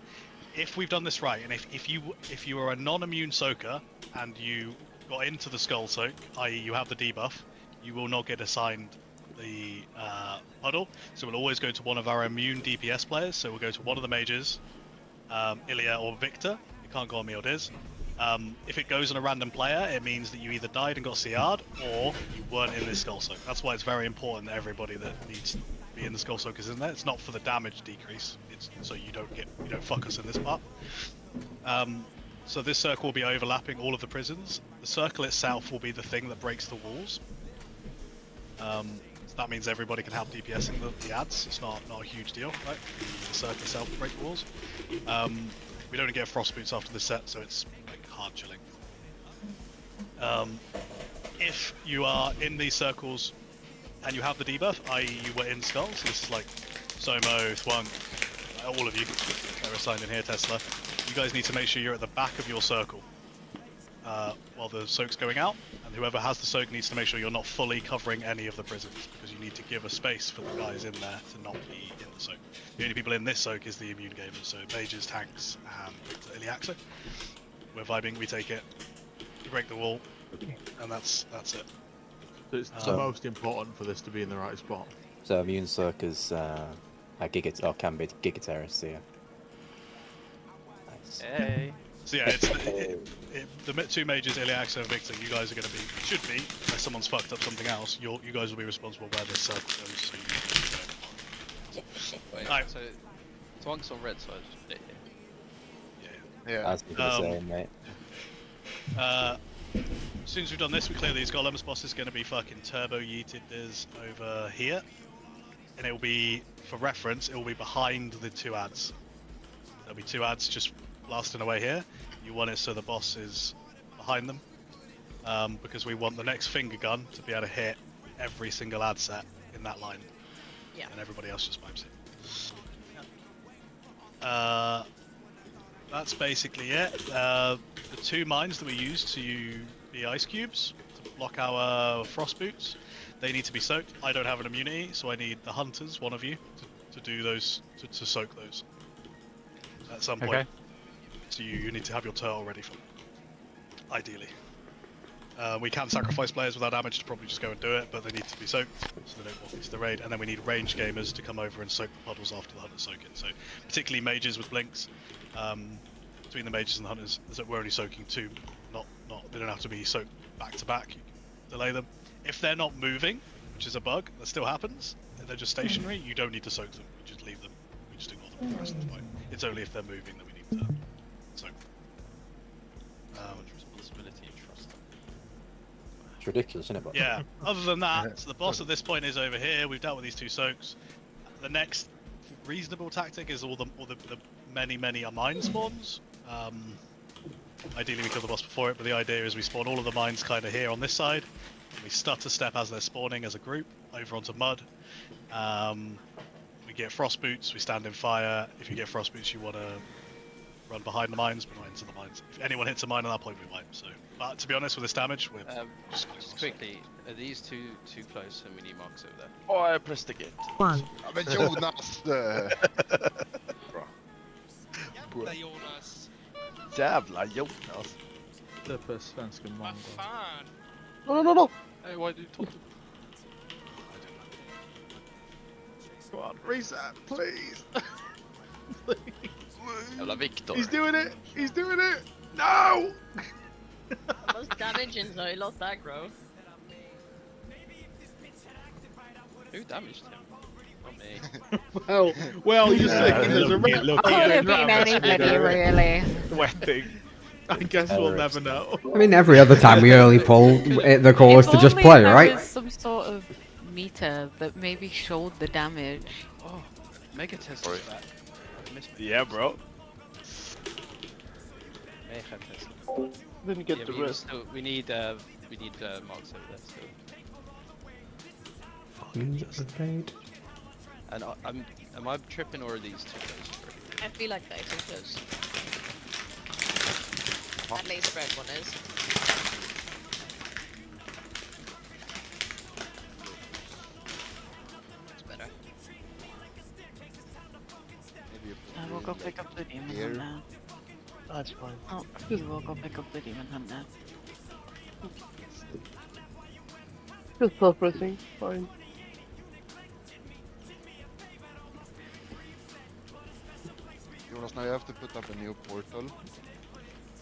Speaker 2: If we've done this right, and if you are a non-immune soaker and you got into the skull soak, i.e. you have the debuff, you will not get assigned the puddle. So we'll always go to one of our immune DPS players. So we'll go to one of the mages, Ilya or Victor. You can't go on me or Diz. If it goes on a random player, it means that you either died and got CR'd or you weren't in this skull soak. That's why it's very important that everybody that needs to be in the skull soak is in there. It's not for the damage decrease. It's so you don't fuck us in this part. So this circle will be overlapping all of the prisons. The circle itself will be the thing that breaks the walls. So that means everybody can have DPS in the ads. It's not a huge deal, right? The circle itself will break the walls. We don't get frost boots after the set, so it's like hard chilling. If you are in these circles and you have the debuff, i.e. you were in Skull, so this is like Somo, Thwunk, all of you that are assigned in here, Tesla. You guys need to make sure you're at the back of your circle while the soak's going out, and whoever has the soak needs to make sure you're not fully covering any of the prisons, because you need to give a space for the guys in there to not be in the soak. The only people in this soak is the immune gamers, so mages, tanks, and Iliaxa. We're vibing, we take it, we break the wall, and that's it.
Speaker 8: So it's the most important for this to be in the right spot.
Speaker 17: So immune circus can be Giga Terrace, yeah. Nice.
Speaker 14: Hey.
Speaker 2: So yeah, it's the two mages, Iliaxa and Victor. You guys are going to be, should be, unless someone's fucked up something else. You guys will be responsible where this circle goes. So
Speaker 14: Wait,
Speaker 2: Alright.
Speaker 14: so Twonk's on red side.
Speaker 7: Yeah.
Speaker 17: As people are saying, mate.
Speaker 2: As soon as we've done this, we clear these golems. Boss is going to be fucking turbo yeeted is over here, and it will be, for reference, it will be behind the two ads. There'll be two ads just blasting away here. You want it so the boss is behind them, because we want the next finger gun to be able to hit every single ad set in that line.
Speaker 5: Yeah.
Speaker 2: And everybody else just pipes it. That's basically it. The two mines that we use to be ice cubes to block our frost boots, they need to be soaked. I don't have an immunity, so I need the hunters, one of you, to do those, to soak those at some point.
Speaker 15: Okay.
Speaker 2: So you need to have your turtle ready for it, ideally. We can sacrifice players without damage to probably just go and do it, but they need to be soaked so they don't walk into the raid. And then we need ranged gamers to come over and soak the puddles after the hunters soak it. So particularly mages with blinks. Between the mages and the hunters, we're only soaking two. They don't have to be soaked back to back. You can delay them. If they're not moving, which is a bug that still happens, if they're just stationary, you don't need to soak them. You just leave them. We just ignore them for the rest of the fight. It's only if they're moving that we need to soak them.
Speaker 14: Responsibility and trust.
Speaker 17: It's ridiculous, isn't it? But
Speaker 2: Yeah. Other than that, so the boss at this point is over here. We've dealt with these two soaks. The next reasonable tactic is all the many mine spawns. Ideally, we kill the boss before it, but the idea is we spawn all of the mines kind of here on this side. We stutter step as they're spawning as a group over onto mud. We get frost boots. We stand in fire. If you get frost boots, you want to run behind the mines, but not into the mines. If anyone hits a mine at that point, we wipe. So, but to be honest, with this damage, we're
Speaker 14: Just quickly, are these too close and we need marks over there?
Speaker 1: Oh, I pressed the gate.
Speaker 4: 1.
Speaker 13: Ja, men Jonas!
Speaker 18: Jävla Jonas!
Speaker 7: Jävla Jonas!
Speaker 8: Det är svenska
Speaker 18: Vad
Speaker 8: många.
Speaker 18: fan?
Speaker 16: No.
Speaker 14: Hey, why did you talk to me?
Speaker 7: Come on, reset, please!
Speaker 1: Jävla Victor.
Speaker 7: He's doing it! He's doing it! No!
Speaker 5: Those damage in Zoilot aggro.
Speaker 14: Who damaged him? Not me.
Speaker 7: well, you're saying there's a red
Speaker 6: Could have been anybody, really.
Speaker 7: sweating. I guess we'll never know.
Speaker 9: I mean, every other time we early pull the cause to just
Speaker 6: If
Speaker 9: play,
Speaker 6: only there
Speaker 9: right?
Speaker 6: was some sort of meter that maybe showed the damage.
Speaker 14: Oh, mega test for that. I missed me.
Speaker 7: Yeah, bro.
Speaker 14: Mayhem test.
Speaker 16: Didn't get
Speaker 14: Yeah,
Speaker 16: the
Speaker 14: we
Speaker 16: rest.
Speaker 14: still, we need marks over there still. And am I tripping or are these too close?
Speaker 5: I feel like they're too close. At least red one is. It's better.
Speaker 6: I will go pick up the demon
Speaker 13: Here.
Speaker 6: hunt now.
Speaker 16: That's fine.
Speaker 6: Oh, you will go pick up the demon hunt now.
Speaker 16: Just self-pressing, fine.
Speaker 13: Jonas, now you have to put up a new portal.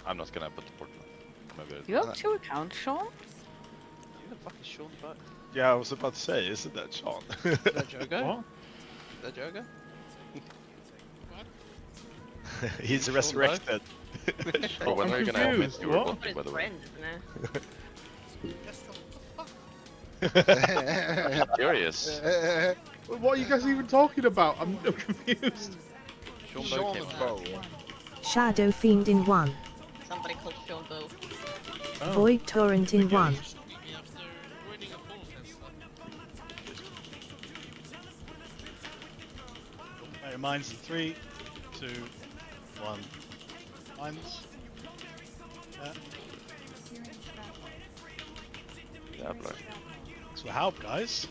Speaker 1: I'm not gonna put the portal. Maybe
Speaker 6: You have 2 accounts, Sean?
Speaker 14: Who the fuck is Sean Buck?
Speaker 7: Yeah, I was about to say, isn't that Sean?
Speaker 14: Is that Jogo?
Speaker 7: What?
Speaker 14: Is that Jogo?
Speaker 7: He's
Speaker 14: Sean
Speaker 7: resurrected.
Speaker 1: Oh, when are you gonna admit you were
Speaker 7: What?
Speaker 1: botting, by the way? Curious.
Speaker 8: What are you guys even talking about? I'm confused.
Speaker 14: Sean Bow came out.
Speaker 4: Shadow Fiend in 1.
Speaker 5: Somebody called Sean Bow.
Speaker 4: Void Torrent in 1.
Speaker 2: Doing mines in 3, 2, 1. Mines. Yeah.
Speaker 1: Diablo.
Speaker 2: Thanks for the help, guys.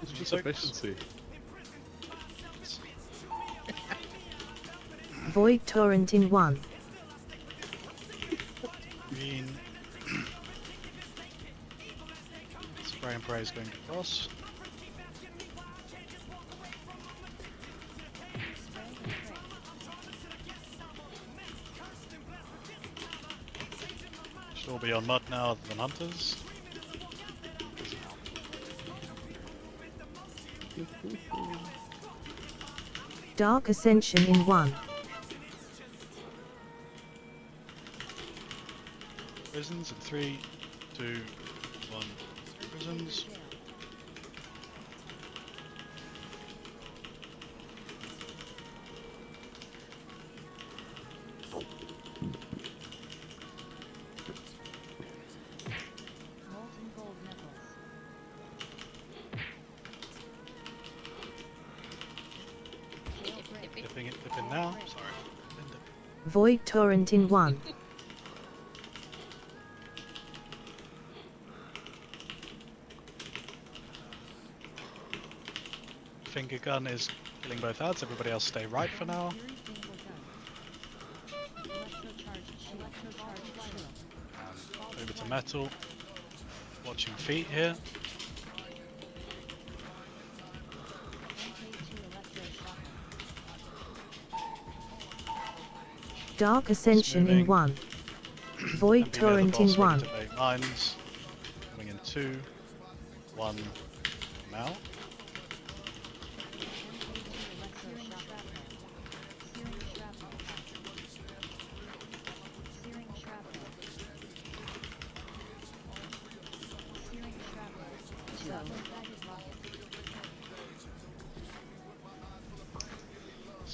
Speaker 8: It's just efficiency.
Speaker 4: Void Torrent in 1.
Speaker 2: Green. Spray and pray is going to cross. Should all be on mud now other than hunters.
Speaker 4: Dark Ascension in 1.
Speaker 2: Prisons in 3, 2, 1. Prisons.
Speaker 3: Molten gold metals.
Speaker 2: Dipping now. Sorry.
Speaker 4: Void Torrent in 1.
Speaker 2: Finger gun is killing both ads. Everybody else stay right for now. Over to metal. Watching feet here.
Speaker 4: Dark Ascension in 1. Void Torrent in 1.
Speaker 2: Mines. Coming in 2, 1. Now.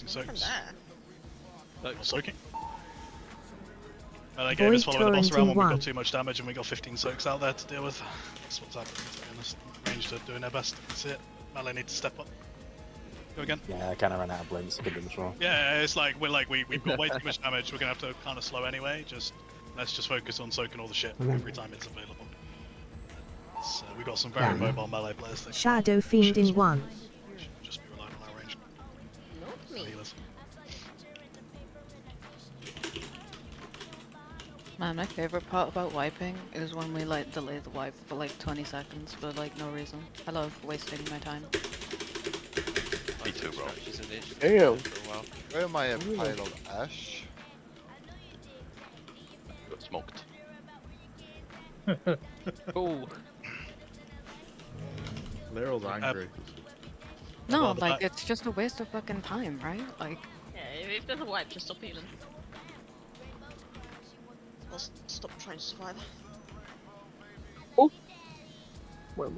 Speaker 2: Soaks. Soaking. That game is following the boss around when we got too much damage and we got 15 soaks out there to deal with. That's what's happening, to be honest. Ranged are doing their best. That's it. Melee need to step up. Go again.
Speaker 17: Yeah, I kind of ran out of blinks. I couldn't do much wrong.
Speaker 2: Yeah, it's like we've got way too much damage. We're gonna have to kind of slow anyway. Let's just focus on soaking all the shit every time it's available. So we got some very mobile melee players.
Speaker 4: Shadow Fiend in 1.
Speaker 2: Just be relying on our range. Healers.
Speaker 6: Man, my favorite part about wiping is when we like delay the wipe for like 20 seconds for like no reason. I love wasting my time.
Speaker 1: Me too, bro.
Speaker 16: Damn.
Speaker 13: Where am I a pile of ash?
Speaker 1: Got smoked.
Speaker 14: Oh.
Speaker 8: Leryl's angry.
Speaker 6: No, like it's just a waste of fucking time, right? Like.
Speaker 5: Yeah, if there's a wipe, just stop healing. Or stop trying to survive.
Speaker 16: Oh.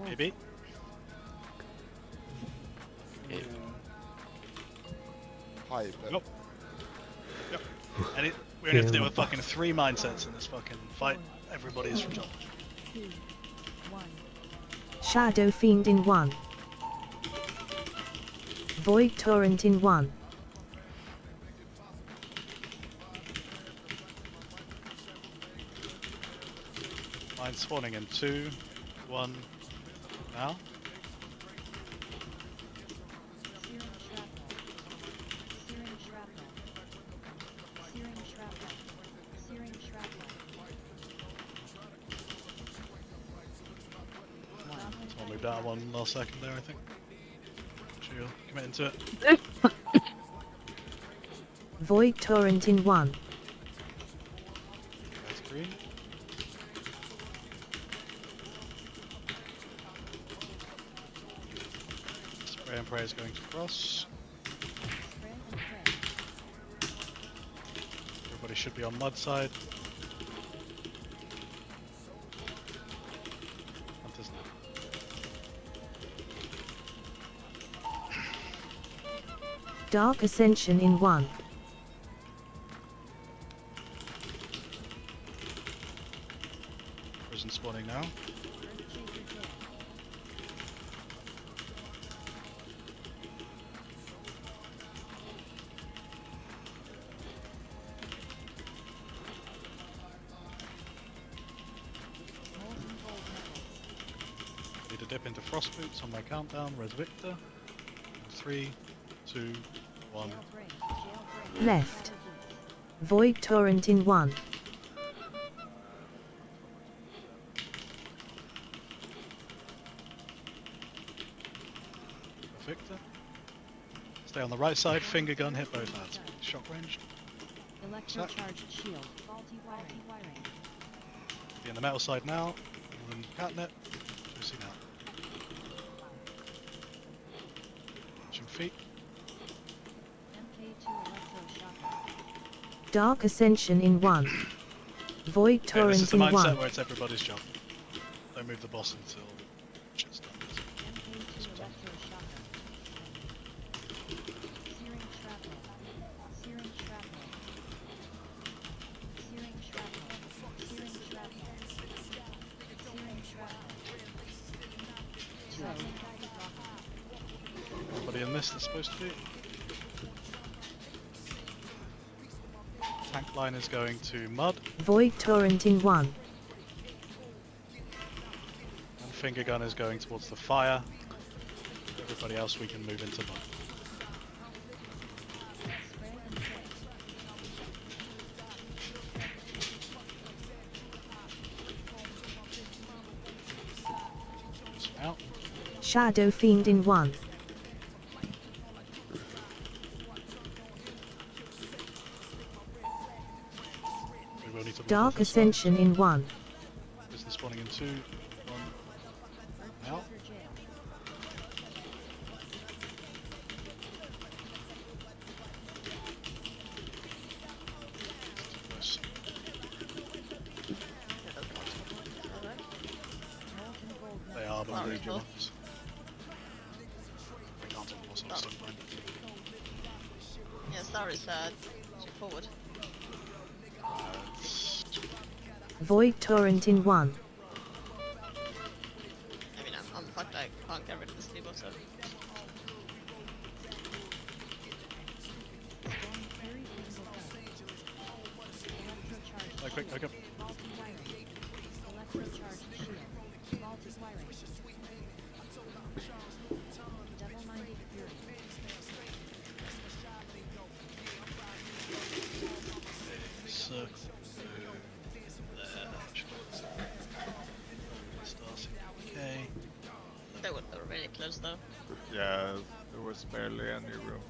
Speaker 2: Maybe.
Speaker 13: Hi,
Speaker 2: Nope. Yep. And we only have to deal with fucking 3 mindsets in this fucking fight. Everybody is from jump.
Speaker 4: Shadow Fiend in 1. Void Torrent in 1.
Speaker 2: Mine spawning in 2, 1. Now. I'll move down 1 last second there, I think. Sure you'll commit into it.
Speaker 4: Void Torrent in 1.
Speaker 2: That's green. Spray and pray is going to cross. Everybody should be on mud side. Hunters now.
Speaker 4: Dark Ascension in 1.
Speaker 2: dip into frost boots on my countdown. Res Victor. 3, 2, 1.
Speaker 4: Left. Void Torrent in 1.
Speaker 2: Victor. Stay on the right side. Finger gun. Hit both ads. Shock ranged.
Speaker 3: Electrocharged shield. Faulty wiring.
Speaker 2: Be in the metal side now. And then catnip. Juicy now. Watching feet.
Speaker 3: MK2 electroshocker.
Speaker 4: Dark Ascension in 1. Void
Speaker 2: Okay,
Speaker 4: Torrent
Speaker 2: this is the
Speaker 4: in
Speaker 2: mindset
Speaker 4: 1.
Speaker 2: where it's everybody's job. Don't move the boss until shit's done.
Speaker 3: MK2 electroshocker. Searing shrapnel. Searing shrapnel. Searing shrapnel. Searing shrapnel. Searing shrapnel.
Speaker 2: Everybody in this that's supposed to be. Tank line is going to mud.
Speaker 4: Void Torrent in 1.
Speaker 2: And finger gun is going towards the fire. Everybody else we can move into mud. Out.
Speaker 4: Shadow Fiend in 1.
Speaker 2: We will need to move
Speaker 4: Dark
Speaker 2: off this one.
Speaker 4: Ascension in 1.
Speaker 2: Business spawning in 2, 1. Out. Nice. They are, but we do not. We can't talk more, so I'm stuck behind.
Speaker 5: Yeah, Star is forward.
Speaker 4: Void Torrent in 1.
Speaker 5: I mean, I'm fucked. I can't get rid of the sleeper, so.
Speaker 2: Quick, quick up.
Speaker 3: Electrocharged shield. Faulty wiring. Double-minded fury.
Speaker 2: Circle. There. Okay.
Speaker 5: They were really close though.
Speaker 7: Yeah, there was barely any room.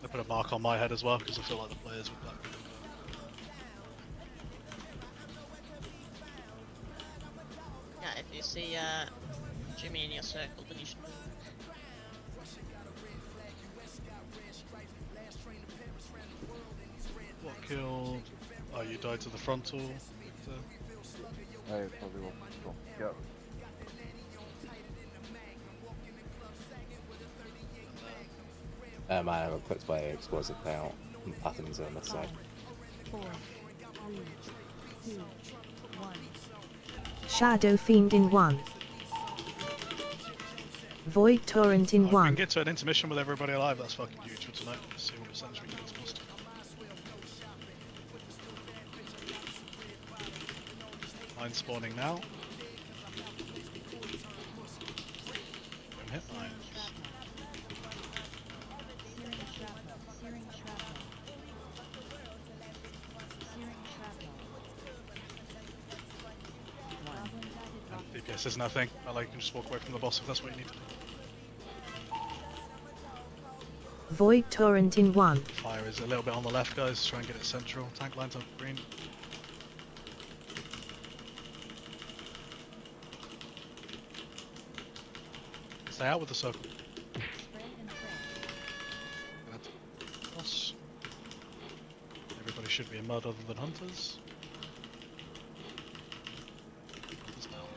Speaker 2: I put a mark on my head as well because I feel like the players would like.
Speaker 5: Yeah, if you see Jimmy in your circle, then you should move.
Speaker 2: What killed? Oh, you died to the frontal.
Speaker 12: I probably won't. Yeah.
Speaker 17: I got clipped by explosive payout and patterns on this side.
Speaker 3: 4, 3, 2, 1.
Speaker 4: Shadow Fiend in 1. Void Torrent in
Speaker 2: If we
Speaker 4: 1.
Speaker 2: can get to an intermission with everybody alive, that's fucking huge for tonight. Let's see what percentage we can get to most. Line spawning now. Don't hit line.
Speaker 3: Searing shrapnel. Searing shrapnel. Searing shrapnel.
Speaker 2: DPS is nothing. I like you can just walk away from the boss if that's what you need to do.
Speaker 4: Void Torrent in 1.
Speaker 2: Fire is a little bit on the left, guys. Try and get it central. Tank lines up green. Stay out with the circle. Boss. Everybody should be in mud other than hunters. Hunters down.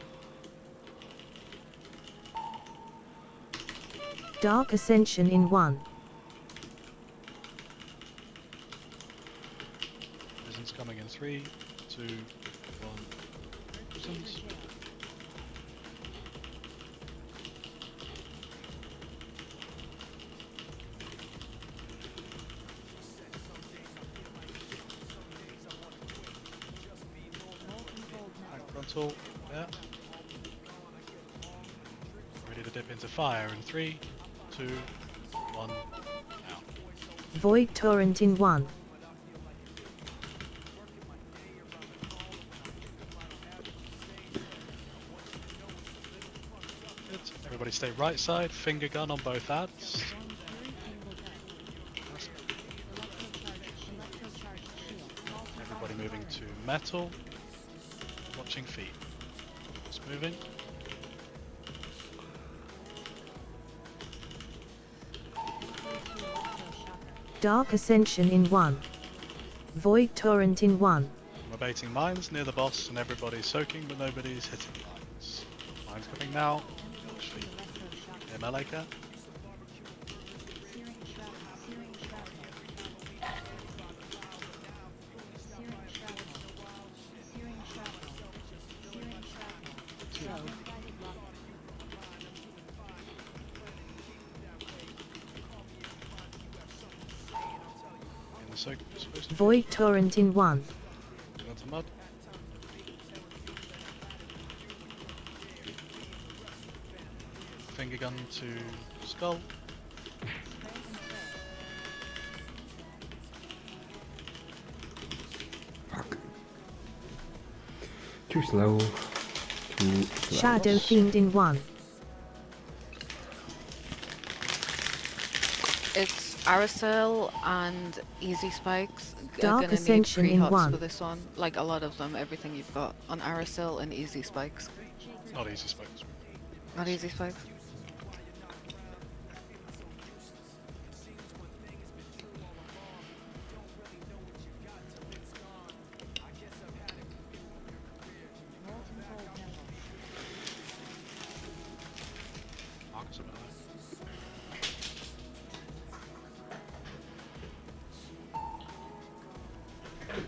Speaker 4: Dark Ascension in 1.
Speaker 2: Prisons coming in 3, 2, 1. Prisons. metal. Yeah. Ready to dip into fire in 3, 2, 1. Now.
Speaker 4: Void Torrent in 1.
Speaker 2: Good. Everybody stay right side. Finger gun on both ads. Everybody moving to metal. Watching feet. It's moving.
Speaker 4: Dark Ascension in 1. Void Torrent in 1.
Speaker 2: I'm abating mines near the boss and everybody's soaking but nobody's hitting mines. Mines coming now. Watch feet. Yeah, melee cat.
Speaker 4: Void Torrent in 1.
Speaker 2: Into mud. Finger gun to skull.
Speaker 9: Fuck. Too slow. Too slow.
Speaker 4: Shadow Fiend in 1.
Speaker 6: It's Aracel and Easy Spikes.
Speaker 4: Dark
Speaker 6: Gonna
Speaker 4: Ascension
Speaker 6: need
Speaker 4: in
Speaker 6: pre-hots
Speaker 4: 1.
Speaker 6: for this one. Like a lot of them, everything you've got on Aracel and Easy Spikes.
Speaker 2: Not easy spikes.
Speaker 6: Not Easy Spikes.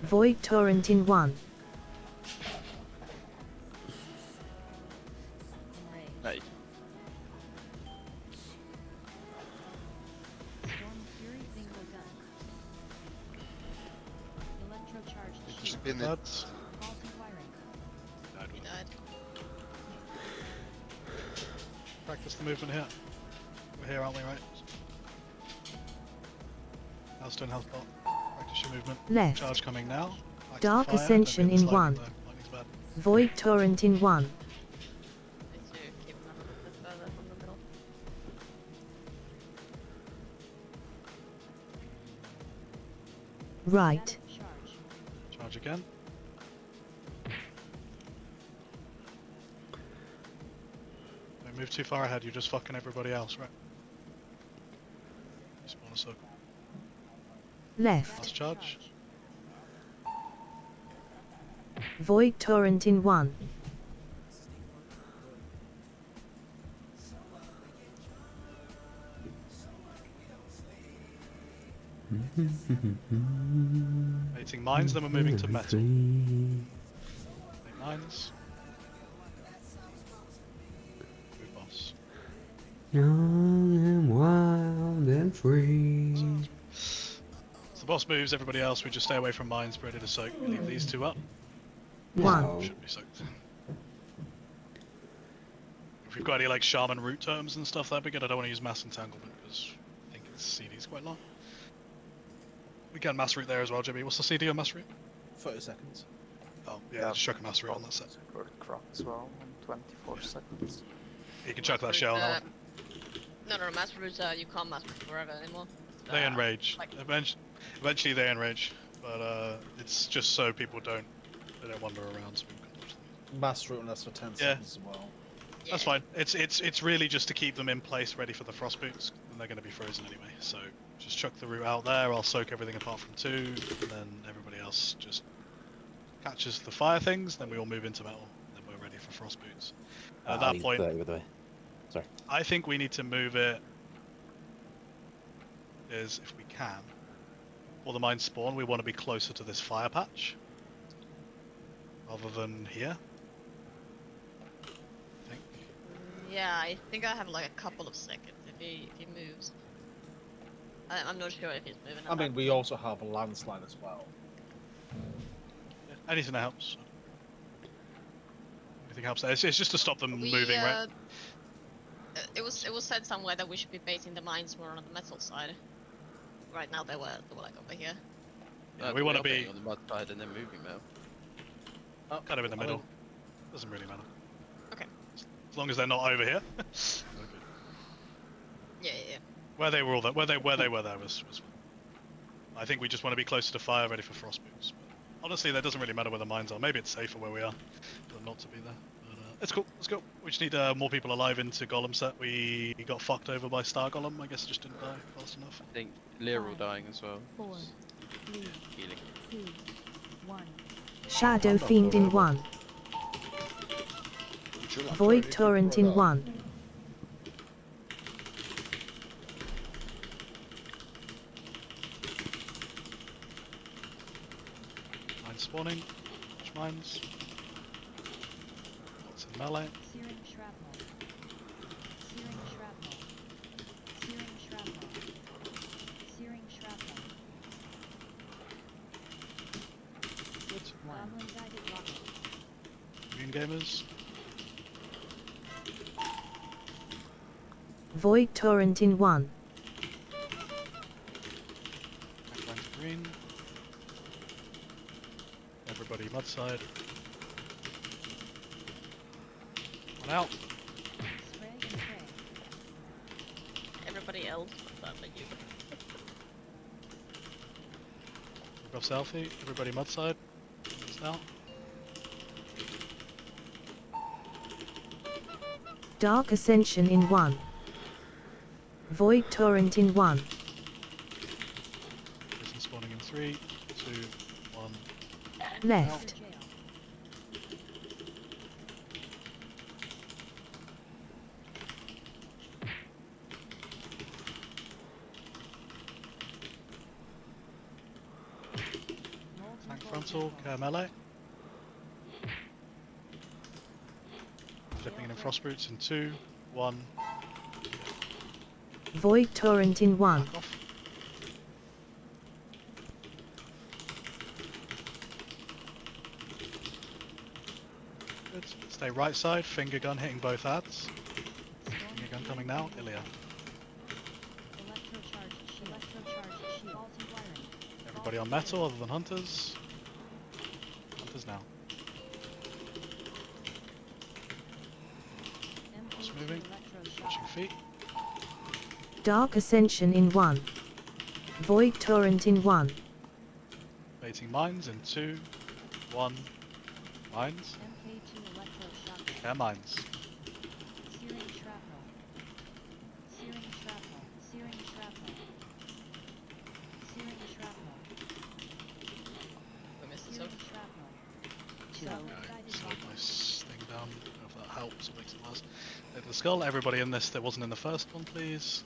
Speaker 4: Void Torrent in 1.
Speaker 14: Hey.
Speaker 13: Spin it.
Speaker 5: He died.
Speaker 2: Practice the movement here. We're here, aren't we, right? Healthstone, health bot. Practice your movement.
Speaker 4: Left.
Speaker 2: Charge coming now. Back to
Speaker 4: Dark
Speaker 2: fire.
Speaker 4: Ascension
Speaker 2: Don't be
Speaker 4: in 1.
Speaker 2: lightning's bad.
Speaker 4: Void Torrent in 1.
Speaker 5: Need to keep him a little bit further from the middle.
Speaker 4: Right.
Speaker 2: Charge again. Don't move too far ahead, you're just fucking everybody else, right? Spawn a circle.
Speaker 4: Left.
Speaker 2: Last charge.
Speaker 4: Void Torrent in 1.
Speaker 2: Waiting mines, then we're moving to metal. Wait, mines. Good boss.
Speaker 9: Young and wild and free.
Speaker 2: So the boss moves, everybody else, we just stay away from mines, ready to soak. We leave these two up.
Speaker 4: 1.
Speaker 2: Should be soaked. If we've got any like shaman root terms and stuff, that'd be good. I don't want to use mass entanglement because I think its CD is quite long. We can mass root there as well, Jimmy. What's the CD on mass root?
Speaker 12: 30 seconds.
Speaker 2: Oh, yeah, just chuck a mass root on that set.
Speaker 10: Crop as well in 24 seconds.
Speaker 2: You can chuck that shell on.
Speaker 5: No, mass root, you can't mass root forever anymore.
Speaker 2: They enrage.
Speaker 5: Like,
Speaker 2: Eventually they enrage, but it's just so people don't wander around. So people can watch them.
Speaker 12: Mass root unless for 10 seconds as well.
Speaker 2: That's fine. It's really just to keep them in place, ready for the frost boots, and they're going to be frozen anyway. So just chuck the root out there. I'll soak everything apart from 2, and then everybody else just catches the fire things. Then we all move into metal. Then we're ready for frost boots. At that point,
Speaker 17: Sorry.
Speaker 2: I think we need to move it. Is if we can, or the mines spawn, we want to be closer to this fire patch rather than here.
Speaker 5: yeah, I think I have like a couple of seconds if he moves. I'm not sure if he's moving.
Speaker 12: I mean, we also have a landslide as well.
Speaker 2: Anything that helps. Anything helps there. It's just to stop them moving, right?
Speaker 5: It was said somewhere that we should be basing the mines more on the metal side. Right now they were like over here.
Speaker 2: Yeah, we want to be
Speaker 14: on the mud side and then moving now.
Speaker 2: kind of in the middle.
Speaker 14: mean-
Speaker 2: Doesn't really matter.
Speaker 5: Okay.
Speaker 2: As long as they're not over here.
Speaker 5: Yeah.
Speaker 2: Where they were all that, where they were there was fine. I think we just want to be closer to fire, ready for frost boots. But honestly, that doesn't really matter where the mines are. Maybe it's safer where we are, than not to be there. But, it's cool. Let's go. We just need more people alive into Golem set. We got fucked over by Star Golem. I guess it just didn't die fast enough.
Speaker 14: I think Leroy dying as well.
Speaker 3: 4, 3,
Speaker 14: Healing.
Speaker 3: 2, 1.
Speaker 4: Shadow Fiend in 1. Void Torrent in 1.
Speaker 2: Mine spawning. Which mines? What's in melee?
Speaker 3: Searing shrapnel. Searing shrapnel. Searing shrapnel. Searing shrapnel. Goblin guided rocket.
Speaker 2: Green gamers.
Speaker 4: Void Torrent in 1.
Speaker 2: Backline to green. Everybody mud side. One out.
Speaker 3: Spray and pray.
Speaker 5: Everybody else but you.
Speaker 2: Buff selfie. Everybody mud side. It's out.
Speaker 4: Dark Ascension in 1. Void Torrent in 1.
Speaker 2: Prison spawning in 3, 2, 1.
Speaker 4: Left.
Speaker 2: Tank frontal, care melee. Flipping in frost boots in 2, 1.
Speaker 4: Void Torrent in 1.
Speaker 2: Good. Stay right side, finger gun hitting both ads. Finger gun coming now, Ilya.
Speaker 3: Electrocharge shield. Faulty wiring.
Speaker 2: Everybody on metal other than hunters. Hunters now. Just moving. Watching feet.
Speaker 4: Dark Ascension in 1. Void Torrent in 1.
Speaker 2: Baiting mines in 2, 1. Mines.
Speaker 3: MK2 electroshock.
Speaker 2: Care mines.
Speaker 3: Searing shrapnel. Searing shrapnel. Searing shrapnel. Searing shrapnel.
Speaker 5: We missed the
Speaker 3: Searing
Speaker 5: soap.
Speaker 3: shrapnel.
Speaker 2: Slow my thing down. I don't know if that helps or makes it worse. Hit the skull. Everybody in this that wasn't in the first one, please.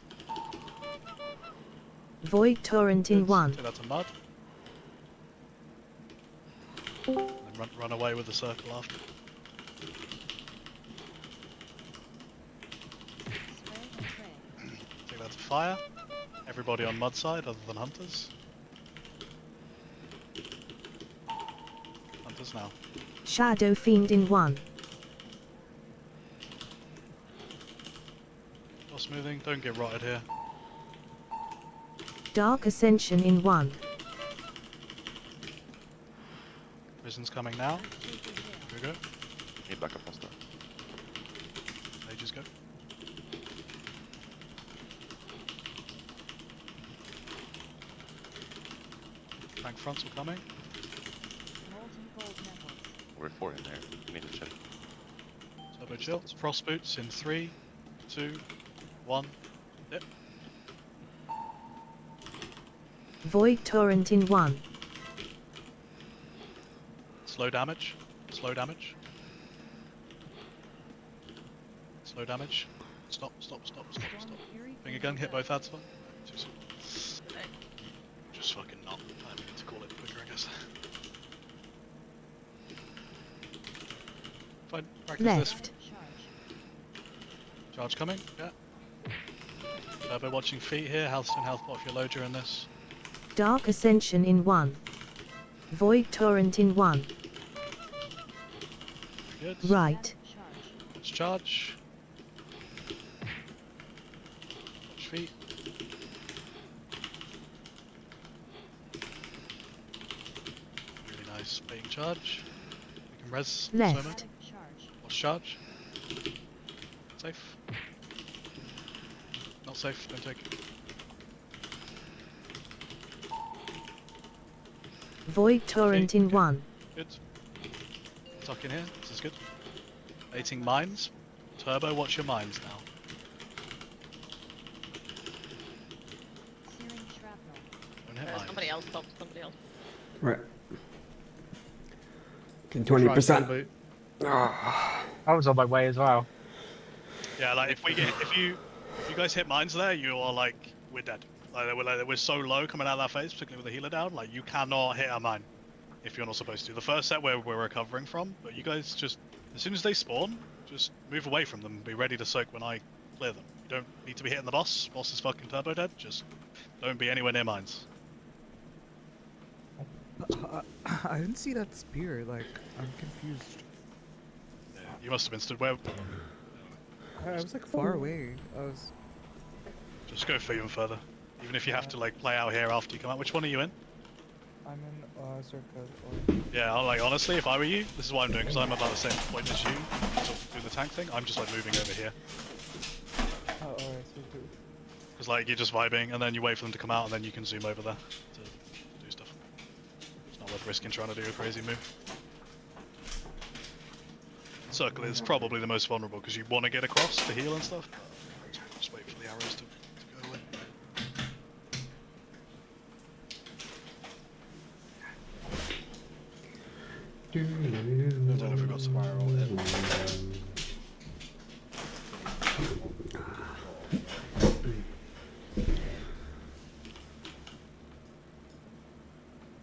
Speaker 4: Void Torrent in 1.
Speaker 2: Take that to mud. And then run away with the circle after.
Speaker 3: Spray and pray.
Speaker 2: Take that to fire. Everybody on mud side other than hunters. Hunters now.
Speaker 4: Shadow Fiend in 1.
Speaker 2: Boss moving. Don't get rotted here.
Speaker 4: Dark Ascension in 1.
Speaker 2: Prison's coming now. Here we go.
Speaker 1: Need backup on star.
Speaker 2: Mages go. Tank frontal coming.
Speaker 3: Molten gold metals.
Speaker 1: We're 4 in there. We need to check.
Speaker 2: Turbo chill. Frost boots in 3, 2, 1. Yep.
Speaker 4: Void Torrent in 1.
Speaker 2: Slow damage. Slow damage. Slow damage. Stop, stop, stop, stop, stop. Finger gun, hit both ads. Too soon. Just fucking not. I mean to call it quicker, I guess. Fine, practice
Speaker 4: Left.
Speaker 2: this. Charge coming, yeah. Turbo watching feet here, health and health pot if you're low during this.
Speaker 4: Dark Ascension in 1. Void Torrent in 1.
Speaker 2: Good.
Speaker 4: Right.
Speaker 2: Watch charge. Watch feet. Really nice. Baiting charge. We can res
Speaker 4: Left.
Speaker 2: swimmer. Watch charge. Safe. Not safe, don't take.
Speaker 4: Void torrent in 1.
Speaker 2: Good. Tuck in here, this is good. Baiting mines. Turbo, watch your mines now. Don't hit mines.
Speaker 5: Somebody else stopped, somebody else.
Speaker 9: Right. Can
Speaker 15: We'll try
Speaker 9: 20%.
Speaker 15: boot. I was on my way as well.
Speaker 2: Yeah, like if you guys hit mines there, you are like, we're dead. Like we're so low coming out of that phase, particularly with the healer down. Like you cannot hit a mine if you're not supposed to. The first set we're recovering from, but you guys just as soon as they spawn, just move away from them. And be ready to soak when I clear them. You don't need to be hitting the boss. Boss is fucking turbo dead. Just don't be anywhere near mines.
Speaker 11: I didn't see that spear. Like I'm confused.
Speaker 2: Yeah, you must have been stood where.
Speaker 11: I was like far away. I was.
Speaker 2: Just go for even further. Even if you have to like play out here after you come out. Which one are you in?
Speaker 11: I'm in circle.
Speaker 2: Yeah, like honestly, if I were you, this is what I'm doing because I'm about the same point as you. So doing the tank thing, I'm just like moving over here.
Speaker 11: Oh, alright, so do.
Speaker 2: Because like you're just vibing, and then you wait for them to come out, and then you can zoom over there to do stuff. It's not worth risking trying to do a crazy move. Circle is probably the most vulnerable because you want to get across to heal and stuff. Just wait for the arrows to go away. I don't know if we got spiral in.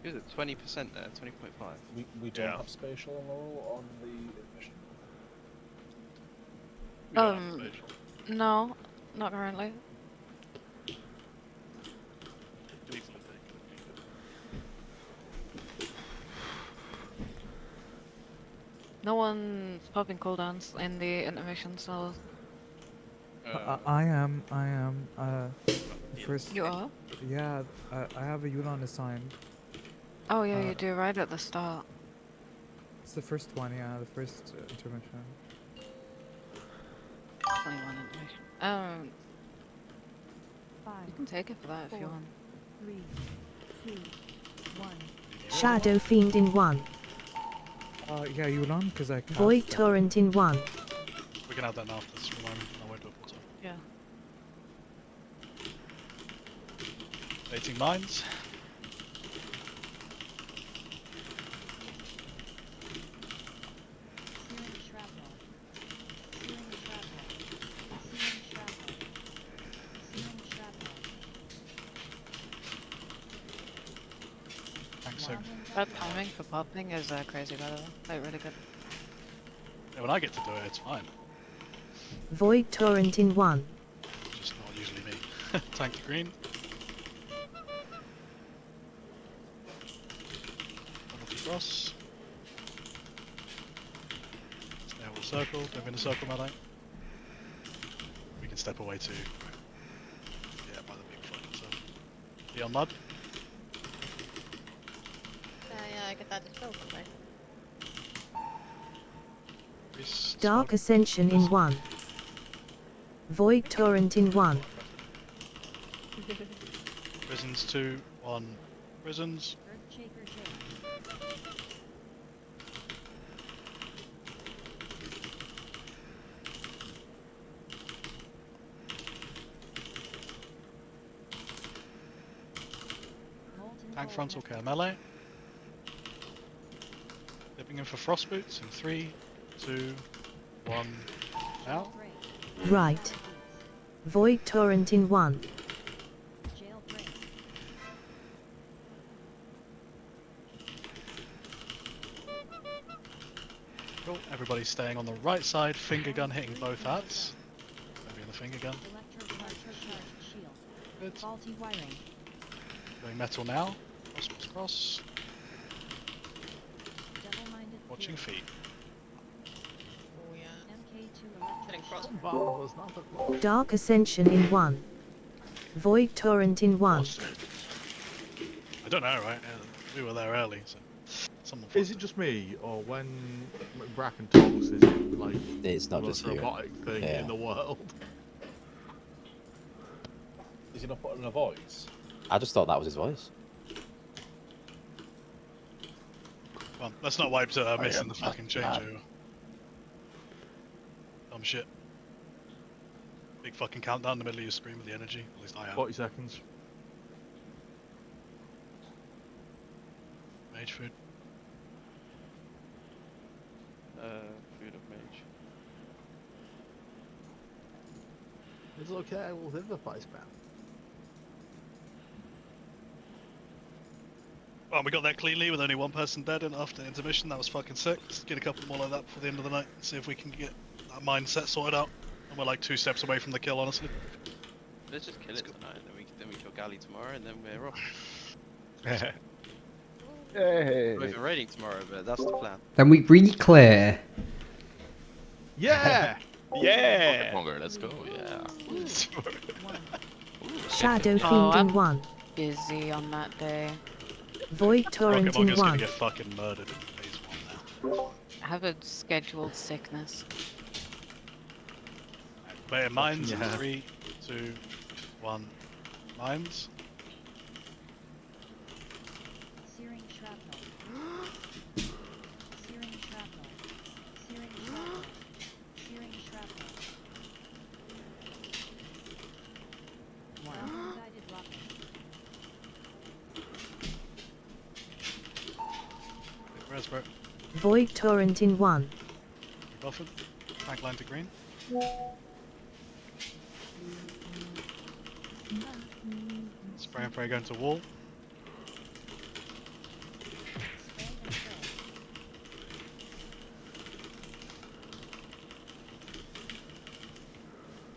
Speaker 14: Is it 20% there? 20.5?
Speaker 12: We don't have spatial on the admission.
Speaker 6: No, not currently. No one's popping cooldowns in the intermission, so...
Speaker 11: I am. First.
Speaker 6: You are?
Speaker 11: Yeah, I have a Yulon assigned.
Speaker 6: Oh yeah, you do right at the start.
Speaker 11: It's the first one, yeah, the first intermission.
Speaker 6: 21 intermission. You can take it for that if you want.
Speaker 3: 3, 2, 1.
Speaker 4: Shadow Fiend in 1.
Speaker 11: Yeah, Yulon, because I cast
Speaker 4: Void torrent in 1.
Speaker 2: We can have that now after this remind me. I won't do it full time.
Speaker 6: Yeah.
Speaker 2: Baiting mines. Thanks, so.
Speaker 6: That timing for popping is crazy, by the way. Like, really good.
Speaker 2: Yeah, when I get to do it, it's fine.
Speaker 4: Void torrent in 1.
Speaker 2: Just not usually me. Tanky green. Double cross. Now we'll circle. Don't in a circle, melee. We can step away too. Yeah, by the big foot. So, be on mud.
Speaker 5: Yeah, I get that as well, don't I?
Speaker 4: Dark Ascension in 1. Void torrent in 1.
Speaker 2: Prisons 2, 1. Prisons. Tank frontal care melee. Dipping in for frost boots in 3, 2, 1. Now.
Speaker 4: Right. Void torrent in 1.
Speaker 2: Cool. Everybody's staying on the right side. Finger gun hitting both hats. Maybe in the finger gun. Good.
Speaker 3: Faulty wiring.
Speaker 2: Going metal now. Cross. Watching feet.
Speaker 18: frostbite.
Speaker 4: Dark Ascension in 1. Void Torrent in 1.
Speaker 2: I don't know, right? We were there early, so someone.
Speaker 8: Is it just me, or when McBracken talks, is it like
Speaker 17: It's
Speaker 8: the
Speaker 17: not
Speaker 8: most
Speaker 17: just you.
Speaker 8: robotic thing
Speaker 17: Yeah.
Speaker 8: in the world?
Speaker 12: Is he not putting a voice?
Speaker 17: I just thought that was his voice.
Speaker 2: Well, let's not wipe missing the fucking changeover. Dumb shit. Big fucking countdown in the middle of your screen with the energy. At least I have.
Speaker 8: 40 seconds.
Speaker 2: Mage food.
Speaker 14: Food of mage.
Speaker 8: It's okay, we'll hit the face man.
Speaker 2: Well, we got there cleanly with only one person dead and after intermission. That was fucking sick. Let's get a couple more like that before the end of the night. See if we can get that mindset sorted out. And we're like 2 steps away from the kill, honestly.
Speaker 14: Let's just kill it tonight, then we kill Galley tomorrow, and then we're off.
Speaker 12: Hey.
Speaker 14: We're even raiding tomorrow, but that's the plan.
Speaker 9: Then we re-clear.
Speaker 8: Yeah!
Speaker 1: Yeah! Longer, let's go, yeah.
Speaker 4: Shadow
Speaker 6: Oh,
Speaker 4: Fiend in
Speaker 6: I'm
Speaker 4: 1.
Speaker 6: busy on that day.
Speaker 4: Void Torrent in
Speaker 2: Rocket gonna
Speaker 4: 1.
Speaker 2: get fucking murdered in phase 1 now.
Speaker 6: I have a scheduled sickness.
Speaker 2: But mines in
Speaker 8: Yeah.
Speaker 2: 3, 2, 1. Mines.
Speaker 3: Searing shrapnel. Searing shrapnel. Searing shrapnel. Searing shrapnel. Guided rocket.
Speaker 2: Where's bro?
Speaker 4: Void Torrent in 1.
Speaker 2: You buffered. Tank line to green. Spray and pray going to wall.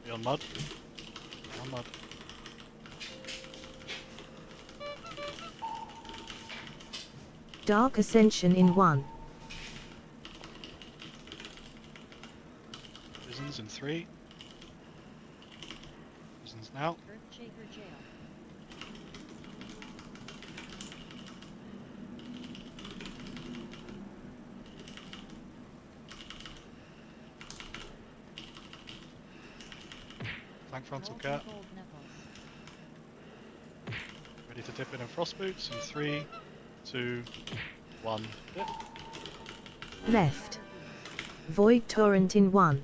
Speaker 2: Be on mud. On mud.
Speaker 4: Dark Ascension in 1.
Speaker 2: Prisons in 3. Prisons now.
Speaker 3: Earthshaker jail.
Speaker 2: Tank frontal
Speaker 3: Molten
Speaker 2: cat.
Speaker 3: gold nipples.
Speaker 2: Ready to dip in frost boots in 3, 2, 1. Dip.
Speaker 4: Left. Void Torrent in 1.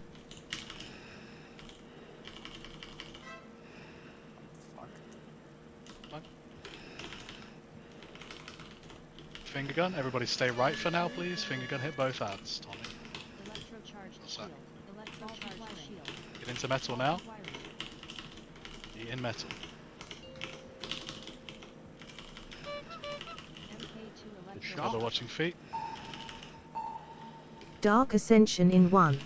Speaker 2: Finger gun. Everybody stay right for now, please. Finger gun hit both hands. Tommy.
Speaker 3: Electrocharged
Speaker 2: What's
Speaker 3: shield.
Speaker 2: that?
Speaker 3: Electrocharged shield.
Speaker 2: Get into metal now. Be in metal.
Speaker 3: MK2
Speaker 2: Another watching feet.
Speaker 4: Dark Ascension in 1.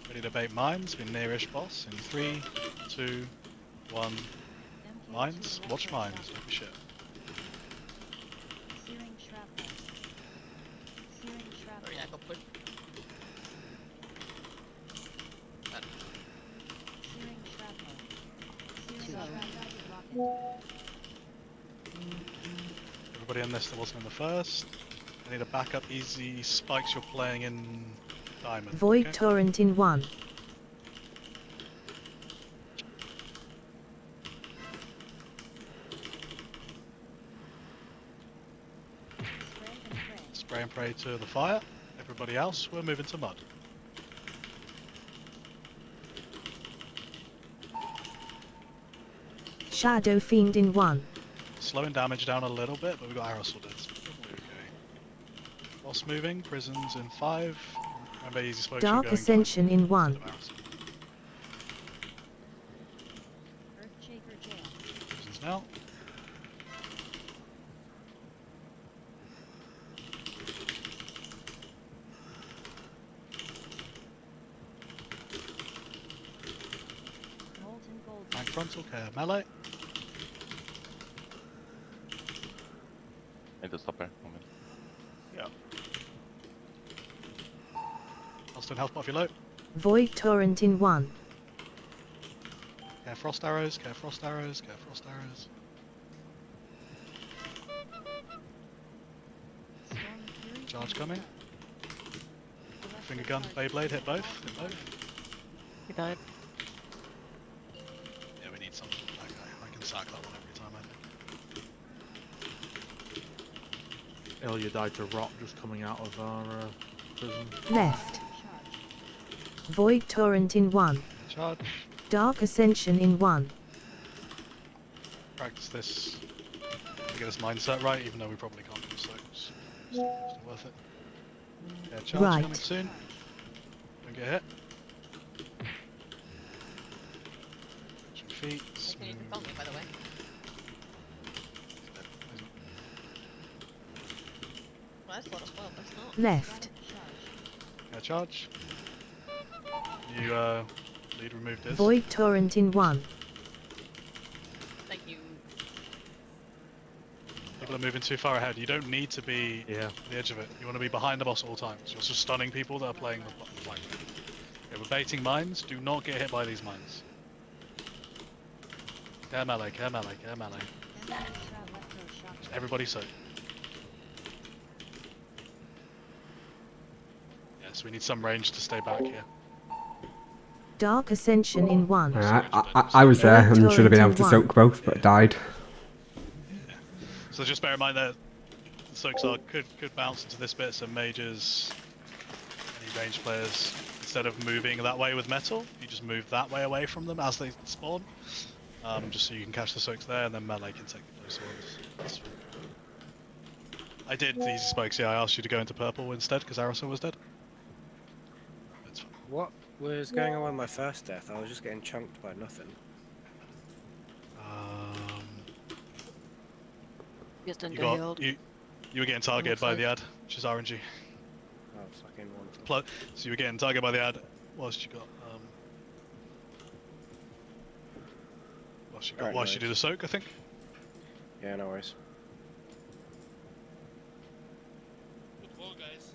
Speaker 2: Ready to bait mines. Be nearish boss in 3, 2, 1. Mines. Watch mines. Don't be shit.
Speaker 3: Searing shrapnel. Searing shrapnel.
Speaker 5: Oh yeah, go put.
Speaker 3: Searing shrapnel. Searing shrapnel. Rocket.
Speaker 2: Everybody on this that wasn't in the first. I need a backup easy spikes you're playing in diamond.
Speaker 4: Void
Speaker 2: okay?
Speaker 4: Torrent in 1.
Speaker 2: Spray and pray to the fire. Everybody else, we're moving to mud.
Speaker 4: Shadow Fiend in 1.
Speaker 2: Slowing damage down a little bit, but we've got arrow sword dead, so we're probably okay. Boss moving, prisons in 5. Remember easy spokes.
Speaker 4: Dark Ascension in 1.
Speaker 3: Earthshaker jail.
Speaker 2: Prisons now.
Speaker 3: Molten gold.
Speaker 2: Tank frontal, care melee.
Speaker 1: Need to stop here. Moment.
Speaker 2: Yeah. I'll still health buff you low.
Speaker 4: Void Torrent in 1.
Speaker 2: Care frost arrows, care frost arrows, care frost arrows. Charge coming. Finger gun, Beyblade, hit both, hit both.
Speaker 6: He died.
Speaker 2: Yeah, we need something for that guy. I can sack that one every time, I think.
Speaker 8: Ilya died to rot just coming out of our prison.
Speaker 4: Left. Void Torrent in 1.
Speaker 2: Charge.
Speaker 4: Dark Ascension in 1.
Speaker 2: Practice this to get this mindset right, even though we probably can't do so. It's still worth it. Yeah, charge
Speaker 4: Right.
Speaker 2: coming soon. Don't get hit. Switch your feet.
Speaker 5: You need to phone me, by the way. Well, that's a lot of spoil, but it's not.
Speaker 4: Left.
Speaker 2: Yeah, charge. You lead removed this.
Speaker 4: Void Torrent in 1.
Speaker 5: Thank you.
Speaker 2: People are moving too far ahead. You don't need to be at the edge of it. You want to be behind the boss at all times. You're just stunning people that are playing the flank. Okay, we're baiting mines. Do not get hit by these mines. Care melee, care melee, care melee. Everybody safe. Yes, we need some range to stay back here.
Speaker 4: Dark Ascension in 1.
Speaker 9: I was there and should have been able to soak both, but died.
Speaker 2: So just bear in mind that the soaks are could bounce into this bit, so mages, any range players, instead of moving that way with metal, you just move that way away from them as they spawn. Just so you can catch the soaks there, and then melee can take the close ones. I did the easy spikes, yeah, I asked you to go into purple instead, because Arasol was dead.
Speaker 20: What was going on with my first death? I was just getting chunked by nothing.
Speaker 6: Just
Speaker 2: You were getting targeted by the ad, which is RNG.
Speaker 20: Oh, fucking wonderful.
Speaker 2: So you were getting targeted by the ad whilst you got whilst you do the soak, I think.
Speaker 20: Yeah, no worries.
Speaker 18: Good wall, guys.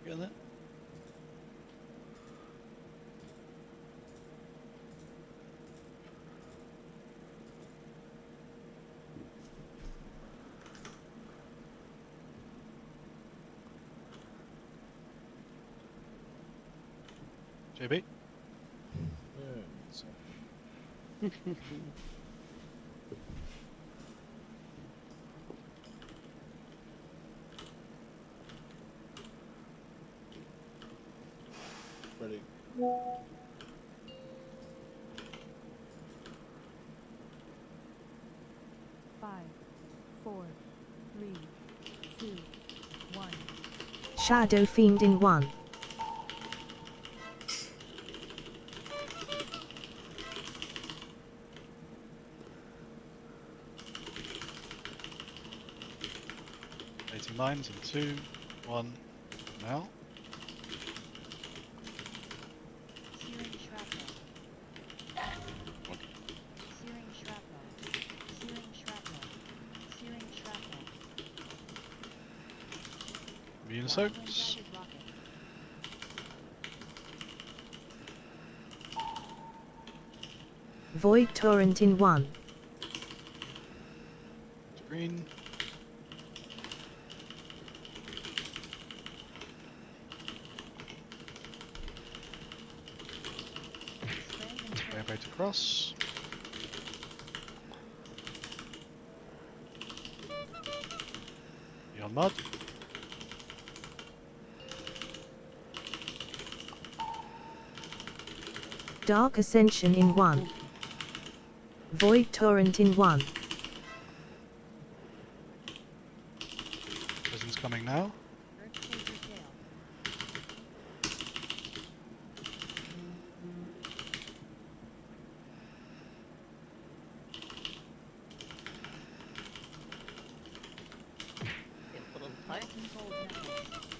Speaker 2: Getting that? JB?
Speaker 12: Ready.
Speaker 3: 5, 4, 3, 2, 1.
Speaker 4: Shadow Fiend in 1.
Speaker 2: Mines in 2, 1, now.
Speaker 3: Searing shrapnel. Searing shrapnel. Searing shrapnel. Searing shrapnel.
Speaker 2: Immune soaks.
Speaker 4: Void Torrent in 1.
Speaker 2: Green. Right across. Beyond mud.
Speaker 4: Dark Ascension in 1. Void Torrent in 1.
Speaker 2: Prison's coming now.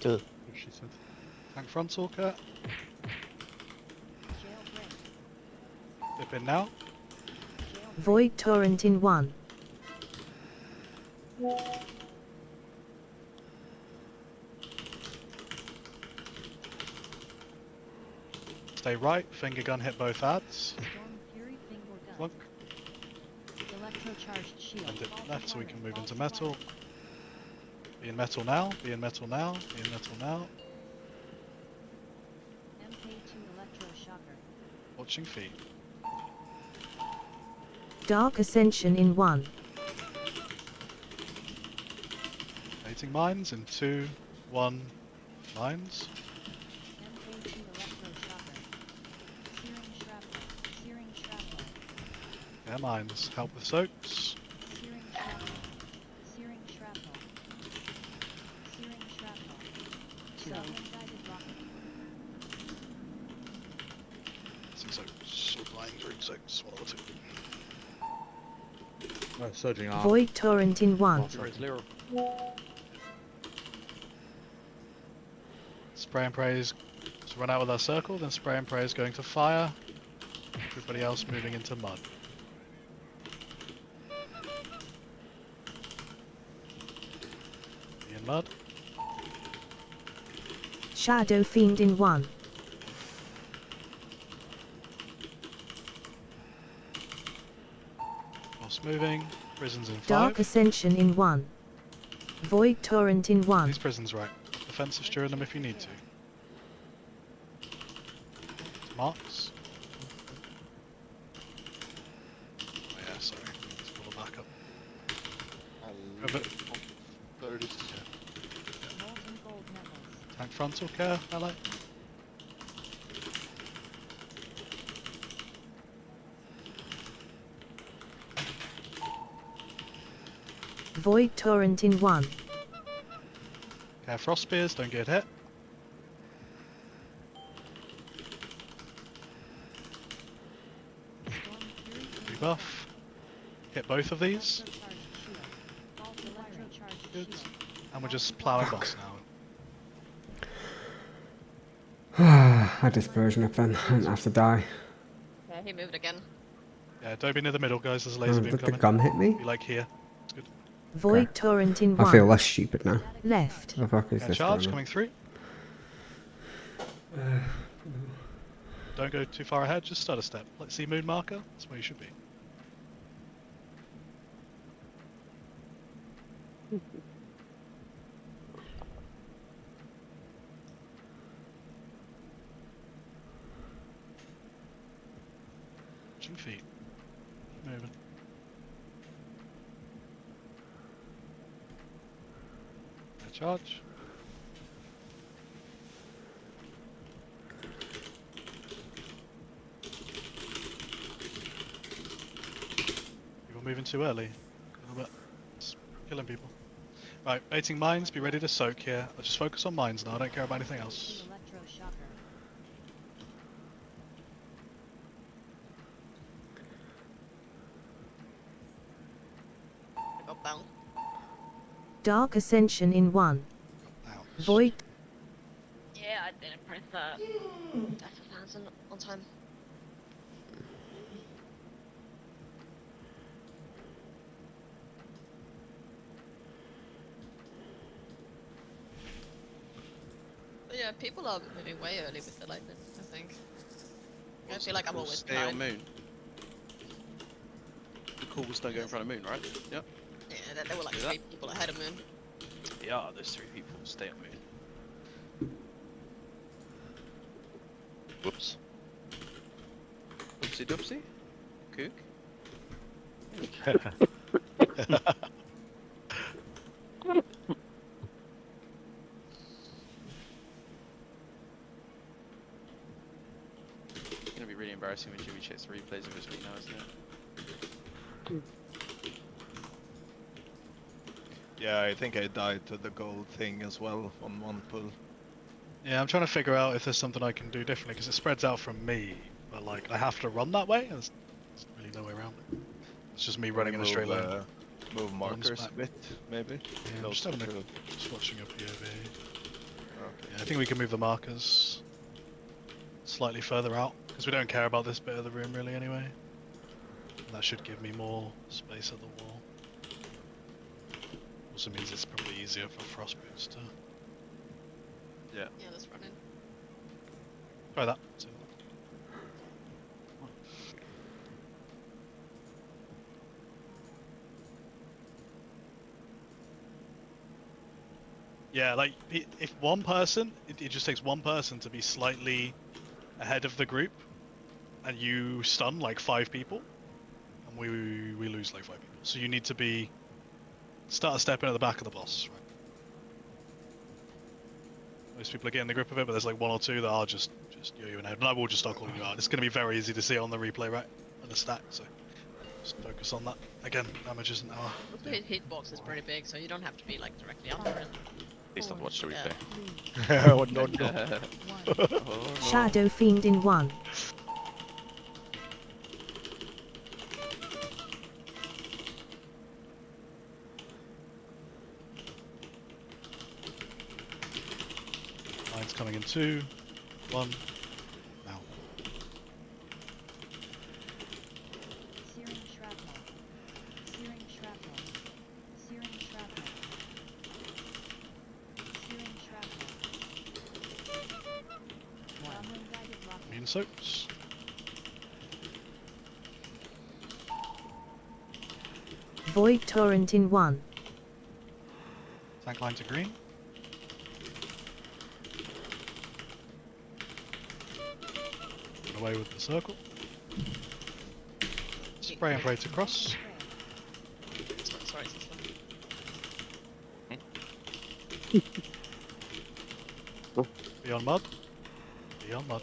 Speaker 17: Good.
Speaker 2: She said. Tank frontal cut. Dip in now.
Speaker 4: Void Torrent in 1.
Speaker 2: stay right. Finger gun hit both ads.
Speaker 3: Storm Fury Finger Gun.
Speaker 2: Flunk.
Speaker 3: Electrocharged shield.
Speaker 2: And dip
Speaker 3: Faulty
Speaker 2: left so we
Speaker 3: wiring,
Speaker 2: can move into
Speaker 3: faulty
Speaker 2: metal.
Speaker 3: wiring.
Speaker 2: Be in metal now. Be in metal now. Be in metal now.
Speaker 3: MK2 electroshocker.
Speaker 2: Watching feet.
Speaker 4: Dark Ascension in 1.
Speaker 2: Activating mines in 2, 1. Mines.
Speaker 3: MK2 electroshocker. Searing shrapnel. Searing shrapnel.
Speaker 2: Yeah, mines. Help with soaks.
Speaker 3: Searing shrapnel. Searing shrapnel. Searing shrapnel. Self-guided rocket.
Speaker 2: Soaks. Applying through soaks. 1 or 2.
Speaker 8: Surging arm.
Speaker 4: Void Torrent in 1.
Speaker 2: Spray and praise. Let's run out with our circle, then spray and praise going to fire. Everybody else moving into mud. Be in mud.
Speaker 4: Shadow Fiend in 1.
Speaker 2: Whilst moving. Prisons in 5.
Speaker 4: Dark Ascension in 1. Void Torrent in 1.
Speaker 2: These prisons right. Defensive steering them if you need to. Marks. Oh yeah, sorry. Let's pull it back up. Over.
Speaker 13: Molten
Speaker 3: gold metals.
Speaker 2: Tank frontal care, ally.
Speaker 4: Void Torrent in 1.
Speaker 2: Okay, frost spears, don't get hit. Rebuff. Hit both of these. Good. And we're just plowing boss now.
Speaker 9: I dispersion up then. I don't have to die.
Speaker 5: Yeah, he moved again.
Speaker 2: Yeah, don't be near the middle, guys. There's a laser beam
Speaker 9: Did the
Speaker 2: coming.
Speaker 9: gun hit me?
Speaker 2: Be like here. It's good.
Speaker 4: Void Torrent in 1.
Speaker 9: I feel less stupid now.
Speaker 4: Left.
Speaker 9: The fuck is
Speaker 2: Yeah,
Speaker 9: this
Speaker 2: charge
Speaker 9: going on?
Speaker 2: coming through. Don't go too far ahead, just start a step. Let's see moon marker. That's where you should be. Watching feet. Keep moving. Charge. People moving too early. A little bit. It's killing people. Right, baiting mines, be ready to soak here. Let's just focus on mines now, I don't care about anything else.
Speaker 3: Electroshocker.
Speaker 5: I got bound.
Speaker 4: Dark Ascension in 1. Void.
Speaker 5: Yeah, I didn't press Death of Hands on time. But yeah, people are moving way early with the lightning, I think. I feel like I'm always
Speaker 14: Stay on
Speaker 5: behind.
Speaker 14: moon. The calls don't go in front of moon, right? Yep.
Speaker 5: Yeah, there were like
Speaker 14: Do
Speaker 5: 3
Speaker 14: that.
Speaker 5: people ahead of moon.
Speaker 14: Yeah, there's 3 people. Stay on moon. Whoops. Whoopsie doopsie. Cook. It's gonna be really embarrassing when Jimmy checks the replays of his week now, isn't it?
Speaker 7: Yeah, I think I died to the gold thing as well on one pull.
Speaker 2: Yeah, I'm trying to figure out if there's something I can do differently, because it spreads out from me, but like, I have to run that way? There's really no way around it. It's just me running in a straight line.
Speaker 7: Move markers
Speaker 2: back.
Speaker 7: a bit, maybe.
Speaker 2: Yeah, I'm
Speaker 7: Close
Speaker 2: just, having
Speaker 7: to-
Speaker 2: just watching a POV.
Speaker 7: Okay.
Speaker 2: Yeah, I think we can move the markers slightly further out, because we don't care about this bit of the room really anyway. And that should give me more space at the wall. Also means it's probably easier for frost boots to
Speaker 14: Yeah.
Speaker 5: Yeah, let's run in.
Speaker 2: try that. Yeah, like if one person, it just takes one person to be slightly ahead of the group, and you stun like 5 people, and we lose like 5 people. So you need to be start stepping at the back of the boss. Right? Most people are getting the grip of it, but there's like 1 or 2 that are just yo-yoing ahead, and I will just start calling you out. It's going to be very easy to see on the replay, right, on the stack. So just focus on that. Again, damage isn't our.
Speaker 5: Also, his hitbox is pretty big, so you don't have to be like directly under him.
Speaker 1: Please don't watch the replay.
Speaker 2: Oh no no.
Speaker 1: Oh, no.
Speaker 4: Shadow Fiend in 1.
Speaker 2: Line's coming in 2, 1, now.
Speaker 3: Searing shrapnel. Searing shrapnel. Searing shrapnel. Searing shrapnel. Goblin guided rocket.
Speaker 2: Immune soaks.
Speaker 4: Void Torrent in 1.
Speaker 2: Tank line to green. Run away with the circle. Spray and pray to cross.
Speaker 5: Sorry.
Speaker 2: Beyond mud. Beyond mud.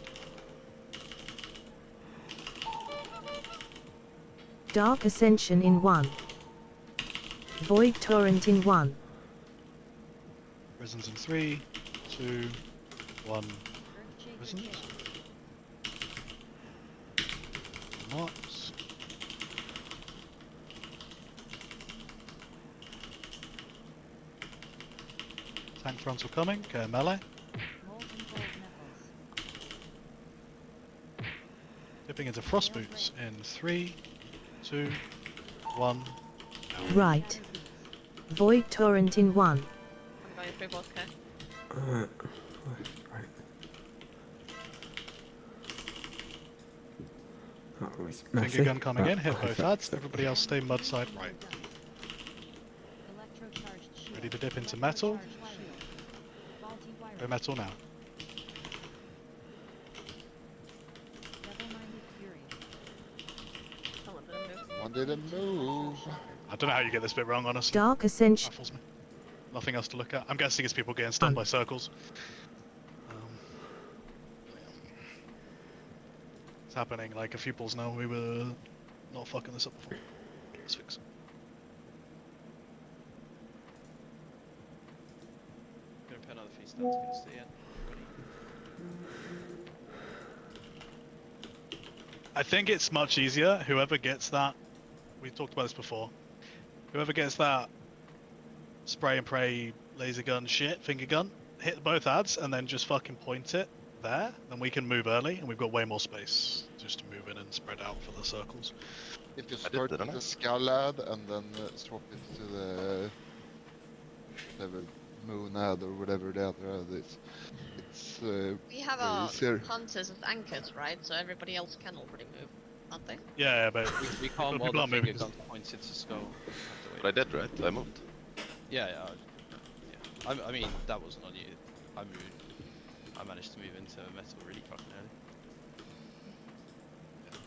Speaker 4: Dark Ascension in 1. Void Torrent in 1.
Speaker 2: Prisons in 3, 2, 1. Prisons. Marks. Tank frontal coming, go melee.
Speaker 3: Molten gold metals.
Speaker 2: Dipping into frost boots in 3, 2, 1.
Speaker 4: Right. Void Torrent in 1.
Speaker 5: I'm going through both, okay?
Speaker 9: Right. That was messy.
Speaker 2: Finger gun coming in, hit
Speaker 9: but
Speaker 2: both
Speaker 9: perfect.
Speaker 2: ads. Everybody else stay mud side right.
Speaker 3: Electrocharged shield.
Speaker 2: Ready to dip into metal.
Speaker 3: Electrocharged shield. Faulty
Speaker 2: Go
Speaker 3: wiring.
Speaker 2: metal now.
Speaker 3: Double-minded fury.
Speaker 5: Someone didn't move.
Speaker 13: One didn't move.
Speaker 2: I don't know how you get this bit wrong, honestly.
Speaker 4: Dark Ascension.
Speaker 2: Baffles me. Nothing else to look at. I'm guessing it's people getting stunned by circles. It's happening like a few balls now. We were not fucking this up before. Let's fix it.
Speaker 14: Gonna put another feast down to get us to the end.
Speaker 2: I think it's much easier. Whoever gets that, we talked about this before. Whoever gets that spray and pray laser gun shit, finger gun, hit both ads and then just fucking point it there, then we can move early and we've got way more space just to move in and spread out for the circles.
Speaker 13: If you start with the skull ad and then swap it to the whatever moon ad or whatever the other ad is, it's
Speaker 5: We have
Speaker 13: very
Speaker 5: our
Speaker 13: easier.
Speaker 5: hunters as anchors, right? So everybody else can already move, aren't they?
Speaker 2: Yeah, but
Speaker 14: We can't while
Speaker 2: people
Speaker 14: the
Speaker 2: are moving.
Speaker 14: finger gun's pointed to skull.
Speaker 1: But I did, right? I moved.
Speaker 14: Yeah. I mean, that wasn't on you. I moved. I managed to move into metal really fucking early.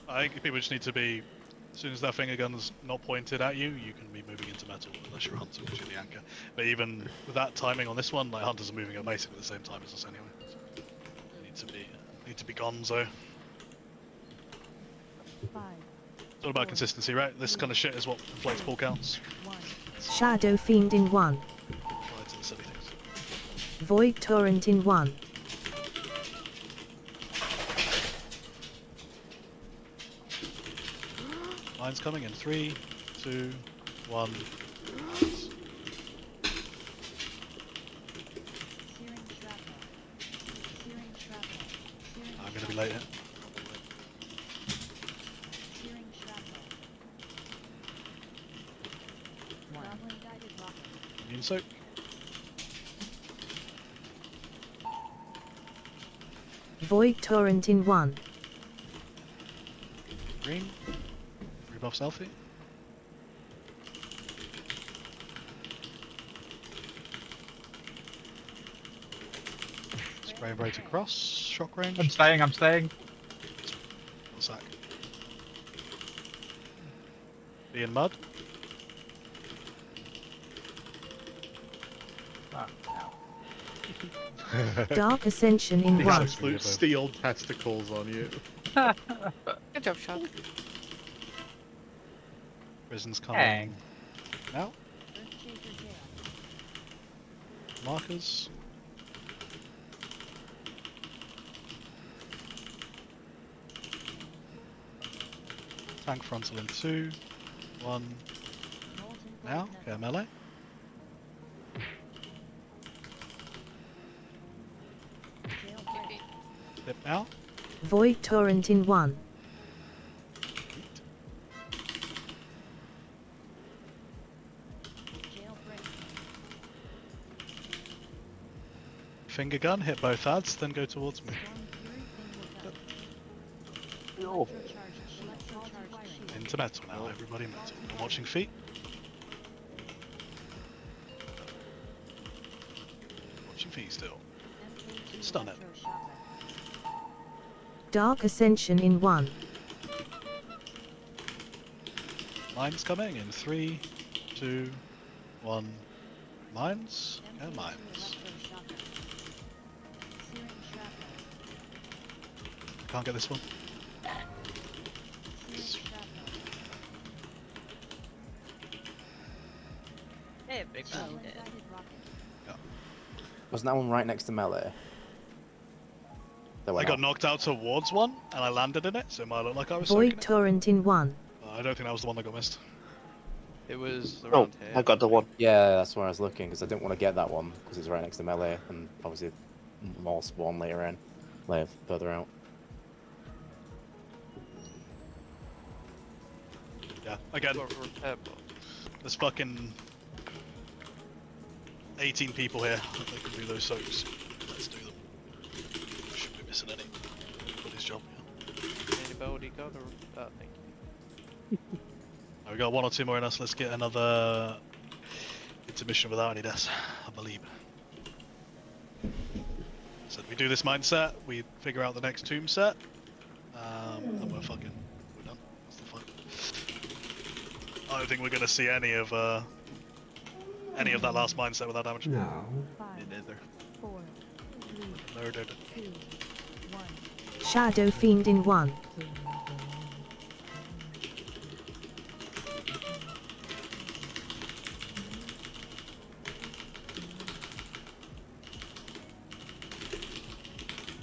Speaker 2: I think people just need to be, as soon as that finger gun's not pointed at you, you can be moving into metal unless you're a hunter, which is the anchor. But even with that timing on this one, like hunters are moving at basically the same time as us anyway. So need to be gonzo.
Speaker 3: 5.
Speaker 2: It's all about consistency, right? This kind of shit is what inflates ball counts.
Speaker 3: 1.
Speaker 4: Shadow Fiend in 1.
Speaker 2: Apply to the silly things.
Speaker 4: Void Torrent in 1.
Speaker 2: Line's coming in 3, 2, 1.
Speaker 3: Searing shrapnel. Searing shrapnel. Searing
Speaker 2: I'm gonna be late here.
Speaker 3: Searing shrapnel. Goblin guided rocket.
Speaker 2: Immune soak.
Speaker 4: Void Torrent in 1.
Speaker 2: Green. Rebuff selfie. Brave Ray to cross, shock range.
Speaker 15: I'm staying, I'm staying.
Speaker 2: What's that? Be in mud.
Speaker 4: Dark Ascension in
Speaker 8: The
Speaker 4: 1.
Speaker 8: absolute steel testicles on you.
Speaker 6: Good job, Sean.
Speaker 2: Prison's coming
Speaker 15: Dang.
Speaker 2: now. Markers. Tank frontal in 2, 1. Now, okay, melee. Dip now.
Speaker 4: Void Torrent in 1.
Speaker 2: Finger gun, hit both ads, then go towards me.
Speaker 16: Oh.
Speaker 2: Into metal now, everybody metal. I'm watching feet. Watching feet still. Stun it.
Speaker 4: Dark Ascension in 1.
Speaker 2: Mines coming in 3, 2, 1. Mines and mines. Can't get this one.
Speaker 5: Hey, big one.
Speaker 17: Wasn't that one right next to melee?
Speaker 2: I got knocked out towards one, and I landed in it, so it might look like I was
Speaker 4: Void
Speaker 2: soaking it.
Speaker 4: Torrent in 1.
Speaker 2: I don't think that was the one that got missed.
Speaker 14: It was
Speaker 16: Oh,
Speaker 14: around here.
Speaker 16: I got the one.
Speaker 17: Yeah, that's where I was looking because I didn't want to get that one because it's right next to melee and obviously more spawn later in, later further out.
Speaker 2: Yeah, again, there's fucking 18 people here that can do those soaks. Let's do them. Should be missing any. Everybody's job.
Speaker 14: Anybody got that thing?
Speaker 2: We got 1 or 2 more in us. Let's get another intermission without any deaths, I believe. So we do this mindset, we figure out the next tomb set, and we're done. That's the fun. I don't think we're gonna see any of that last mindset without damage.
Speaker 9: No.
Speaker 2: Me neither.
Speaker 3: 4, 3,
Speaker 2: Murdered.
Speaker 3: 2, 1.
Speaker 4: Shadow Fiend in 1.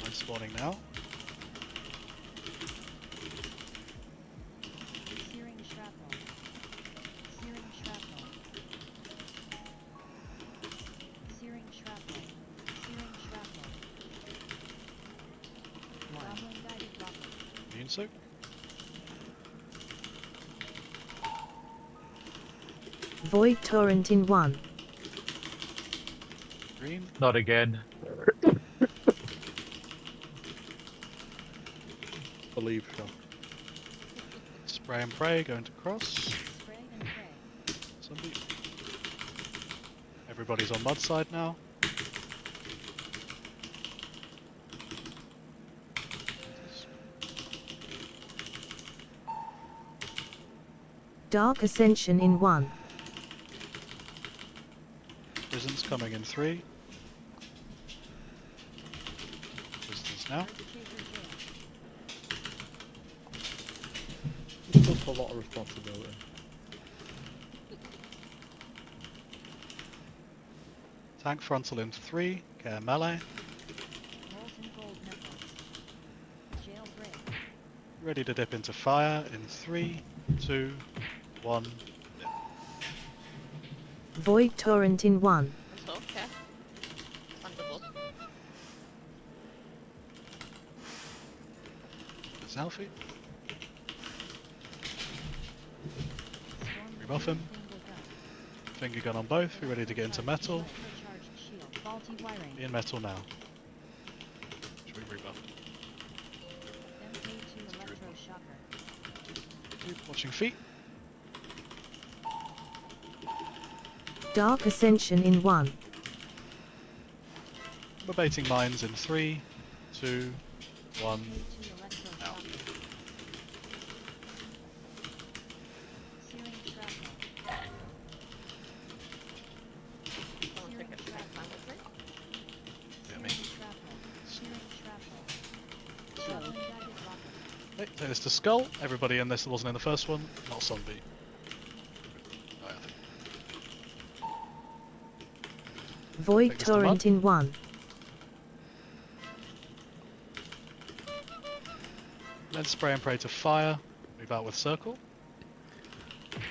Speaker 2: I'm spawning now.
Speaker 3: Searing shrapnel. Searing shrapnel. Searing shrapnel. Searing shrapnel. Goblin guided rocket.
Speaker 2: Immune soak.
Speaker 4: Void Torrent in 1.
Speaker 2: Green.
Speaker 15: Not again.
Speaker 8: Believe so.
Speaker 2: Spray and pray, going to cross.
Speaker 3: Spray and pray.
Speaker 2: Somebody. Everybody's on mud side now.
Speaker 4: Dark Ascension in 1.
Speaker 2: Prison's coming in 3. Prison's now.
Speaker 8: It's just a lot of responsibility.
Speaker 2: Tank frontal in 3. Care melee.
Speaker 3: Molten gold necklace. Jailbreak.
Speaker 2: Ready to dip into fire in 3, 2, 1. Dip.
Speaker 4: Void Torrent in 1.
Speaker 5: Okay. Wonderful.
Speaker 2: Selfie. Rebuff him. Finger gun on both. We're ready to get into metal.
Speaker 3: Electrocharged shield. Faulty wiring.
Speaker 2: Be in metal now. Should we rebuff?
Speaker 3: MK2 electroshocker.
Speaker 2: Watching feet.
Speaker 4: Dark Ascension in 1.
Speaker 2: We're baiting mines in 3, 2, 1.
Speaker 3: MK2 electroshock. Searing shrapnel.
Speaker 5: Someone check it. Check time with me.
Speaker 2: Yeah, me.
Speaker 3: Searing shrapnel. Shrapnel guided rocket.
Speaker 2: Okay, take this to Skull. Everybody in this that wasn't in the first one, not Zombie. Oh, yeah.
Speaker 4: Void
Speaker 2: Take this to
Speaker 4: torrent
Speaker 2: mud.
Speaker 4: in 1.
Speaker 2: Then spray and pray to fire. Move out with circle.
Speaker 3: Spray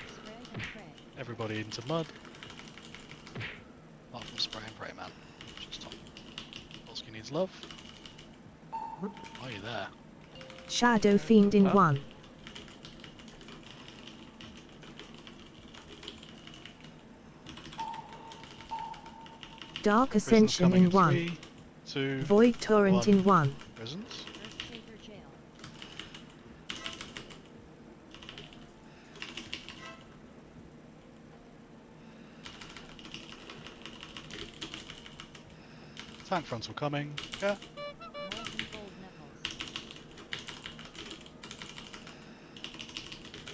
Speaker 3: and pray.
Speaker 2: Everybody into mud. Apart from spray and pray, man. Just top. Polsky needs love. Are you there?
Speaker 4: Shadow Fiend in
Speaker 2: Huh?
Speaker 4: 1. Dark
Speaker 2: Prison's
Speaker 4: Ascension
Speaker 2: coming
Speaker 4: in 1.
Speaker 2: 3, 2,
Speaker 4: Void Torrent
Speaker 2: 1.
Speaker 4: in 1.
Speaker 2: Prisons.
Speaker 3: First Saber jail.
Speaker 2: Tank frontal coming. Yeah.
Speaker 3: Molten gold knuckles.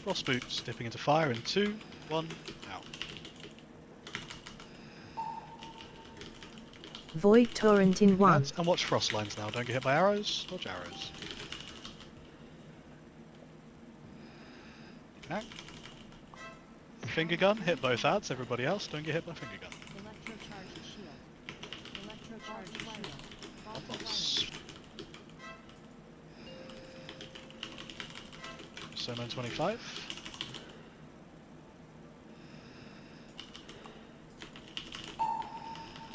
Speaker 2: Frost boots dipping into fire in 2, 1. Out.
Speaker 4: Void Torrent in 1.
Speaker 2: And watch frost lines now. Don't get hit by arrows. Watch arrows. Okay. Finger gun. Hit both ads. Everybody else, don't get hit by finger gun.
Speaker 3: Electrocharged shield. Electrocharged shield.
Speaker 2: That's Soman 25.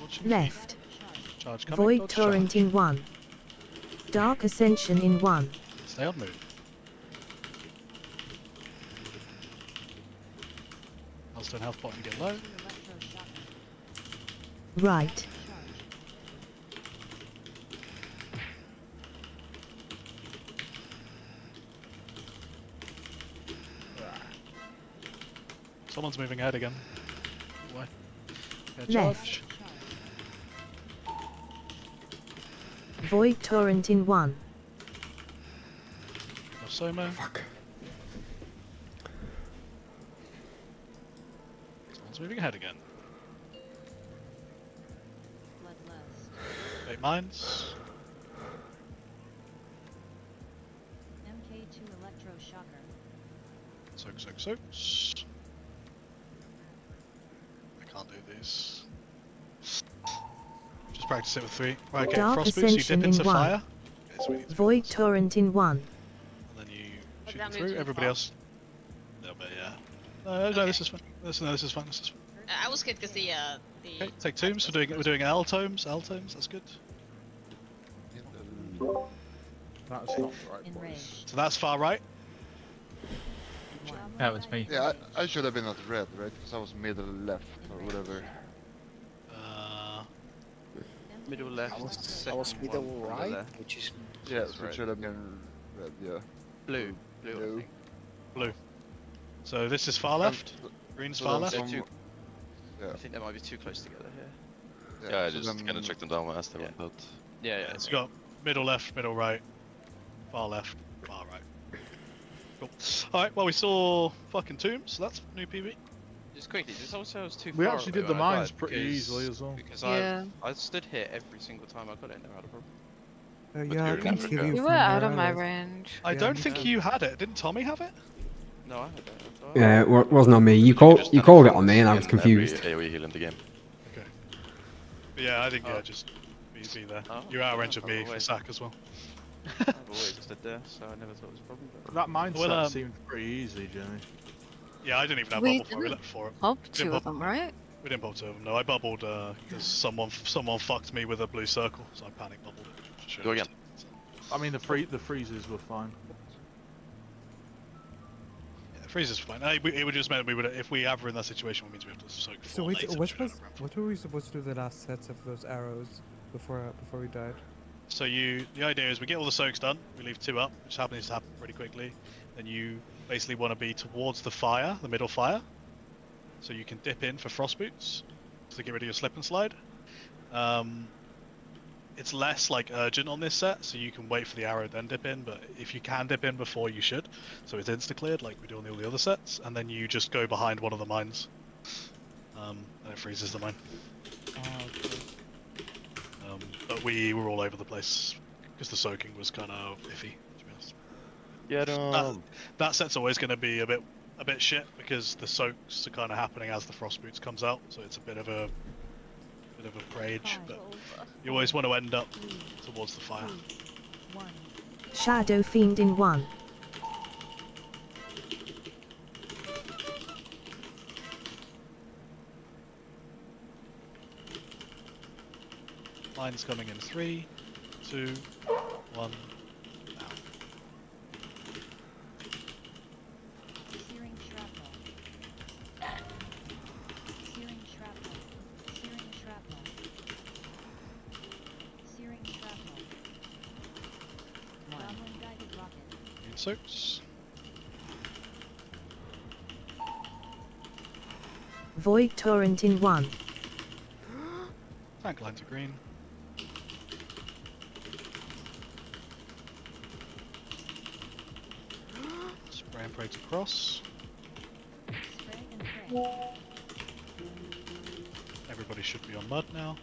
Speaker 2: Watching
Speaker 4: Left.
Speaker 2: Charge coming.
Speaker 4: Void
Speaker 2: dodge
Speaker 4: Torrent
Speaker 2: charge.
Speaker 4: in 1. Dark Ascension in 1.
Speaker 2: Stay on move. Milestone health bottom get low.
Speaker 4: Right.
Speaker 2: Someone's moving ahead again. Why? Yeah,
Speaker 4: Left.
Speaker 2: charge.
Speaker 4: Void Torrent in 1.
Speaker 2: No Soma.
Speaker 9: Fuck.
Speaker 2: Someone's moving ahead again.
Speaker 3: Bloodlust.
Speaker 2: 8 mines.
Speaker 3: MK2 electroshocker.
Speaker 2: Soaks. I can't do these. Just practice it with 3. Right, okay,
Speaker 4: Dark
Speaker 2: frost boots, you
Speaker 4: Ascension
Speaker 2: dip
Speaker 4: in
Speaker 2: into
Speaker 4: 1.
Speaker 2: fire. Okay, so we need to
Speaker 4: Void Torrent in 1.
Speaker 2: and then you shoot
Speaker 5: that
Speaker 2: them
Speaker 5: move
Speaker 2: through.
Speaker 5: too
Speaker 2: Everybody
Speaker 5: far?
Speaker 2: else. No, but yeah. No, this is fine. This is fine. This is fine.
Speaker 5: I was scared because the
Speaker 2: Okay, take tombs. We're doing L tomes. That's good.
Speaker 8: That's not right, boys.
Speaker 3: Enraged.
Speaker 2: So that's far right.
Speaker 15: That was me.
Speaker 13: Yeah, I should have been at red, right? Because I was middle left or whatever.
Speaker 14: Middle left.
Speaker 10: I was
Speaker 14: second
Speaker 10: middle
Speaker 14: one from the
Speaker 10: right,
Speaker 14: left.
Speaker 10: which is
Speaker 13: Yeah,
Speaker 14: That's
Speaker 13: so it
Speaker 14: red.
Speaker 13: should have been red, yeah.
Speaker 14: Blue. Blue, I think.
Speaker 2: Blue. So this is far left. Green's
Speaker 13: so
Speaker 2: far
Speaker 13: then
Speaker 2: left.
Speaker 14: They're too-
Speaker 13: Yeah.
Speaker 14: I think they might be too close together here.
Speaker 1: Yeah, I
Speaker 13: so
Speaker 1: just
Speaker 13: then-
Speaker 1: kind of checked them down as they
Speaker 14: Yeah.
Speaker 1: went out.
Speaker 14: Yeah.
Speaker 2: So you got middle left, middle right, far left, far right. Cool. Alright, well we saw fucking tombs, so that's new PB.
Speaker 14: Just quickly, this also was too
Speaker 8: We
Speaker 14: far
Speaker 8: actually
Speaker 14: away
Speaker 8: did the
Speaker 14: when I
Speaker 8: mines
Speaker 14: died
Speaker 8: pretty
Speaker 14: because-
Speaker 8: easily as well.
Speaker 14: Because
Speaker 6: Yeah.
Speaker 14: I stood here every single time I got it and never had a problem.
Speaker 11: Yeah,
Speaker 1: you're
Speaker 11: I
Speaker 1: in
Speaker 11: can
Speaker 1: Africa.
Speaker 11: kill you
Speaker 6: You
Speaker 11: from
Speaker 6: were out of
Speaker 11: where
Speaker 6: my
Speaker 11: I was.
Speaker 6: range.
Speaker 2: I
Speaker 11: Yeah,
Speaker 2: don't
Speaker 11: me
Speaker 2: think
Speaker 11: too.
Speaker 2: you had it. Didn't Tommy have it?
Speaker 14: No, I had it.
Speaker 9: Yeah, it wasn't on me. You called it on me, and I was confused.
Speaker 1: Every AoE heal in the game.
Speaker 2: Okay. But yeah, I think just be there.
Speaker 14: Oh,
Speaker 2: You're out of range of
Speaker 14: oh,
Speaker 2: me for
Speaker 14: wait.
Speaker 2: sack as well.
Speaker 14: I've always stood there, so I never thought it was a problem. But...
Speaker 8: That mindset
Speaker 2: Well,
Speaker 8: seemed pretty easy, Jenny.
Speaker 2: Yeah, I didn't even have
Speaker 6: We
Speaker 2: bubble for it. We
Speaker 6: didn't
Speaker 2: left for it.
Speaker 6: Pop
Speaker 2: Didn't
Speaker 6: two
Speaker 2: pop-
Speaker 6: of them, right?
Speaker 2: We didn't pop two of them. No, I bubbled because someone fucked me with a blue circle, so I panic bubbled it. Should
Speaker 1: Go
Speaker 2: have
Speaker 1: again.
Speaker 8: I mean, the freezes were fine.
Speaker 2: Yeah, freezes fine. It would just mean we would, if we ever in that situation, it means we have to soak
Speaker 11: So
Speaker 2: 4
Speaker 11: wait,
Speaker 2: later,
Speaker 11: what
Speaker 2: which we don't
Speaker 11: was
Speaker 2: have room
Speaker 11: what were we supposed to do the last sets of those arrows before we died?
Speaker 2: So the idea is we get all the soaks done, we leave 2 up, which happens to happen pretty quickly. Then you basically want to be towards the fire, the middle fire, so you can dip in for frost boots to get rid of your slip and slide. it's less like urgent on this set, so you can wait for the arrow then dip in. But if you can dip in before, you should. So it's insta cleared like we do on all the other sets, and then you just go behind one of the mines, and it freezes the mine. But we were all over the place because the soaking was kind of iffy, to be honest.
Speaker 1: Get
Speaker 2: That set's always going to be a bit shit because the soaks are kind of happening as the frost boots comes out, so it's a bit of a rage. But you always want to end up towards the fire.
Speaker 4: Shadow Fiend in 1.
Speaker 2: Line's coming in 3, 2, 1. Now.
Speaker 3: Searing shrapnel. Searing shrapnel. Searing shrapnel. Searing shrapnel. Goblin guided rocket.
Speaker 2: Need soaks.
Speaker 4: Void Torrent in 1.
Speaker 2: Tank lines are green. Spray and pray to cross.
Speaker 3: Spray and pray.
Speaker 2: Everybody should be on mud now.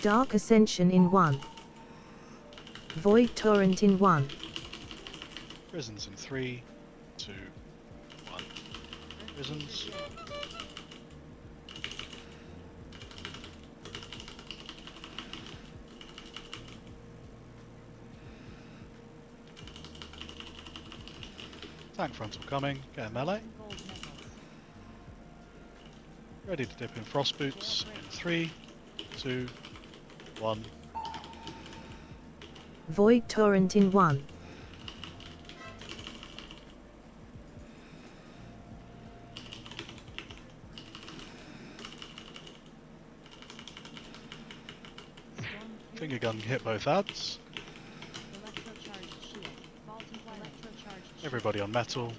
Speaker 4: Dark Ascension in 1. Void Torrent in 1.
Speaker 2: Prisons in 3, 2, 1. Prisons. Tank frontal coming, get a melee. Ready to dip in frost boots in 3, 2, 1.
Speaker 4: Void Torrent in 1.
Speaker 2: Finger gun hit both ads. Everybody on metal.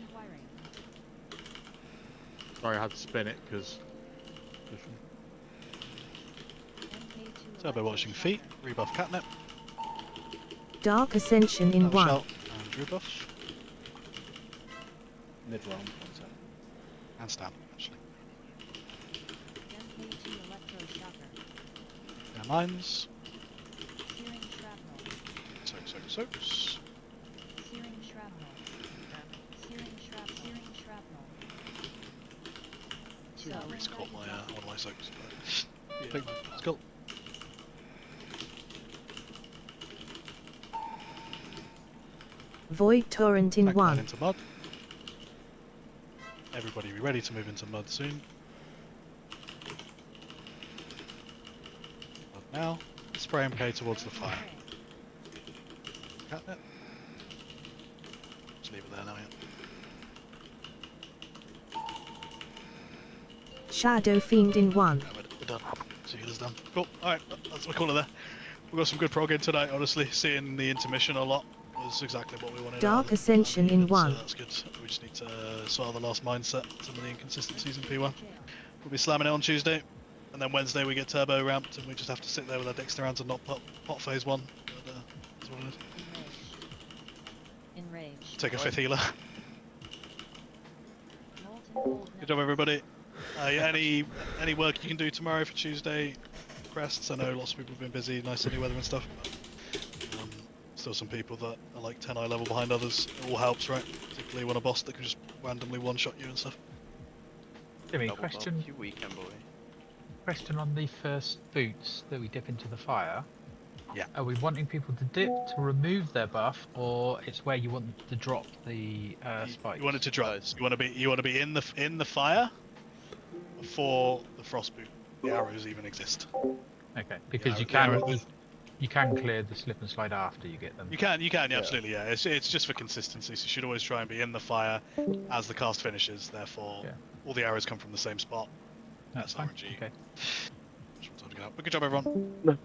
Speaker 8: Sorry, I had to spin it because.
Speaker 2: Turbo watching feet. Rebuff catnip.
Speaker 4: Dark Ascension in 1.
Speaker 2: Shout and rebuff.
Speaker 12: Mid round.
Speaker 2: And stand, actually. Yeah, mines. Soaks.
Speaker 3: Searing shrapnel. Searing shrapnel. Searing shrapnel.
Speaker 2: Reese caught my one of my soaks. But... Let's go.
Speaker 4: Void Torrent in
Speaker 2: Tank
Speaker 4: 1.
Speaker 2: line into mud. Everybody be ready to move into mud soon. Mud now. Spray and pray towards the fire. Catnip. Just leave it there now, yeah.
Speaker 4: Shadow Fiend in 1.
Speaker 2: Yeah, we're done. Healer's done. Cool. Alright, that's what we call it there. We've got some good prog in tonight, honestly. Seeing the intermission a lot was exactly what we wanted.
Speaker 4: Dark Ascension in 1.
Speaker 2: So that's good. We just need to sort out the last mindset, some of the inconsistencies in P1. We'll be slamming it on Tuesday. And then Wednesday we get turbo ramped and we just have to sit there with our dicks around and not pot phase 1. But, that's what it is.
Speaker 3: Enraged.
Speaker 2: Take a 5th healer. Good job, everybody. Yeah, any work you can do tomorrow for Tuesday? Crests. I know lots of people have been busy, nice sunny weather and stuff. But, still some people that are like 10 eye level behind others. It all helps, right? Particularly when a boss that can just randomly one-shot you and stuff.
Speaker 15: Jimmy, question.
Speaker 14: You weekend boy.
Speaker 15: Question on the first boots that we dip into the fire.
Speaker 2: Yeah.
Speaker 15: Are we wanting people to dip to remove their buff, or it's where you want them to drop the spikes?
Speaker 2: You want it to drop. You want to be in the fire before the frost boot. The arrows even exist.
Speaker 15: Okay, because
Speaker 2: Yeah,
Speaker 15: you can clear the slip and slide after you get them.
Speaker 2: You can, absolutely, yeah. It's just for consistency, so you should always try and be in the fire as the cast finishes, therefore all the arrows come from the same spot. That's RNG.
Speaker 15: Okay.
Speaker 2: Just want to get out. But good job, everyone.